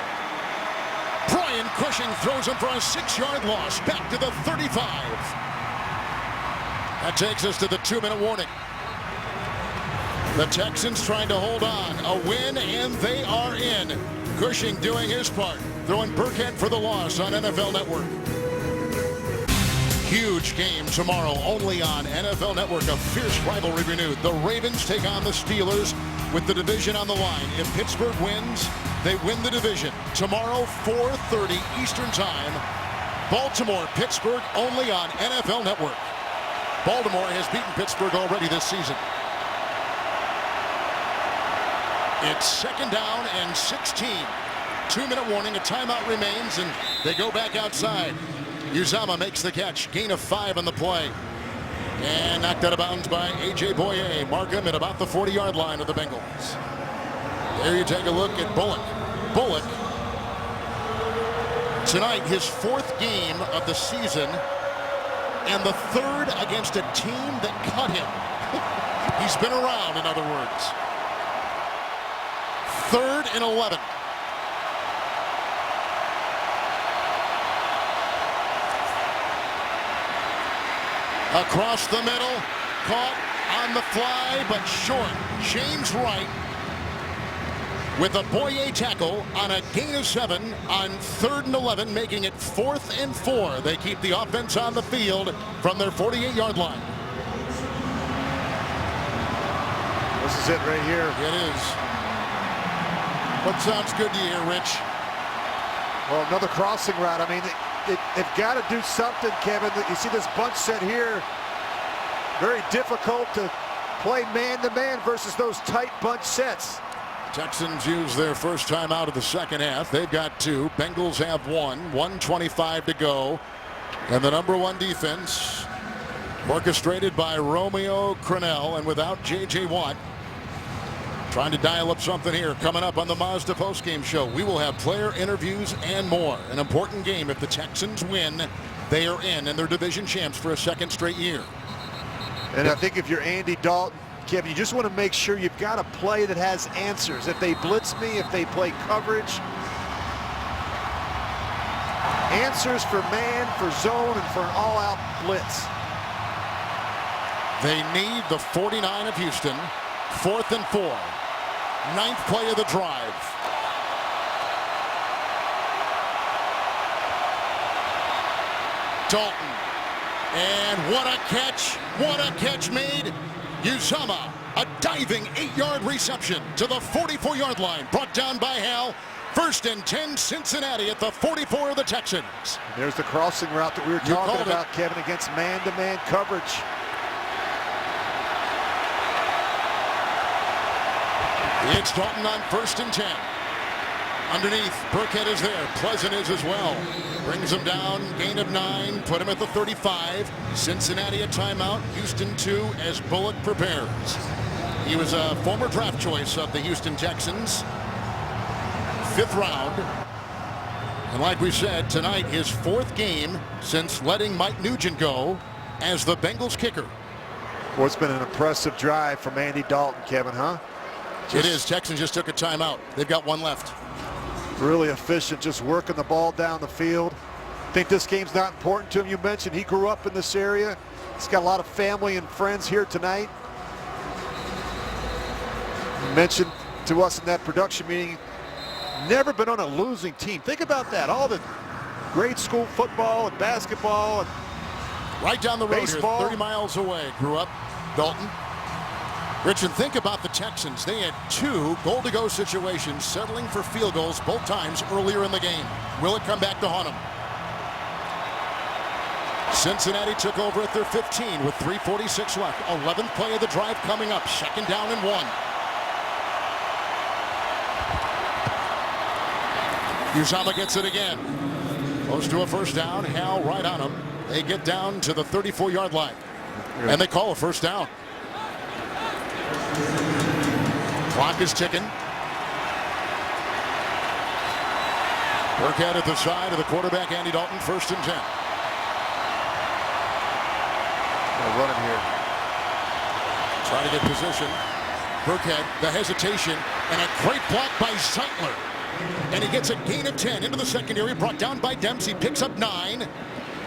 Speaker 2: Brian Cushing throws him for a 6-yard loss, back to the 35. That takes us to the 2-minute warning. The Texans trying to hold on. A win, and they are in. Cushing doing his part, throwing Burkhead for the loss on NFL Network. Huge game tomorrow, only on NFL Network. A fierce rivalry renewed. The Ravens take on the Steelers with the division on the line. If Pittsburgh wins, they win the division. Tomorrow, 4:30 Eastern Time. Baltimore, Pittsburgh, only on NFL Network. Baltimore has beaten Pittsburgh already this season. It's 2nd down and 16. 2-minute warning, a timeout remains, and they go back outside. Uzama makes the catch, gain of 5 on the play. And knocked out of bounds by A.J. Boye. Mark him at about the 40-yard line of the Bengals. There you take a look at Bullock. Bullock, tonight his 4th game of the season, and the 3rd against a team that cut him. He's been around, in other words. 3rd and 11. Across the middle, caught on the fly, but short. James Wright with a Boye tackle on a gain of 7 on 3rd and 11, making it 4th and 4. They keep the offense on the field from their 48-yard line.
Speaker 5: This is it right here.
Speaker 2: It is. What sounds good to you here, Rich?
Speaker 5: Well, another crossing route. I mean, they've got to do something, Kevin. You see this bunch set here. Very difficult to play man-to-man versus those tight bunch sets.
Speaker 2: Texans use their first time out of the second half. They've got 2. Bengals have 1. 1:25 to go. And the #1 defense, orchestrated by Romeo Crennel, and without J.J. Watt. Trying to dial up something here. Coming up on the Mazda postgame show, we will have player interviews and more. An important game. If the Texans win, they are in, and they're division champs for a 2nd straight year.
Speaker 5: And I think if you're Andy Dalton, Kevin, you just want to make sure you've got a play that has answers. If they blitz me, if they play coverage, answers for man, for zone, and for an all-out blitz.
Speaker 2: They need the 49 of Houston. 4th and 4. 9th play of the drive. Dalton. And what a catch. What a catch made. Uzama, a diving 8-yard reception to the 44-yard line. Brought down by Hal. 1st and 10, Cincinnati at the 44 of the Texans.
Speaker 5: There's the crossing route that we were talking about, Kevin, against man-to-man coverage.
Speaker 2: It's Dalton on 1st and 10. Underneath, Burkhead is there. Pleasant is as well. Brings him down, gain of 9, put him at the 35. Cincinnati a timeout, Houston 2 as Bullock prepares. He was a former draft choice of the Houston Texans. 5th round. And like we said, tonight his 4th game since letting Mike Nugent go as the Bengals kicker.
Speaker 5: Well, it's been an impressive drive from Andy Dalton, Kevin, huh?
Speaker 2: It is. Texans just took a timeout. They've got 1 left.
Speaker 5: Really efficient, just working the ball down the field. I think this game's not important to him. You mentioned he grew up in this area. He's got a lot of family and friends here tonight. He mentioned to us in that production meeting, never been on a losing team. Think about that. All the grade school football and basketball and
Speaker 2: right down the road
Speaker 5: baseball.
Speaker 2: Here, 30 miles away. Grew up, Dalton. Richard, think about the Texans. They had 2 goal-to-go situations, settling for field goals both times earlier in the game. Will it come back to haunt them? Cincinnati took over at their 15 with 3:46 left. 11th play of the drive coming up. 2nd down and 1. Uzama gets it again. Close to a 1st down. Hal right on him. They get down to the 34-yard line. And they call a 1st down. Clock is ticking. Burkhead at the side of the quarterback, Andy Dalton, 1st and 10.
Speaker 5: They're running here.
Speaker 2: Trying to get position. Burkhead, the hesitation, and a great block by Zeitler. And he gets a gain of 10 into the secondary, brought down by Dempsey, picks up 9.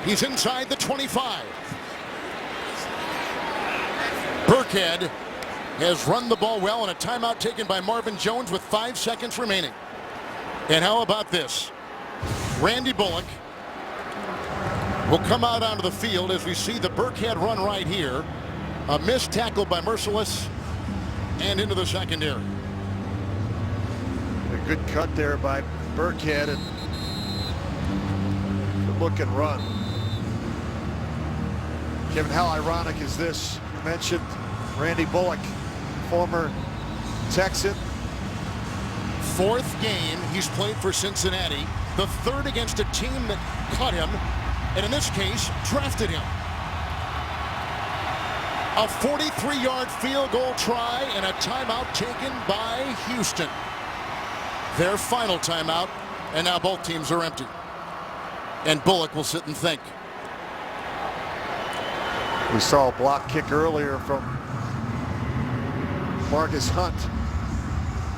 Speaker 2: He's inside the 25. Burkhead has run the ball well, and a timeout taken by Marvin Jones with 5 seconds remaining. And how about this? Randy Bullock will come out onto the field as we see the Burkhead run right here. A missed tackle by Merciless and into the secondary.
Speaker 5: A good cut there by Burkhead and good look and run. Kevin, how ironic is this? You mentioned Randy Bullock, former Texan.
Speaker 2: 4th game he's played for Cincinnati. The 3rd against a team that cut him, and in this case, drafted him. A 43-yard field goal try and a timeout taken by Houston. Their final timeout, and now both teams are empty. And Bullock will sit and think.
Speaker 5: We saw a block kick earlier from Marcus Hunt.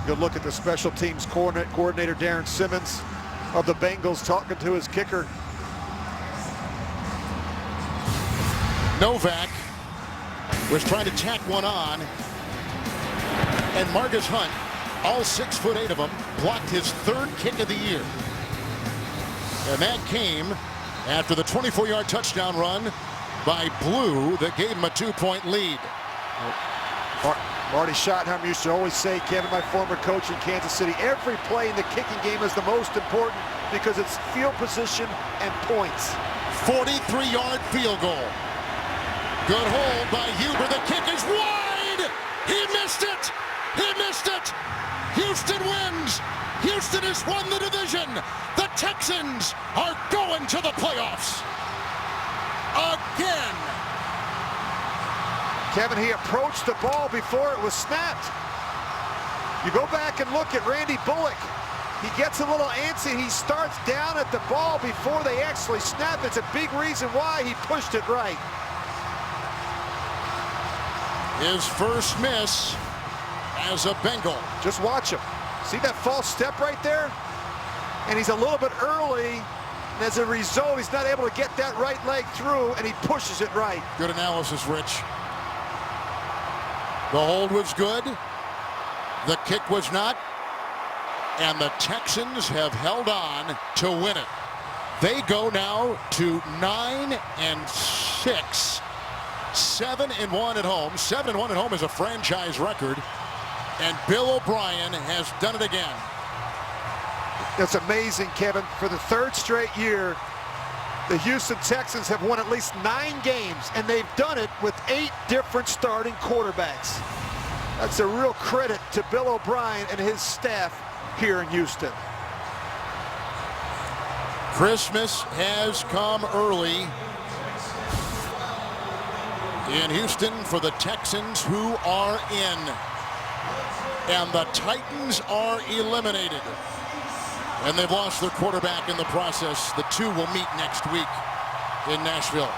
Speaker 5: Good look at the special teams coordinator Darren Simmons of the Bengals talking to his kicker.
Speaker 2: Novak was trying to tack one on, and Marcus Hunt, all 6'8" of them, blocked his 3rd kick of the year. And that came after the 24-yard touchdown run by Blue that gave him a 2-point lead.
Speaker 5: Marty Schottenheimer used to always say, Kevin, my former coach in Kansas City, every play in the kicking game is the most important because it's field position and points.
Speaker 2: 43-yard field goal. Good hold by Huber. The kick is wide. He missed it. He missed it. Houston wins. Houston has won the division. The Texans are going to the playoffs again.
Speaker 5: Kevin, he approached the ball before it was snapped. You go back and look at Randy Bullock. He gets a little antsy. He starts down at the ball before they actually snap. It's a big reason why he pushed it right.
Speaker 2: His first miss as a Bengal.
Speaker 5: Just watch him. See that false step right there? And he's a little bit early. And as a result, he's not able to get that right leg through, and he pushes it right.
Speaker 2: Good analysis, Rich. The hold was good. The kick was not. And the Texans have held on to win it. They go now to 9-6. 7-1 at home. 7-1 at home is a franchise record. And Bill O'Brien has done it again.
Speaker 5: That's amazing, Kevin. For the 3rd straight year, the Houston Texans have won at least 9 games, and they've done it with 8 different starting quarterbacks. That's a real credit to Bill O'Brien and his staff here in Houston.
Speaker 2: Christmas has come early in Houston for the Texans, who are in. And the Titans are eliminated. And they've lost their quarterback in the process. The two will meet next week in Nashville.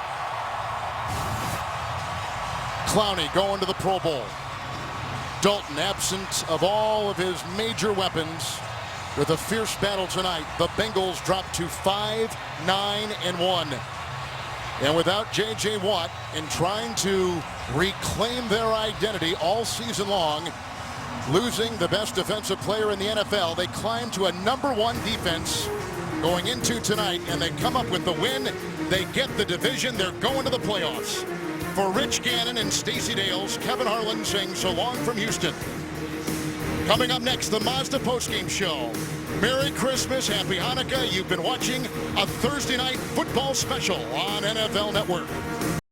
Speaker 2: Clowney going to the Pro Bowl. Dalton absent of all of his major weapons. With a fierce battle tonight, the Bengals drop to 5-9-1. And without J.J. Watt, in trying to reclaim their identity all season long, losing the best defensive player in the NFL, they climb to a #1 defense going into tonight, and they come up with the win. They get the division. They're going to the playoffs. For Rich Gannon and Stacey Dales, Kevin Harlan saying so long from Houston. Coming up next, the Mazda postgame show. Merry Christmas, Happy Hanukkah. You've been watching a Thursday night football special on NFL Network.